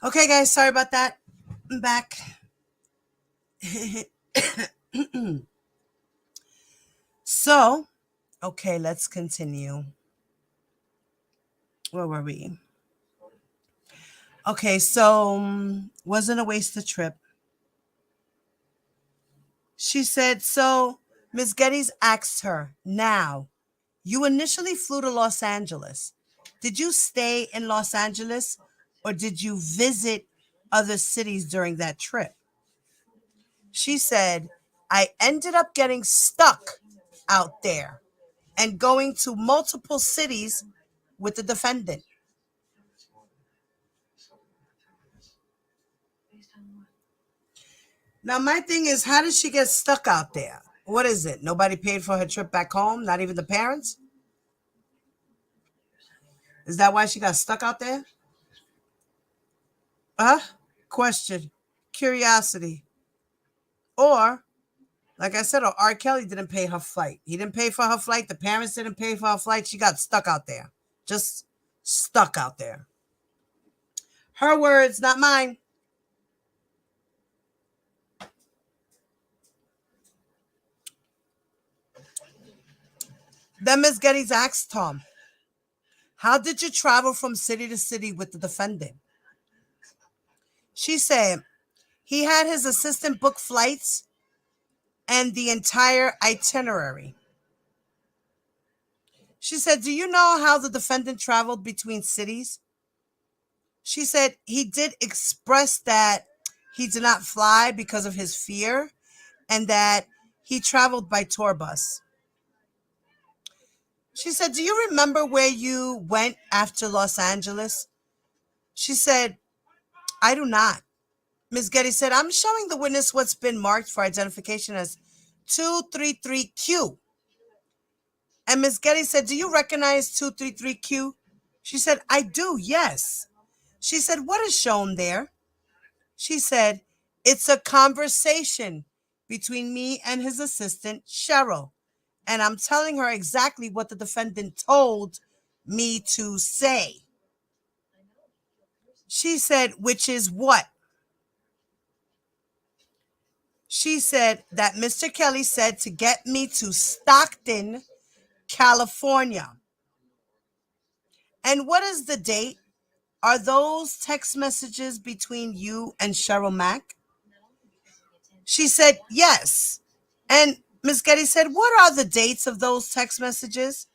Okay, guys, sorry about that. I'm back. So, okay, let's continue. Where were we? Okay, so wasn't a wasted trip. She said, so Miss Geddes asked her, now, you initially flew to Los Angeles. Did you stay in Los Angeles or did you visit other cities during that trip? She said, I ended up getting stuck out there and going to multiple cities with the defendant. Now, my thing is, how did she get stuck out there? What is it? Nobody paid for her trip back home? Not even the parents? Is that why she got stuck out there? Question. Curiosity. Or, like I said, R. Kelly didn't pay her flight. He didn't pay for her flight. The parents didn't pay for her flight. She got stuck out there. Just stuck out there. Her words, not mine. Then Ms. Geddes asked Tom, how did you travel from city to city with the defendant? She said, he had his assistant book flights and the entire itinerary. She said, do you know how the defendant traveled between cities? She said he did express that he did not fly because of his fear and that he traveled by tour bus. She said, do you remember where you went after Los Angeles? She said, I do not. Ms. Getty said, I'm showing the witness what's been marked for identification as 233Q. And Ms. Getty said, do you recognize 233Q? She said, I do, yes. She said, what is shown there? She said, it's a conversation between me and his assistant, Cheryl. And I'm telling her exactly what the defendant told me to say. She said, which is what? She said that Mr. Kelly said to get me to Stockton, California. And what is the date? Are those text messages between you and Cheryl Mack? She said, yes. And Ms. Getty said, what are the dates of those text messages?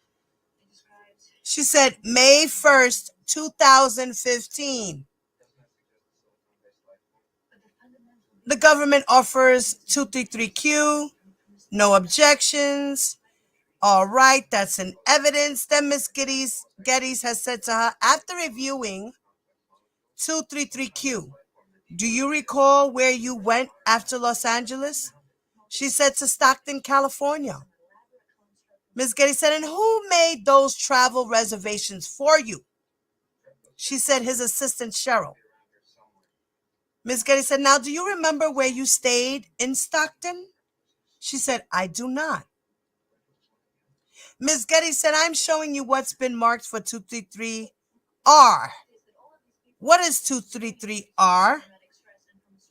She said, May 1st, 2015. The government offers 233Q, no objections. All right, that's an evidence. Then Ms. Geddes has said to her, after reviewing 233Q, do you recall where you went after Los Angeles? She said to Stockton, California. Ms. Geddes said, and who made those travel reservations for you? She said, his assistant, Cheryl. Ms. Geddes said, now, do you remember where you stayed in Stockton? She said, I do not. Ms. Geddes said, I'm showing you what's been marked for 233R. What is 233R?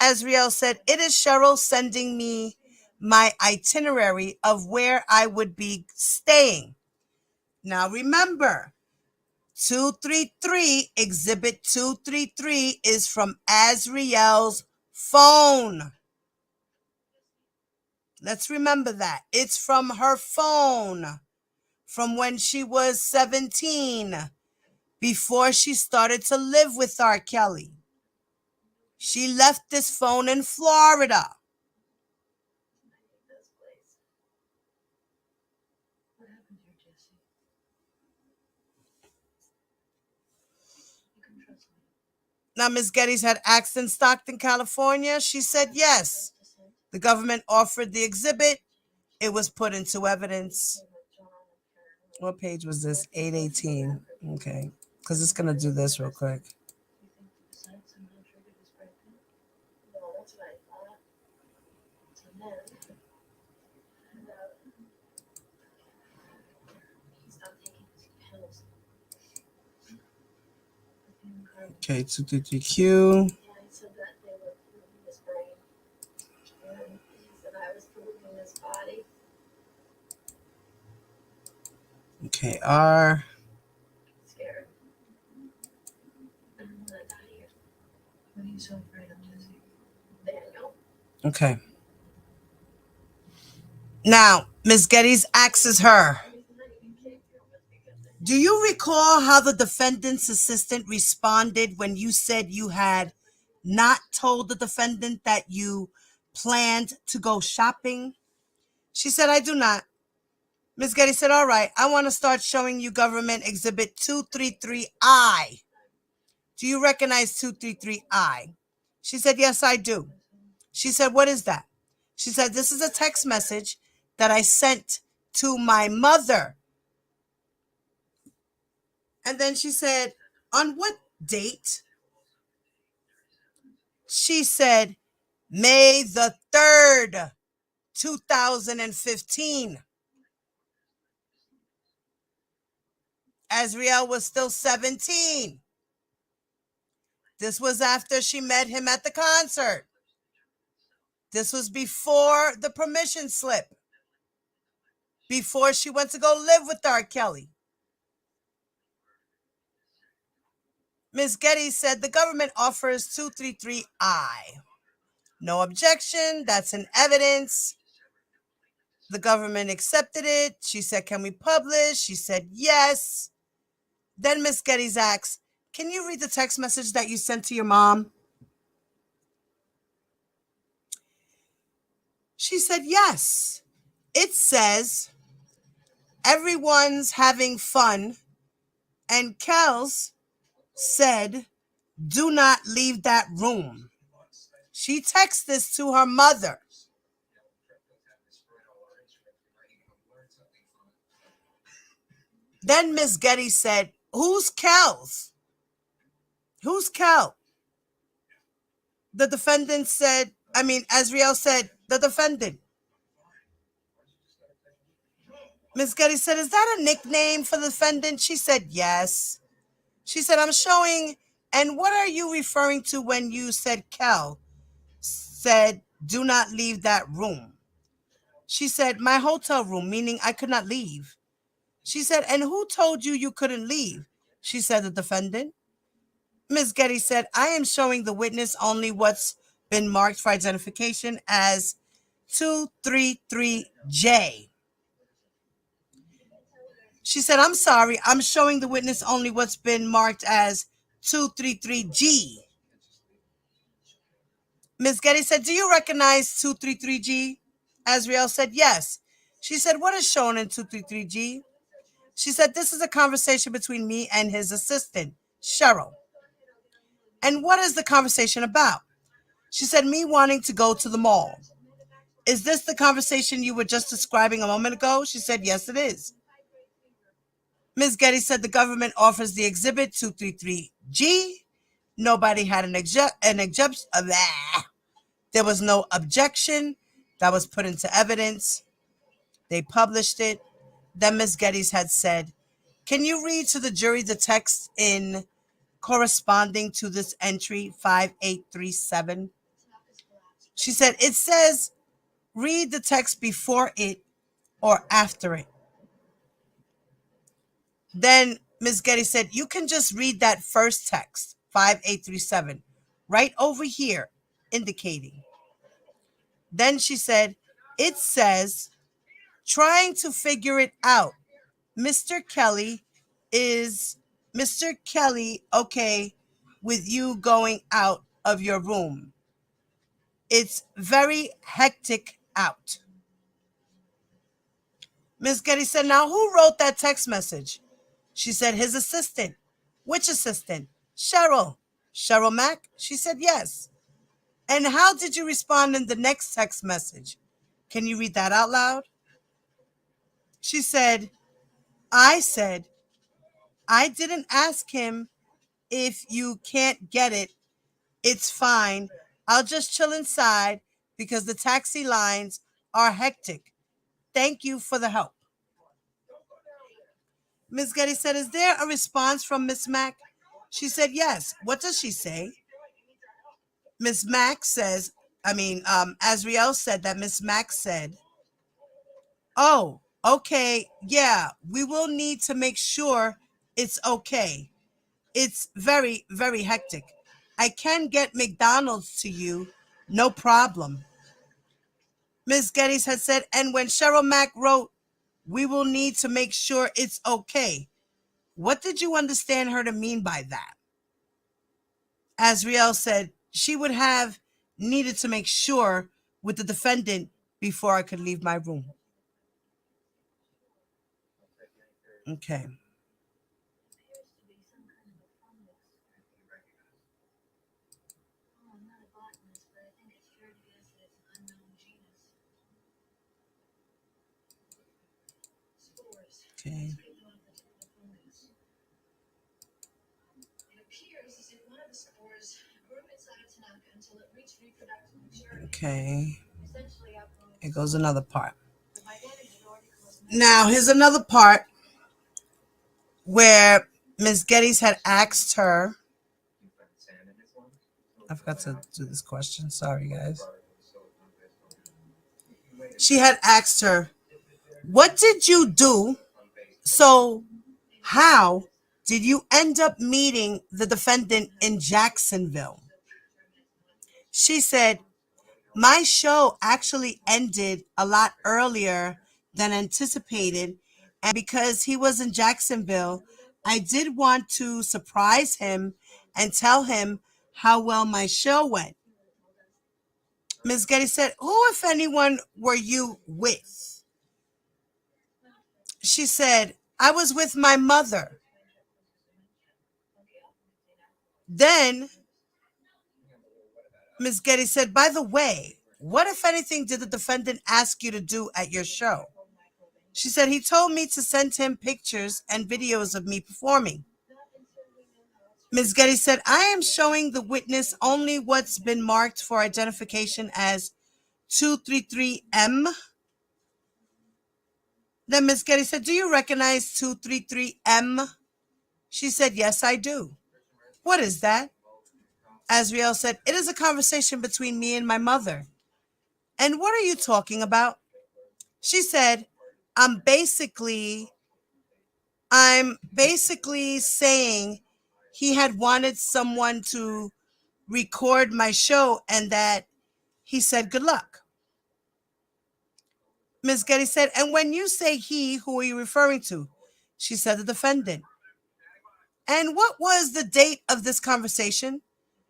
Azriel said, it is Cheryl sending me my itinerary of where I would be staying. Now remember, 233, Exhibit 233 is from Azriel's phone. Let's remember that. It's from her phone, from when she was 17, before she started to live with R. Kelly. She left this phone in Florida. Now, Ms. Geddes had asked in Stockton, California. She said yes. The government offered the exhibit. It was put into evidence. What page was this? 818. Okay. Because it's going to do this real quick. Okay, 233Q. Okay, R. Okay. Now, Ms. Geddes asks her, do you recall how the defendant's assistant responded when you said you had not told the defendant that you planned to go shopping? She said, I do not. Ms. Geddes said, all right, I want to start showing you government exhibit 233I. Do you recognize 233I? She said, yes, I do. She said, what is that? She said, this is a text message that I sent to my mother. And then she said, on what date? She said, May the 3rd, 2015. Azriel was still 17. This was after she met him at the concert. This was before the permission slip, before she went to go live with R. Kelly. Ms. Geddes said the government offers 233I. No objection. That's an evidence. The government accepted it. She said, can we publish? She said, yes. Then Ms. Geddes asks, can you read the text message that you sent to your mom? She said, yes. It says, everyone's having fun. And Kels said, do not leave that room. She texted this to her mother. Then Miss Geddes said, who's Kels? Who's Kel? The defendant said, Azriel said, the defendant. Miss Geddes said, is that a nickname for the defendant? She said, yes. She said, I'm showing, and what are you referring to when you said Kel said, do not leave that room? She said, my hotel room, meaning I could not leave. She said, and who told you you couldn't leave? She said, the defendant. Ms. Geddes said, I am showing the witness only what's been marked for identification as 233J. She said, I'm sorry, I'm showing the witness only what's been marked as 233G. Ms. Geddes said, do you recognize 233G? Azriel said, yes. She said, what is shown in 233G? She said, this is a conversation between me and his assistant, Cheryl. And what is the conversation about? She said, me wanting to go to the mall. Is this the conversation you were just describing a moment ago? She said, yes, it is. Ms. Geddes said the government offers the exhibit 233G. Nobody had there was no objection that was put into evidence. They published it. Then Ms. Geddes had said, can you read to the jury the text in corresponding to this entry 5837? She said, it says, read the text before it or after it. Then Ms. Geddes said, you can just read that first text, 5837, right over here, indicating. Then she said, it says, trying to figure it out. Mr. Kelly okay with you going out of your room? It's very hectic out. Ms. Geddes said, now who wrote that text message? She said, his assistant. Which assistant? Cheryl. Cheryl Mack? She said, yes. And how did you respond in the next text message? Can you read that out loud? She said, I didn't ask him if you can't get it. It's fine. I'll just chill inside because the taxi lines are hectic. Thank you for the help. Ms. Geddes said, is there a response from Miss Mack? She said, yes. What does she say? Miss Mack says, Azriel said that Miss Mack said, oh, okay, yeah, we will need to make sure it's okay. It's very, very hectic. I can get McDonald's to you, no problem. Ms. Geddes had said, and when Cheryl Mack wrote, we will need to make sure it's okay. What did you understand her to mean by that? Azriel said she would have needed to make sure with the defendant before I could leave my room. Okay. Okay. Okay. Here goes another part. Now, here's another part where Ms. Geddes had asked her. I forgot to do this question. Sorry, guys. She had asked her, what did you do? So, how did you end up meeting the defendant in Jacksonville? She said, my show actually ended a lot earlier than anticipated. And because he was in Jacksonville, I did want to surprise him and tell him how well my show went. Ms. Getty said, who, if anyone, were you with? She said, I was with my mother. Then Ms. Getty said, by the way, what, if anything, did the defendant ask you to do at your show? She said, he told me to send him pictures and videos of me performing. Ms. Getty said, I am showing the witness only what's been marked for identification as 233M. Then Ms. Getty said, do you recognize 233M? She said, yes, I do. What is that? Azriel said, it is a conversation between me and my mother. And what are you talking about? She said, I'm basically saying he had wanted someone to record my show and that he said good luck. Ms. Getty said, and when you say he, who are you referring to? She said the defendant. And what was the date of this conversation?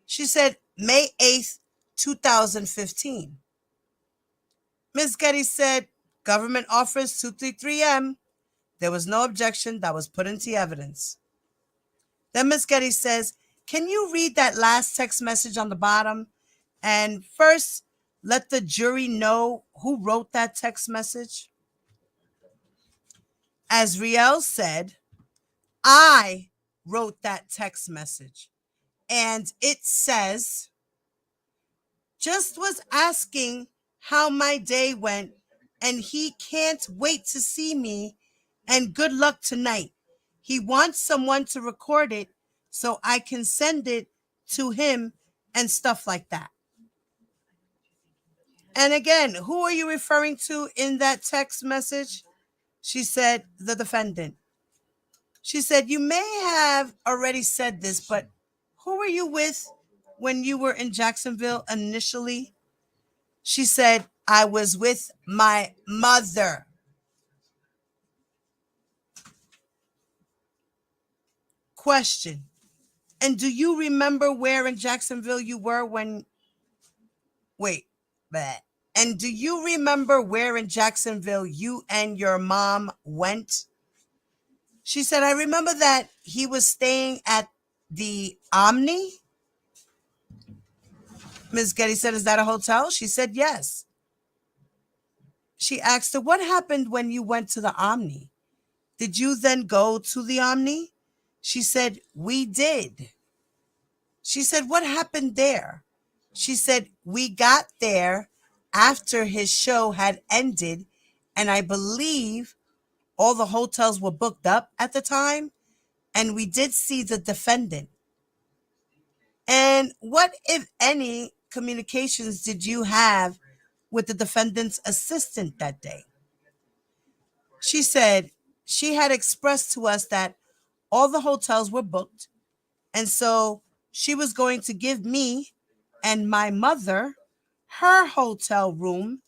She said May 8th, 2015. Ms. Getty said, government offers 233M. There was no objection that was put into evidence. Then Ms. Getty says, can you read that last text message on the bottom? And first, let the jury know who wrote that text message. Azriel said, I wrote that text message. And it says, just was asking how my day went, and he can't wait to see me, and good luck tonight. He wants someone to record it so I can send it to him and stuff like that. And again, who are you referring to in that text message? She said, the defendant. She said, you may have already said this, but who were you with when you were in Jacksonville initially? She said, I was with my mother. Question. And do you remember where in Jacksonville you were when... Wait. Bleh. And do you remember where in Jacksonville you and your mom went? She said, I remember that he was staying at the Omni. Ms. Getty said, is that a hotel? She said, yes. She asked her, what happened when you went to the Omni? Did you then go to the Omni? She said, we did. She said, what happened there? She said, we got there after his show had ended, and I believe all the hotels were booked up at the time, and we did see the defendant. And what, if any, communications did you have with the defendant's assistant that day? She said she had expressed to us that all the hotels were booked, and so she was going to give me and my mother her hotel room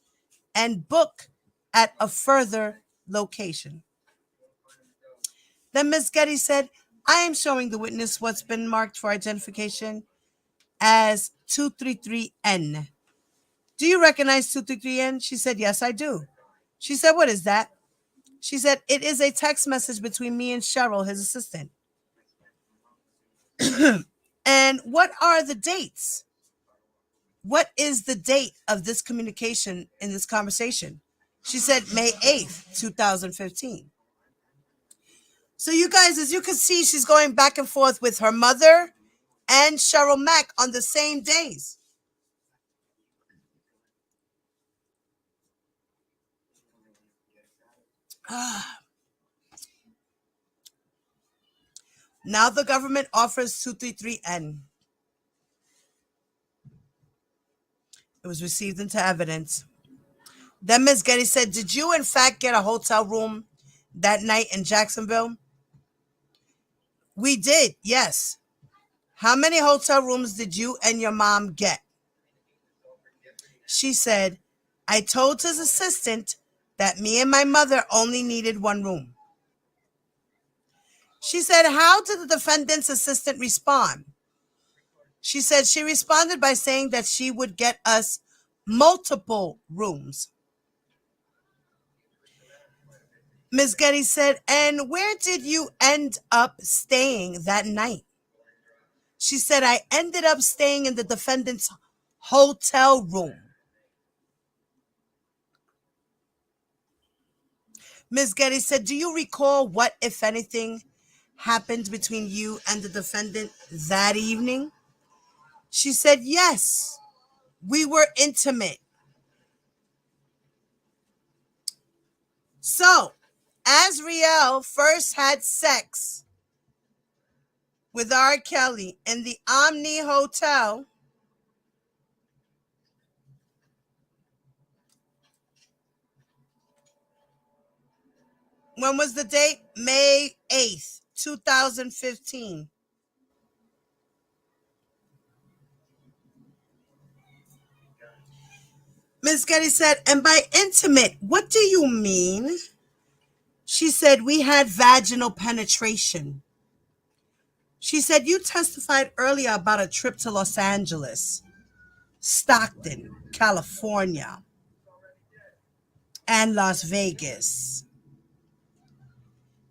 and book at a further location. Then Miss Getty said, I am showing the witness what's been marked for identification as 233N. Do you recognize 233N? She said, yes, I do. She said, what is that? She said, it is a text message between me and Cheryl, his assistant. And what are the dates? What is the date of this communication in this conversation? She said, May 8th, 2015. So you guys, as you can see, she's going back and forth with her mother and Cheryl Mack on the same days. Now the government offers 233N. It was received into evidence. Then Ms. Getty said, did you in fact get a hotel room that night in Jacksonville? We did, yes. How many hotel rooms did you and your mom get? She said, I told his assistant that me and my mother only needed one room. She said, how did the defendant's assistant respond? She said she responded by saying that she would get us multiple rooms. Ms. Getty said, and where did you end up staying that night? She said, I ended up staying in the defendant's hotel room. Ms. Getty said, do you recall what, if anything, happened between you and the defendant that evening? She said, yes, we were intimate. So, Azriel first had sex with R. Kelly in the Omni Hotel when was the date? May 8th, 2015. Ms. Getty said, and by intimate, what do you mean? She said, we had vaginal penetration. She said, you testified earlier about a trip to Los Angeles, Stockton, California, and Las Vegas.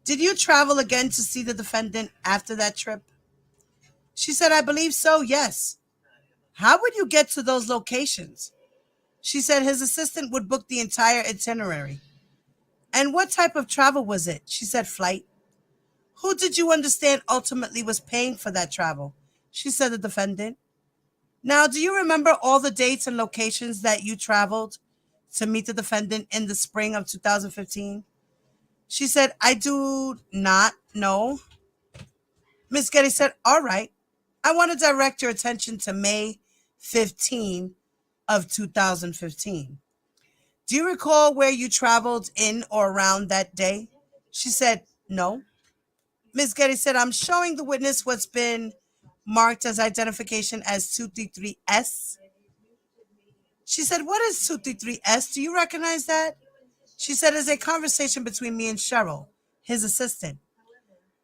Did you travel again to see the defendant after that trip? She said, I believe so, yes. How would you get to those locations? She said his assistant would book the entire itinerary. And what type of travel was it? She said, flight. Who did you understand ultimately was paying for that travel? She said, the defendant. Now, do you remember all the dates and locations that you traveled to meet the defendant in the spring of 2015? She said, I do not know. Ms. Getty said, all right. I want to direct your attention to May 15 of 2015. Do you recall where you traveled in or around that day? She said, no. Ms. Getty said, I'm showing the witness what's been marked as identification as 233S. She said, what is 233S? Do you recognize that? She said, it's a conversation between me and Cheryl, his assistant.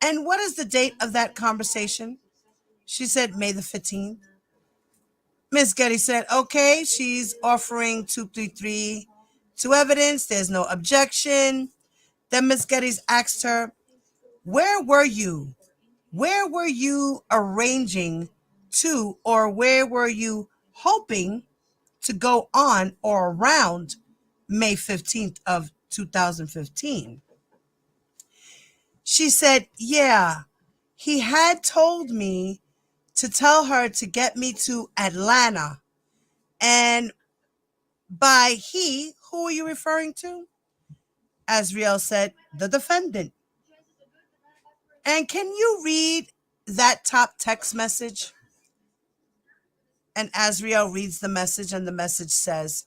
And what is the date of that conversation? She said, May the 15th. Ms. Getty said, okay, she's offering 233 to evidence. There's no objection. Then Ms. Getty's asked her, where were you? Where were you arranging to, or where were you hoping to go on or around May 15th of 2015? She said, yeah, he had told me to tell her to get me to Atlanta. And by he, who are you referring to? Azriel said, the defendant. And can you read that top text message? And Azriel reads the message, and the message says,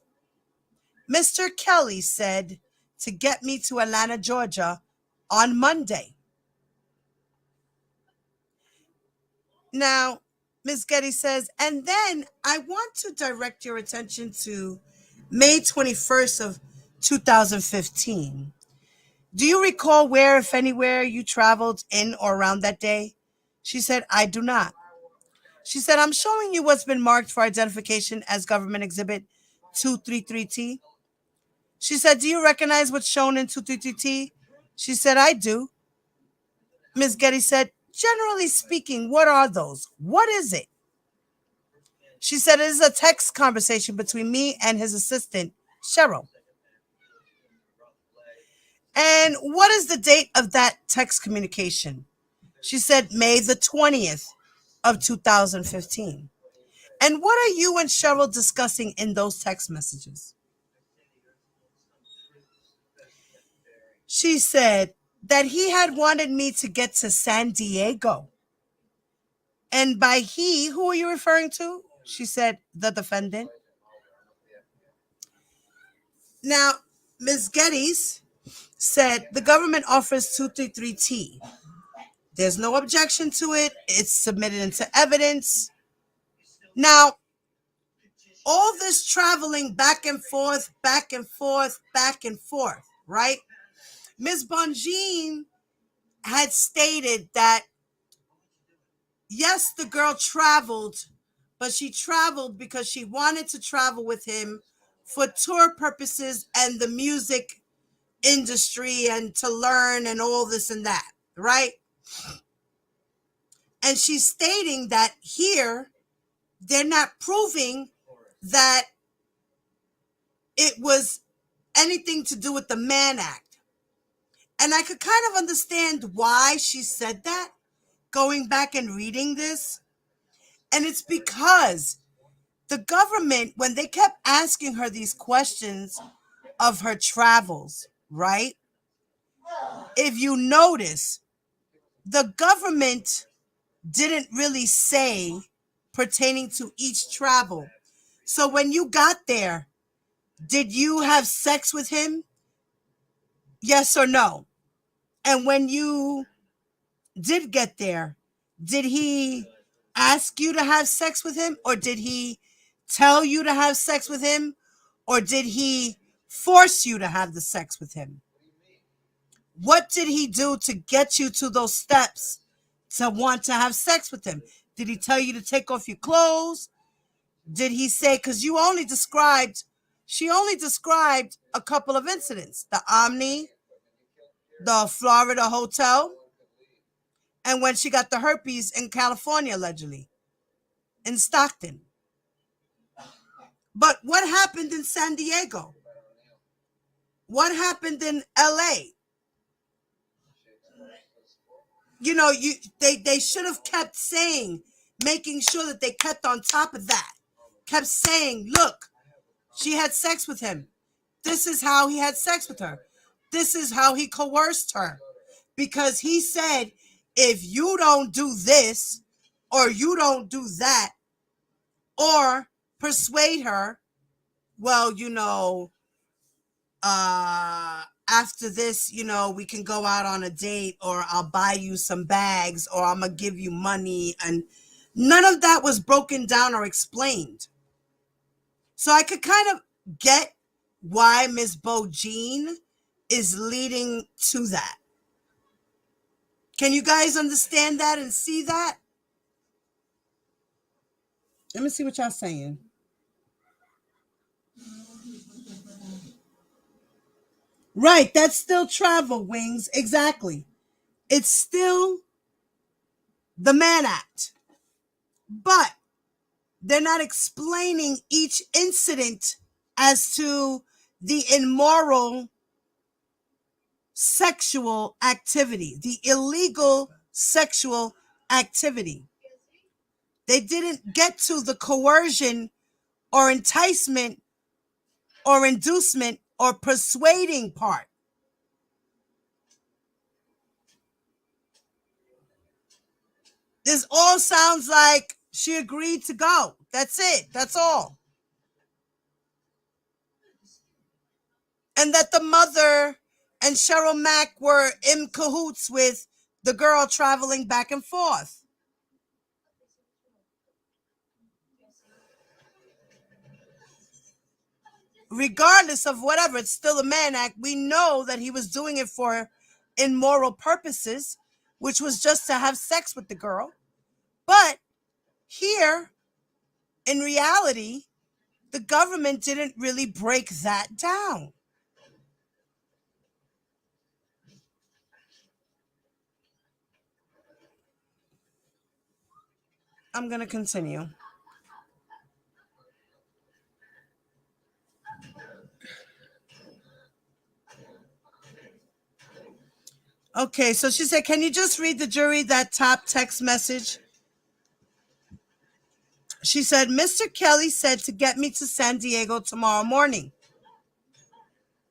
Mr. Kelly said to get me to Atlanta, Georgia on Monday. Now, Ms. Getty says, and then I want to direct your attention to May 21st of 2015. Do you recall where, if anywhere, you traveled in or around that day? She said, I do not. She said, I'm showing you what's been marked for identification as Government Exhibit 233T. She said, do you recognize what's shown in 233T? She said, I do. Ms. Getty said, generally speaking, what are those? What is it? She said, it is a text conversation between me and his assistant, Cheryl. And what is the date of that text communication? She said, May the 20th of 2015. And what are you and Cheryl discussing in those text messages? She said that he had wanted me to get to San Diego. And by he, who are you referring to? She said, the defendant. Now, Ms. Geddes said the government offers 233T. There's no objection to it. It's submitted into evidence. Now, all this traveling back and forth, back and forth, back and forth, right? Ms. Bonjean had stated that, yes, the girl traveled, but she traveled because she wanted to travel with him for tour purposes and the music industry and to learn and all this and that, right? And she's stating that here, they're not proving that it was anything to do with the Mann Act. And I could kind of understand why she said that, going back and reading this. And it's because the government, when they kept asking her these questions of her travels, right? If you notice, the government didn't really say pertaining to each travel. So when you got there, did you have sex with him? Yes or no? And when you did get there, did he ask you to have sex with him? Or did he tell you to have sex with him? Or did he force you to have the sex with him? What did he do to get you to those steps to want to have sex with him? Did he tell you to take off your clothes? Did he say, because she only described a couple of incidents, the Omni, the Florida hotel, and when she got the herpes in California, allegedly, in Stockton. But what happened in San Diego? What happened in LA? You know, they should have kept saying, making sure that they kept on top of that. Kept saying, look, she had sex with him. This is how he had sex with her. This is how he coerced her. Because he said, if you don't do this, or you don't do that, or persuade her, well, you know, after this, you know, we can go out on a date, or I'll buy you some bags, or I'm going to give you money. And none of that was broken down or explained. So I could kind of get why Ms. Bonjean is leading to that. Can you guys understand that and see that? Let me see what y'all saying. Right, that's still travel, Wings. Exactly. It's still the Mann Act. But they're not explaining each incident as to the immoral sexual activity, the illegal sexual activity. They didn't get to the coercion or enticement or inducement or persuading part. This all sounds like she agreed to go. That's it. That's all. And that the mother and Cheryl Mack were in cahoots with the girl traveling back and forth. regardless of whatever, it's still a Mann Act. We know that he was doing it for immoral purposes, which was just to have sex with the girl. But here, in reality, the government didn't really break that down. I'm going to continue. Okay, so she said, can you just read the jury that top text message? She said, Mr. Kelly said to get me to San Diego tomorrow morning.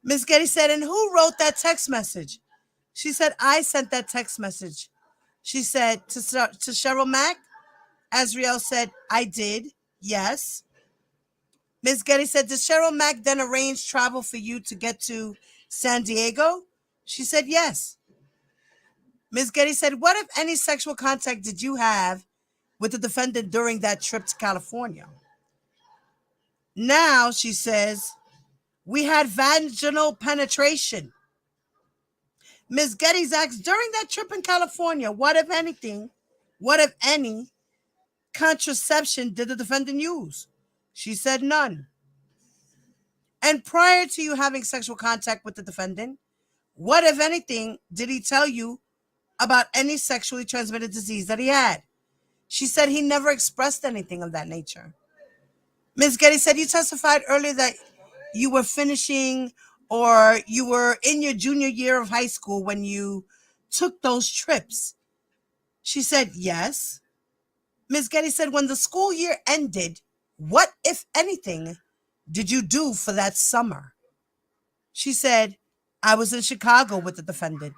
Ms. Getty said, and who wrote that text message? She said, I sent that text message. She said, to Cheryl Mack? Azriel said, I did. Yes. Ms. Getty said, did Cheryl Mack then arrange travel for you to get to San Diego? She said, yes. Ms. Getty said, what, if any, sexual contact did you have with the defendant during that trip to California? Now, she says, we had vaginal penetration. Ms. Getty's asked, during that trip in California, what, if anything, what, if any, contraception did the defendant use? She said none. And prior to you having sexual contact with the defendant, what, if anything, did he tell you about any sexually transmitted disease that he had? She said he never expressed anything of that nature. Ms. Getty said, you testified earlier that you were finishing or you were in your junior year of high school when you took those trips. She said, yes. Ms. Getty said, when the school year ended, what, if anything, did you do for that summer? She said, I was in Chicago with the defendant.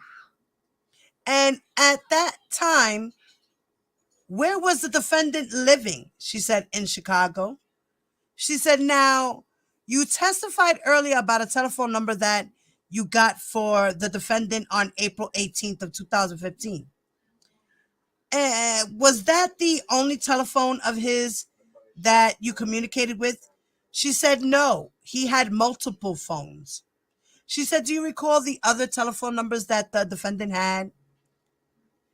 And at that time, where was the defendant living? She said, in Chicago. She said, now, you testified earlier about a telephone number that you got for the defendant on April 18th of 2015. Was that the only telephone of his that you communicated with? She said, no, he had multiple phones. She said, do you recall the other telephone numbers that the defendant had?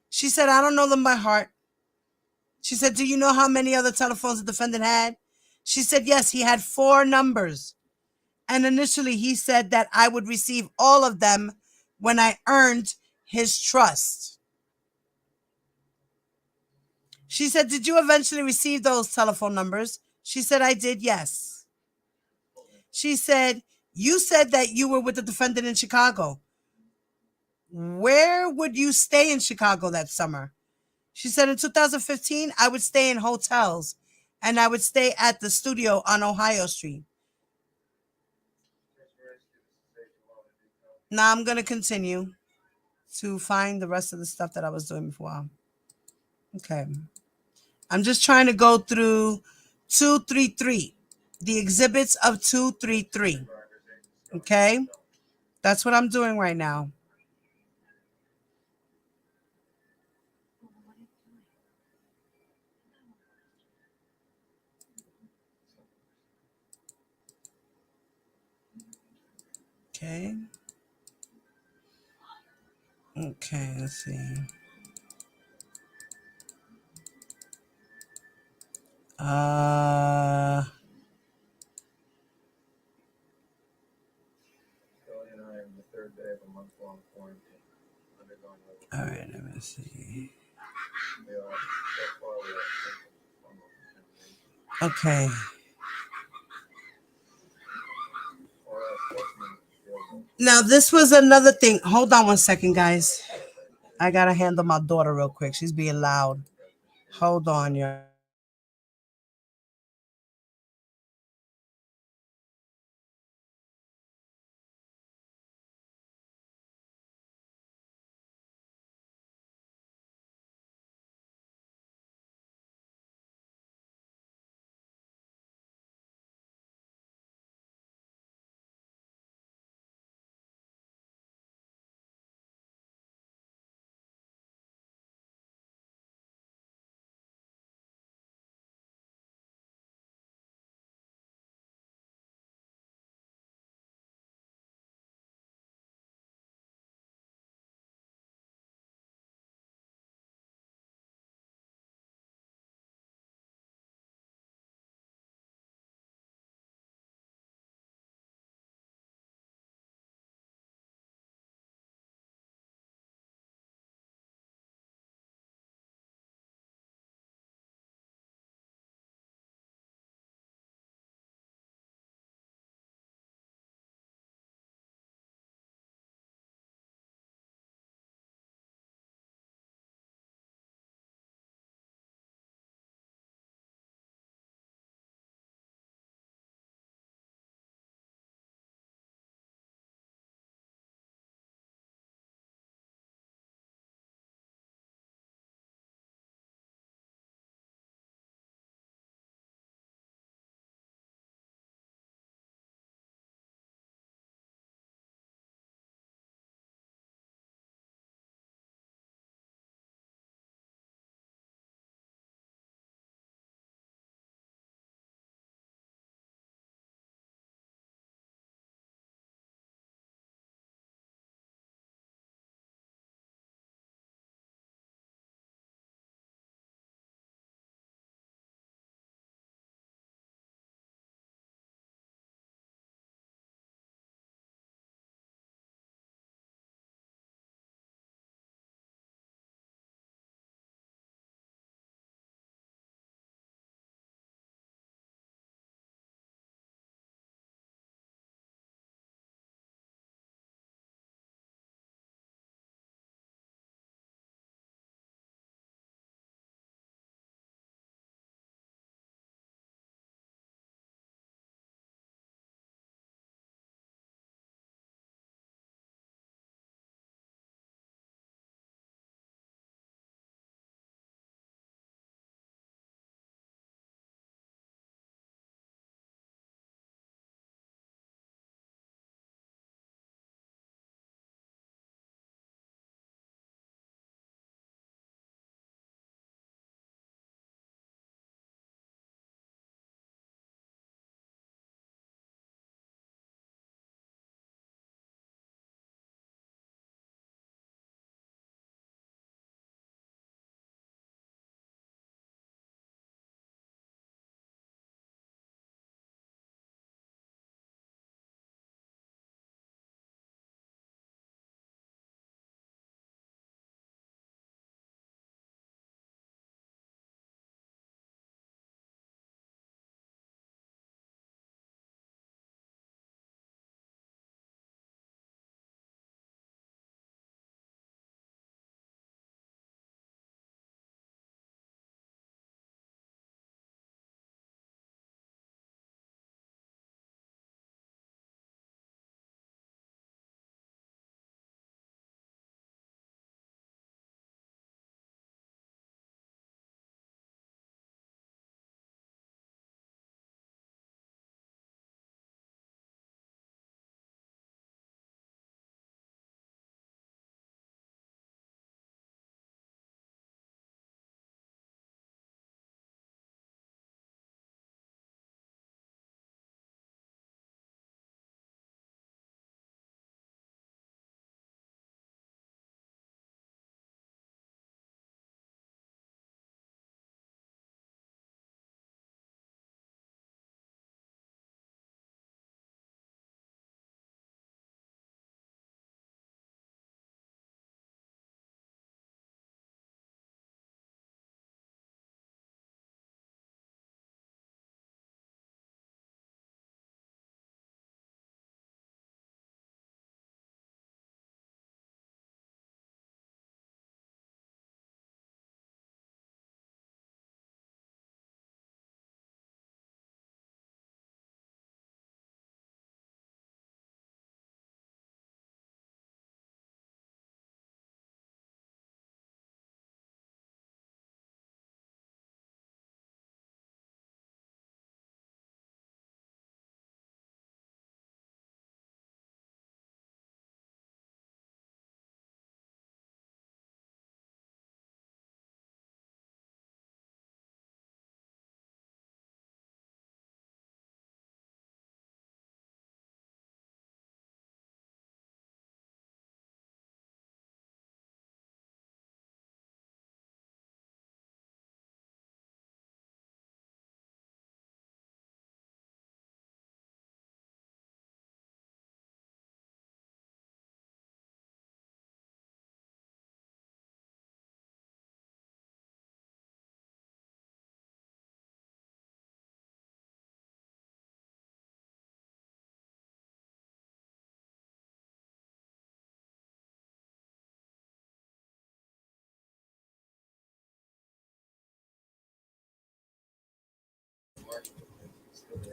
She said, I don't know them by heart. She said, do you know how many other telephones the defendant had? She said, yes, he had 4 numbers. And initially he said that I would receive all of them when I earned his trust. She said, did you eventually receive those telephone numbers? She said, I did, yes. She said, you said that you were with the defendant in Chicago. Where would you stay in Chicago that summer? She said, in 2015, I would stay in hotels and I would stay at the studio on Ohio Street. Now I'm going to continue to find the rest of the stuff that I was doing before. Okay. I'm just trying to go through 233, the exhibits of 233. Okay. That's what I'm doing right now. Okay. Okay, let's see. All right, let me see. Okay. Now, this was another thing. Hold on one second, guys. I got to handle my daughter real quick. She's being loud. Hold on, y'all.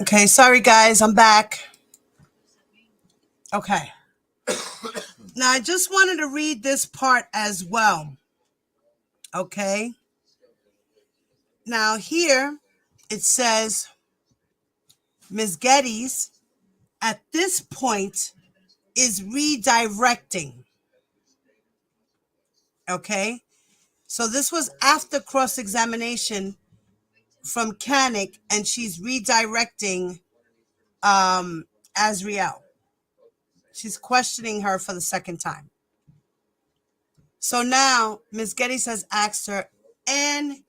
Okay, sorry guys, I'm back. Okay. Now I just wanted to read this part as well. Okay. Now here it says Ms. Geddes at this point is redirecting. Okay. So this was after cross-examination from Kanik, and she's redirecting Azriel. She's questioning her for the second time. So now Ms. Geddes has asked her, and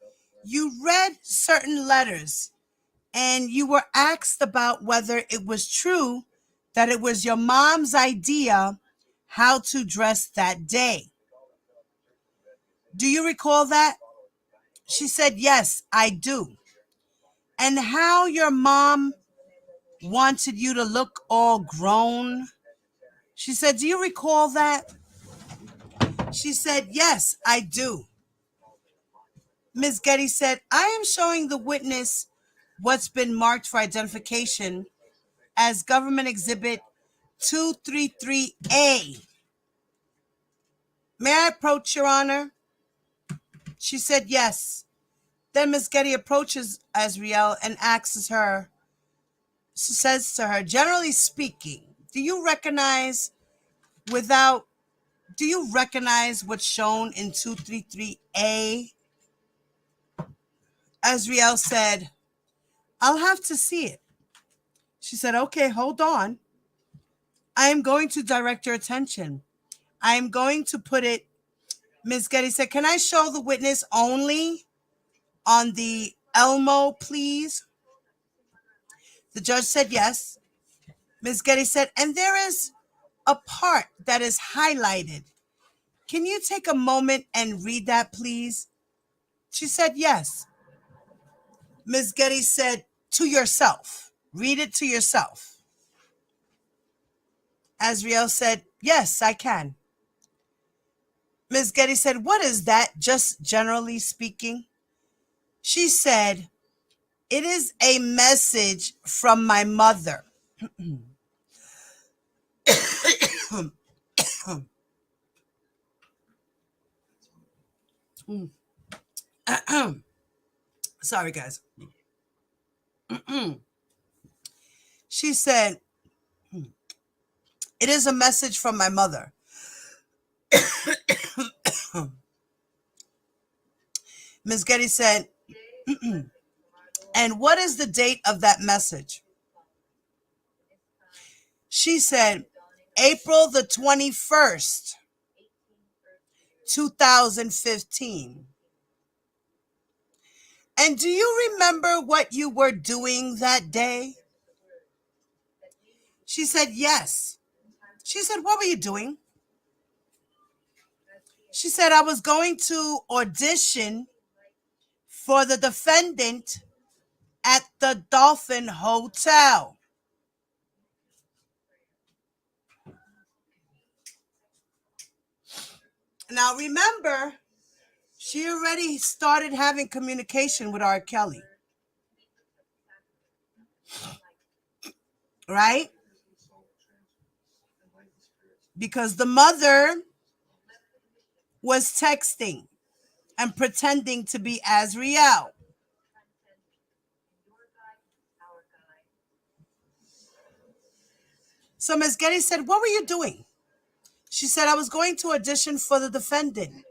you read certain letters, and you were asked about whether it was true that it was your mom's idea how to dress that day. Do you recall that? She said, yes, I do. And how your mom wanted you to look all grown. She said, do you recall that? She said, yes, I do. Ms. Getty said, I am showing the witness what's been marked for identification as Government Exhibit 233A. May I approach, Your Honor? She said, yes. Then Ms. Getty approaches Azriel and asks her, says to her, generally speaking, do you recognize what's shown in 233A? Azriel said, I'll have to see it. She said, okay, hold on. I am going to direct your attention. I am going to put it, Ms. Getty said, can I show the witness only on the Elmo, please? The judge said yes. Ms. Getty said, and there is a part that is highlighted. Can you take a moment and read that, please? She said yes. Ms. Getty said, to yourself. Read it to yourself. Azriel said, yes, I can. Ms. Getty said, what is that, just generally speaking? She said, it is a message from my mother. Sorry, guys. She said, it is a message from my mother. Ms. Getty said, and what is the date of that message? She said, April the 21st, 2015. And do you remember what you were doing that day? She said, yes. She said, what were you doing? She said, I was going to audition for the defendant at the Dolphin Hotel. Now remember, she already started having communication with R. Kelly. Right? Because the mother was texting and pretending to be Azriel. So Ms. Getty said, what were you doing? She said, I was going to audition for the defendant.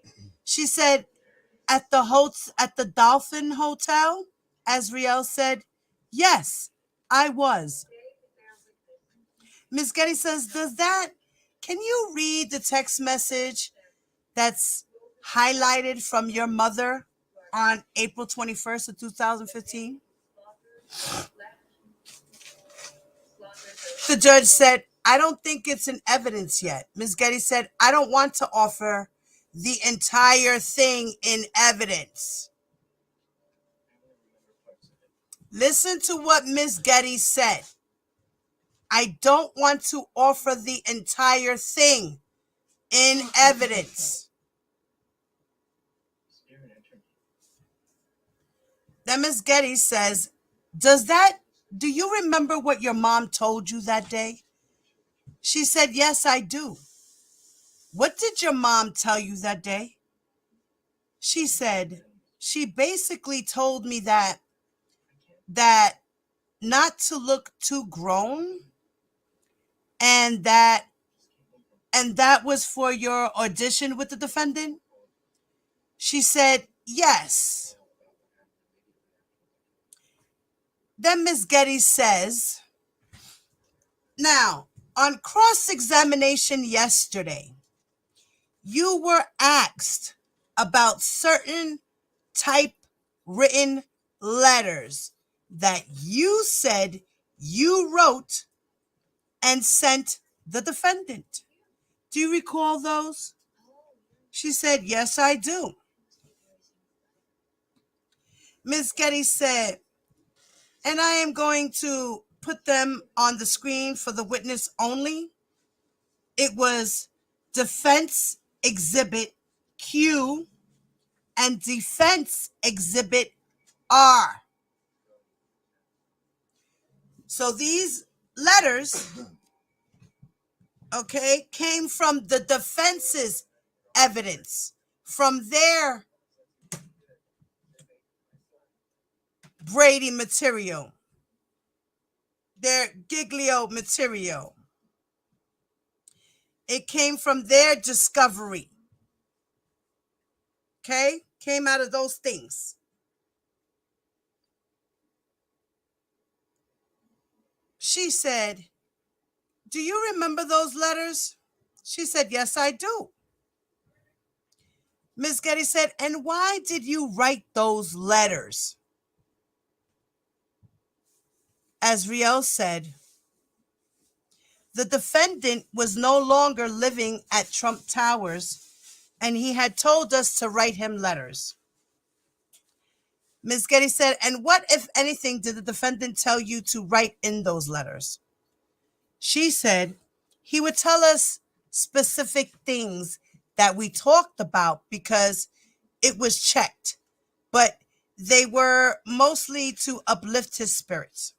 She said, at the Dolphin Hotel? Azriel said, yes, I was. Ms. Getty says, can you read the text message that's highlighted from your mother on April 21st of 2015? The judge said, I don't think it's in evidence yet. Ms. Getty said, I don't want to offer the entire thing in evidence. Listen to what Ms. Getty said. I don't want to offer the entire thing in evidence. Then Ms. Getty says, Do you remember what your mom told you that day? She said, yes, I do. What did your mom tell you that day? She said, she basically told me that not to look too grown, and that was for your audition with the defendant. She said, yes. Then Ms. Getty says, now, on cross-examination yesterday, you were asked about certain typewritten letters that you said you wrote and sent the defendant. Do you recall those? She said, yes, I do. Ms. Getty said, and I am going to put them on the screen for the witness only. It was Defense Exhibit Q and Defense Exhibit R. So these letters, okay, came from the defense's evidence, from their Brady material, their Giglio material. It came from their discovery. Okay? Came out of those things. She said, do you remember those letters? She said, yes, I do. Ms. Getty said, and why did you write those letters? As Riel said, the defendant was no longer living at Trump Towers, and he had told us to write him letters. Ms. Getty said, and what, if anything, did the defendant tell you to write in those letters? She said, he would tell us specific things that we talked about because it was checked, but they were mostly to uplift his spirits.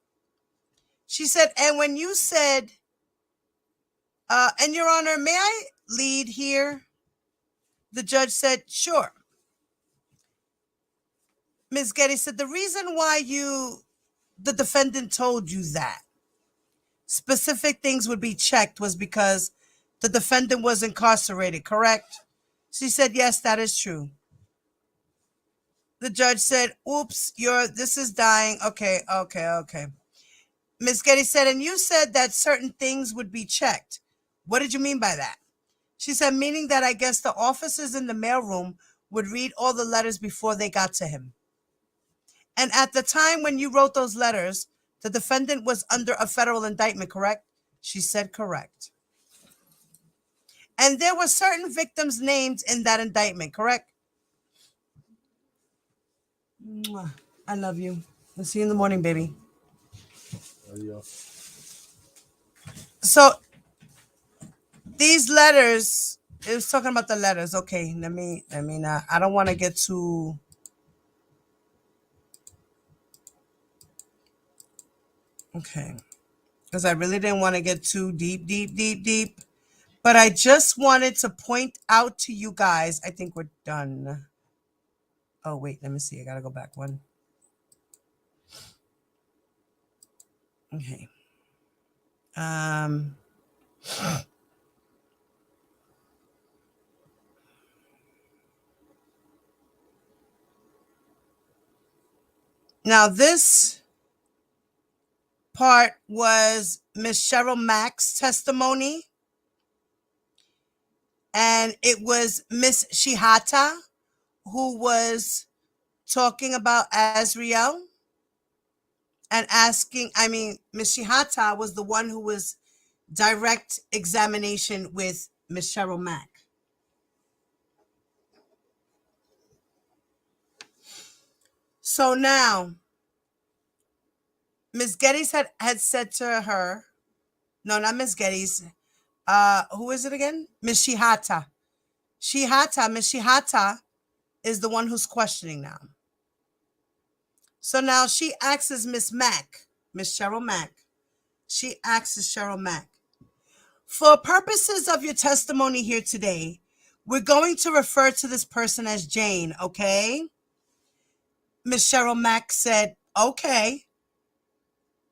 She said, and when you said, and Your Honor, may I lead here? The judge said, sure. Ms. Getty said, the reason why the defendant told you that specific things would be checked was because the defendant was incarcerated, correct? She said, yes, that is true. The judge said, oops, this is dying. Okay. Ms. Getty said, and you said that certain things would be checked. What did you mean by that? She said, meaning that I guess the officers in the mailroom would read all the letters before they got to him. And at the time when you wrote those letters, the defendant was under a federal indictment, correct? She said, correct. And there were certain victims named in that indictment, correct? I love you. I'll see you in the morning, baby. So these letters, it was talking about the letters. Okay, let me not, I don't want to get too, okay, because I really didn't want to get too deep. But I just wanted to point out to you guys, I think we're done. Oh, wait, let me see. I got to go back one. Okay. Now, this part was Miss Cheryl Mack's testimony. And it was Miss Shihata who was talking about Azriel and asking, Miss Shihata was the one who was direct examination with Miss Cheryl Mack. So now, Miss Geddes had said to her, no, not Miss Geddes. Who is it again? Miss Shihata. Miss Shihata is the one who's questioning now. So now she asks Miss Cheryl Mack. She asks Cheryl Mack, for purposes of your testimony here today, we're going to refer to this person as Jane, okay? Miss Cheryl Mack said, okay.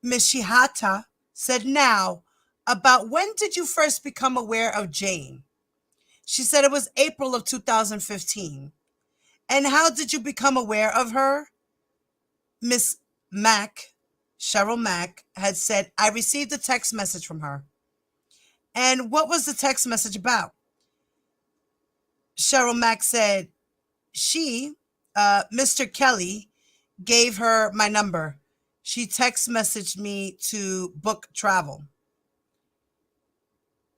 Miss Shihata said, now, about when did you first become aware of Jane? She said it was April of 2015. And how did you become aware of her? Miss Mack, Cheryl Mack, had said, I received a text message from her. And what was the text message about? Cheryl Mack said, Mr. Kelly, gave her my number. She text messaged me to book travel.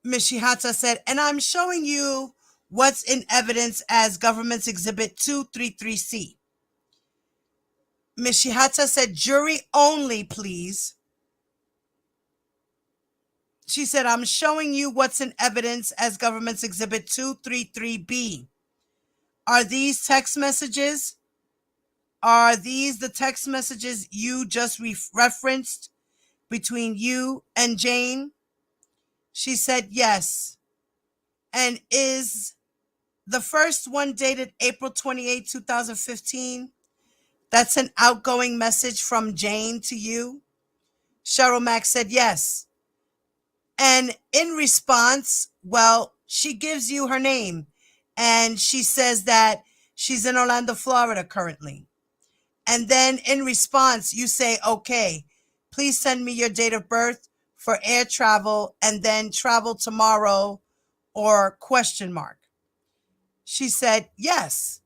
Ms. Shihata said, and I'm showing you what's in evidence as Government's Exhibit 233C. Ms. Shihata said, jury only, please. She said, I'm showing you what's in evidence as Government's Exhibit 233B. Are these text messages? Are these the text messages you just referenced between you and Jane? She said, yes. And is the first one dated April 28, 2015? That's an outgoing message from Jane to you? Cheryl Mack said, yes. And in response, well, she gives you her name and she says that she's in Orlando, Florida currently. And then in response, you say, okay, please send me your date of birth for air travel and then travel tomorrow or question mark. She said, yes.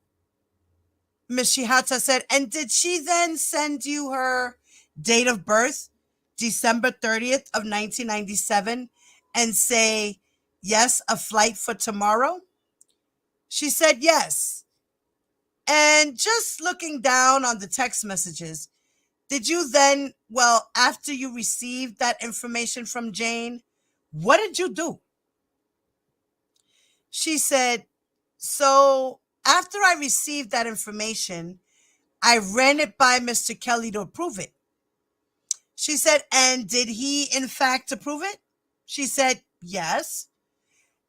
Ms. Shihata said, and did she then send you her date of birth, December 30th of 1997, and say, yes, a flight for tomorrow? She said, yes. And just looking down on the text messages, did you then, well, after you received that information from Jane, what did you do? She said, so after I received that information, I ran it by Mr. Kelly to approve it. She said, and did he in fact approve it? She said, yes.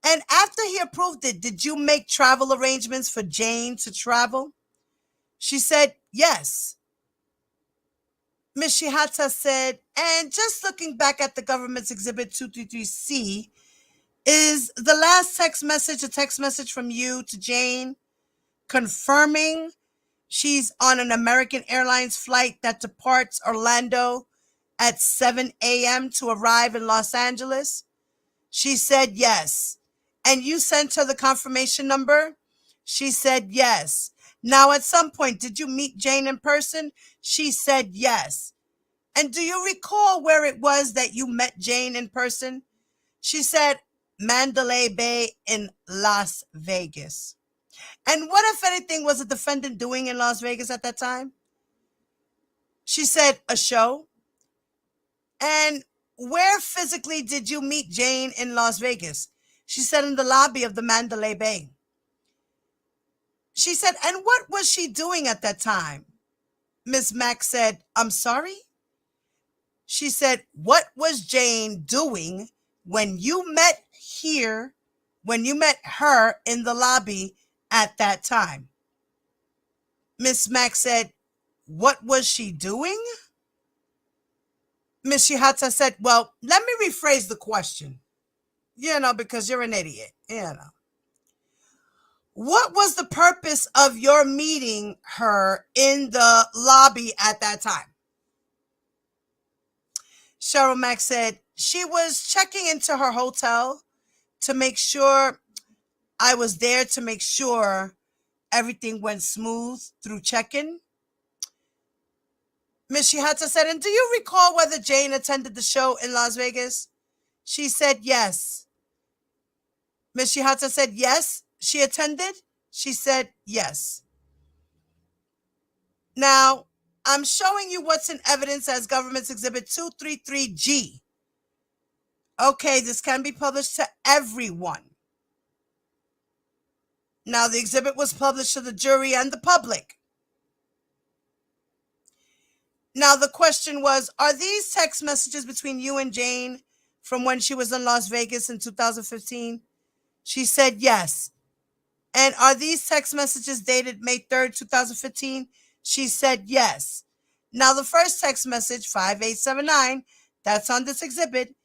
And after he approved it, did you make travel arrangements for Jane to travel? She said, yes. Ms. Shihata said, and just looking back at the Government's Exhibit 233C, is the last text message a text message from you to Jane confirming she's on an American Airlines flight that departs Orlando at 7 a.m. to arrive in Los Angeles? She said yes. And you sent her the confirmation number? She said yes. Now, at some point, did you meet Jane in person? She said yes. And do you recall where it was that you met Jane in person? She said Mandalay Bay in Las Vegas. And what, if anything, was the defendant doing in Las Vegas at that time? She said a show. And where physically did you meet Jane in Las Vegas? She said in the lobby of the Mandalay Bay. She said, and what was she doing at that time? Ms. Mack said, I'm sorry? She said, what was Jane doing when you met her in the lobby at that time? Ms. Mack said, what was she doing? Ms. Shihata said, well, let me rephrase the question, because you're an idiot, What was the purpose of your meeting her in the lobby at that time? Cheryl Mack said, she was checking into her hotel to make sure I was there to make sure everything went smooth through check-in. Ms. Shihata said, and do you recall whether Jane attended the show in Las Vegas? She said yes. Ms. Shihata said yes, she attended? She said yes. Now, I'm showing you what's in evidence as Government's Exhibit 233G. Okay, this can be published to everyone. Now, the exhibit was published to the jury and the public. Now, the question was, are these text messages between you and Jane from when she was in Las Vegas in 2015? She said yes. And are these text messages dated May 3rd, 2015? She said yes. Now, the first text message, 5879, that's on this exhibit,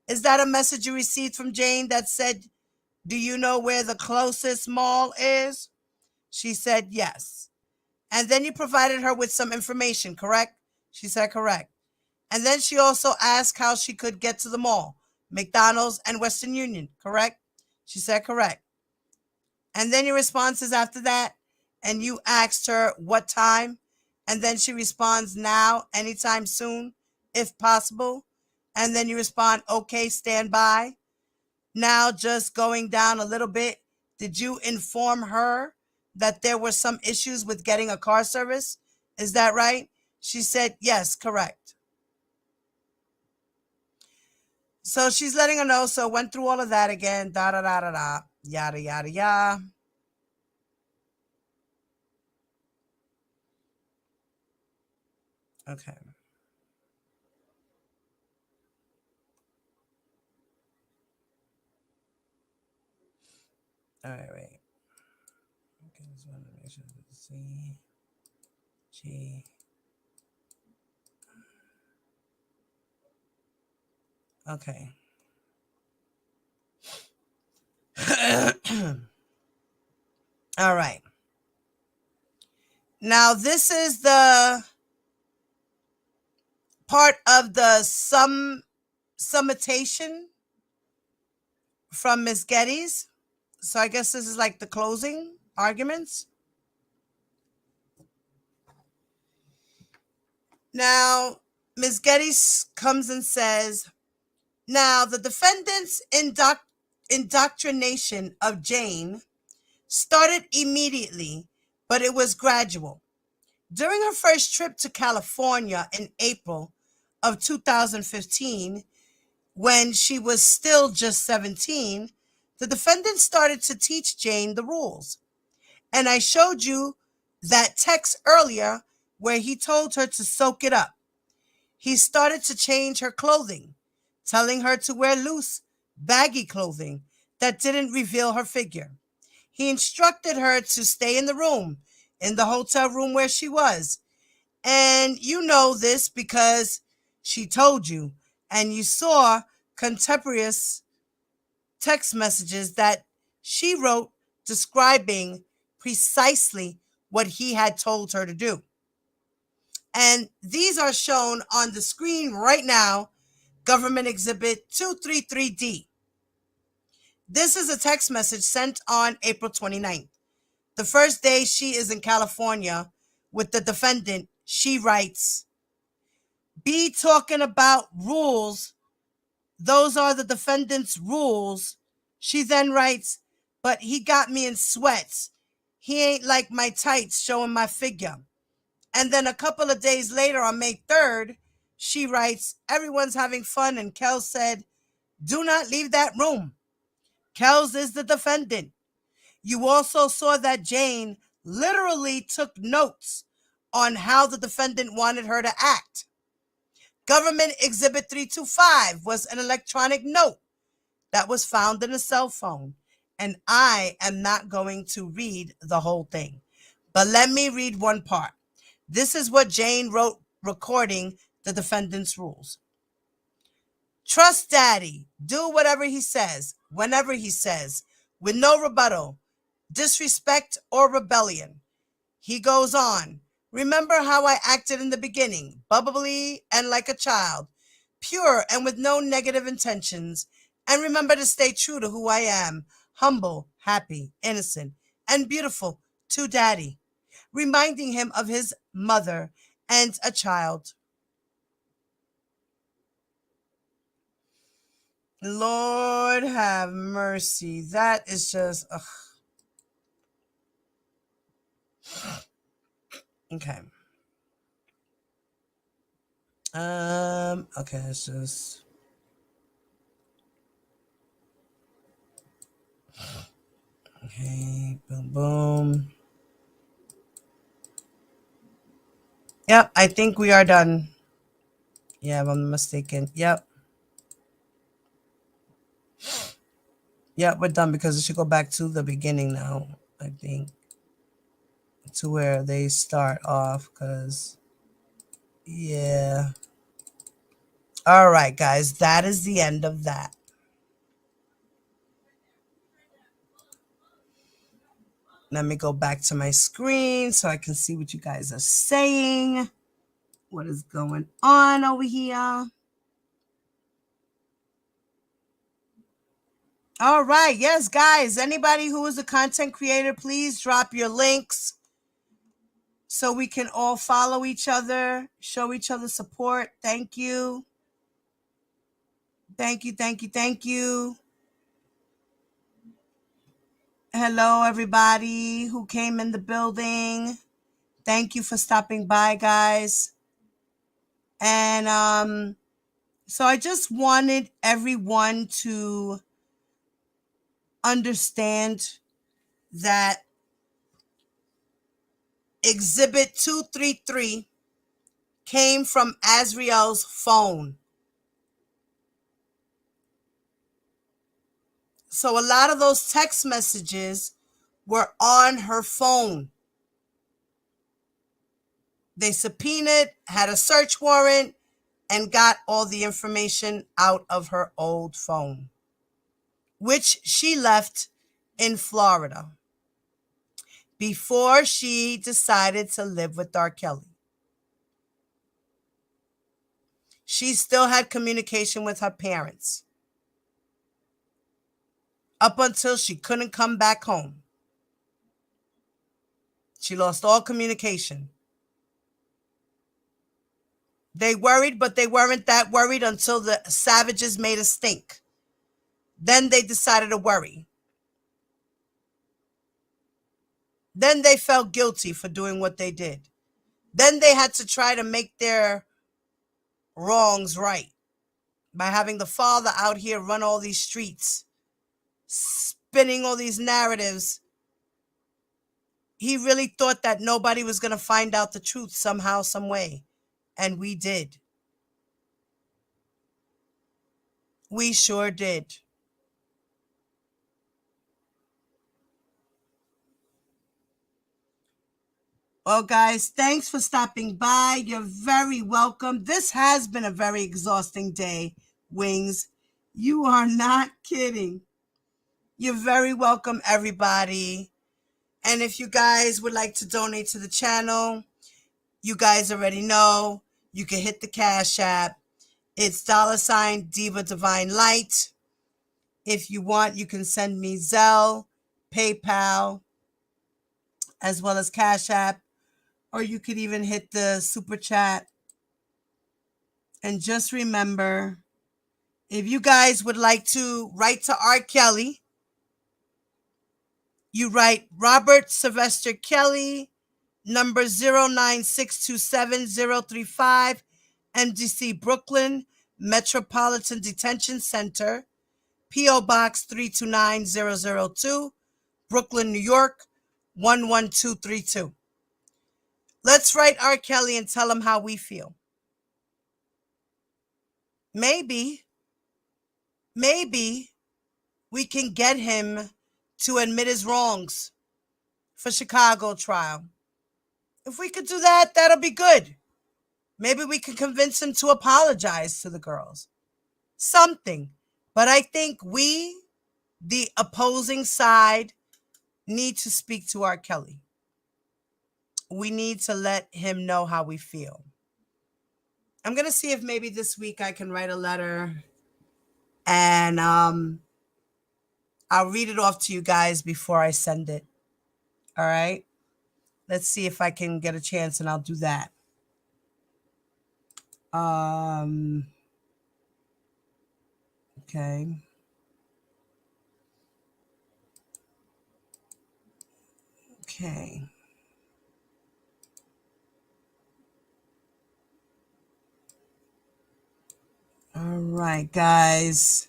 is that a message you received from Jane that said, do you know where the closest mall is? She said yes. And then you provided her with some information, correct? She said correct. And then she also asked how she could get to the mall, McDonald's and Western Union, correct? She said correct. And then your responses after that, and you asked her what time, and then she responds now, anytime soon, if possible. And then you respond, okay, stand by. Now, just going down a little bit, did you inform her that there were some issues with getting a car service? Is that right? She said, yes, correct. So she's letting her know. So went through all of that again, da da da da da, yada yada yada. Okay. All right, wait. Okay, just want to make sure to see. G. Okay. All right. Now, this is the part of the summatation from Miss Getty's. So I guess this is like the closing arguments. Now, Ms. Getty comes and says, now the defendant's indoctrination of Jane started immediately, but it was gradual. During her first trip to California in April of 2015, when she was still just 17, the defendant started to teach Jane the rules. And I showed you that text earlier where he told her to soak it up. He started to change her clothing, telling her to wear loose, baggy clothing that didn't reveal her figure. He instructed her to stay in the room, in the hotel room where she was. And you know this because she told you, and you saw contemporaneous text messages that she wrote describing precisely what he had told her to do. And these are shown on the screen right now, Government Exhibit 233D. This is a text message sent on April 29th. The first day she is in California with the defendant, she writes, be talking about rules. Those are the defendant's rules. She then writes, but he got me in sweats. He ain't like my tights showing my figure. And then a couple of days later on May 3rd, she writes, everyone's having fun. And Kels said, do not leave that room. Kels is the defendant. You also saw that Jane literally took notes on how the defendant wanted her to act. Government Exhibit 325 was an electronic note that was found in a cell phone. And I am not going to read the whole thing, but let me read one part. This is what Jane wrote recording the defendant's rules. Trust daddy. Do whatever he says, whenever he says, with no rebuttal, disrespect, or rebellion. He goes on. Remember how I acted in the beginning, bubbly and like a child, pure and with no negative intentions. And remember to stay true to who I am, humble, happy, innocent, and beautiful to daddy, reminding him of his mother and a child. Lord have mercy. That is just, ugh. Okay. Okay, it's just. Okay, boom, boom. Yep, I think we are done. Yeah, if I'm not mistaken. Yep. Yep, we're done because it should go back to the beginning now, I think. To where they start off, because, yeah. All right, guys, that is the end of that. Let me go back to my screen so I can see what you guys are saying. What is going on over here? All right. Yes, guys. Anybody who is a content creator, please drop your links so we can all follow each other, show each other support. Thank you. Thank you, thank you, thank you. Hello, everybody who came in the building. Thank you for stopping by, guys. And so I just wanted everyone to understand that Exhibit 233 came from Azriel's phone. So a lot of those text messages were on her phone. They subpoenaed, had a search warrant, and got all the information out of her old phone, which she left in Florida before she decided to live with R. Kelly. She still had communication with her parents up until she couldn't come back home. She lost all communication. They worried, but they weren't that worried until the savages made a stink. Then they decided to worry. Then they felt guilty for doing what they did. Then they had to try to make their wrongs right by having the father out here run all these streets, spinning all these narratives. He really thought that nobody was going to find out the truth somehow, some way. And we did. We sure did. Well, guys, thanks for stopping by. You're very welcome. This has been a very exhausting day, Wings. You are not kidding. You're very welcome, everybody. And if you guys would like to donate to the channel, you guys already know, you can hit the Cash App. It's $ Diva Divine Light. If you want, you can send me Zelle, PayPal, as well as Cash App. Or you could even hit the Super Chat. And just remember, if you guys would like to write to R. Kelly, you write Robert Sylvester Kelly, number 09627-035, MDC, Brooklyn, Metropolitan Detention Center, P.O. Box 329002, Brooklyn, New York, 11232. Let's write R. Kelly and tell him how we feel. Maybe we can get him to admit his wrongs for Chicago trial. If we could do that, that'll be good. Maybe we can convince him to apologize to the girls. Something. But I think we, the opposing side, need to speak to R. Kelly. We need to let him know how we feel. I'm going to see if maybe this week I can write a letter and I'll read it off to you guys before I send it. All right? Let's see if I can get a chance and I'll do that. Okay. Okay. All right, guys.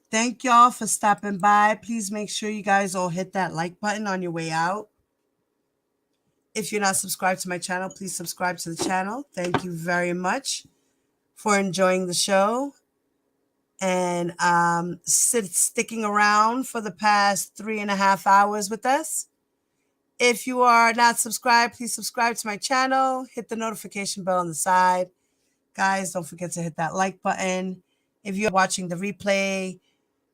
Thank y'all for stopping by. Please make sure you guys all hit that like button on your way out. If you're not subscribed to my channel, please subscribe to the channel. Thank you very much for enjoying the show and sticking around for the past 3.5 hours with us. If you are not subscribed, please subscribe to my channel. Hit the notification bell on the side. Guys, don't forget to hit that like button. If you're watching the replay,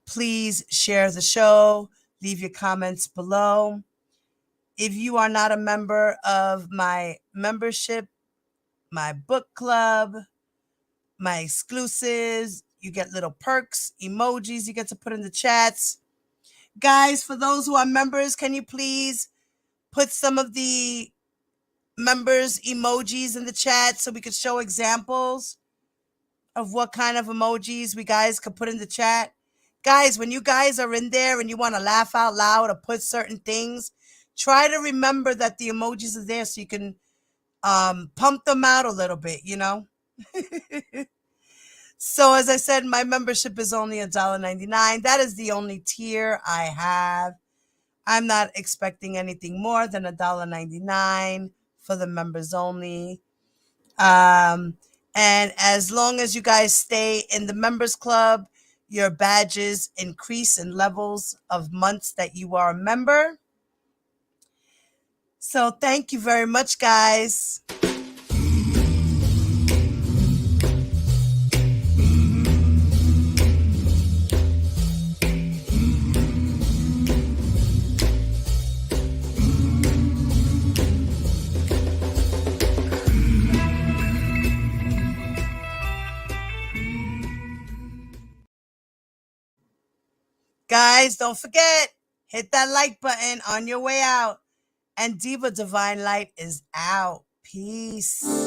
please share the show. Leave your comments below. If you are not a member of my membership, my book club, my exclusives, you get little perks, emojis you get to put in the chats. Guys, for those who are members, can you please put some of the members' emojis in the chat so we could show examples of what kind of emojis we guys could put in the chat? Guys, when you guys are in there and you want to laugh out loud or put certain things, try to remember that the emojis are there so you can pump them out a little bit, you know? So as I said, my membership is only $1.99. That is the only tier I have. I'm not expecting anything more than $1.99 for the members only. And as long as you guys stay in the members club, your badges increase in levels of months that you are a member. So thank you very much, guys. Guys, don't forget, hit that like button on your way out. And Diva Divine Light is out. Peace.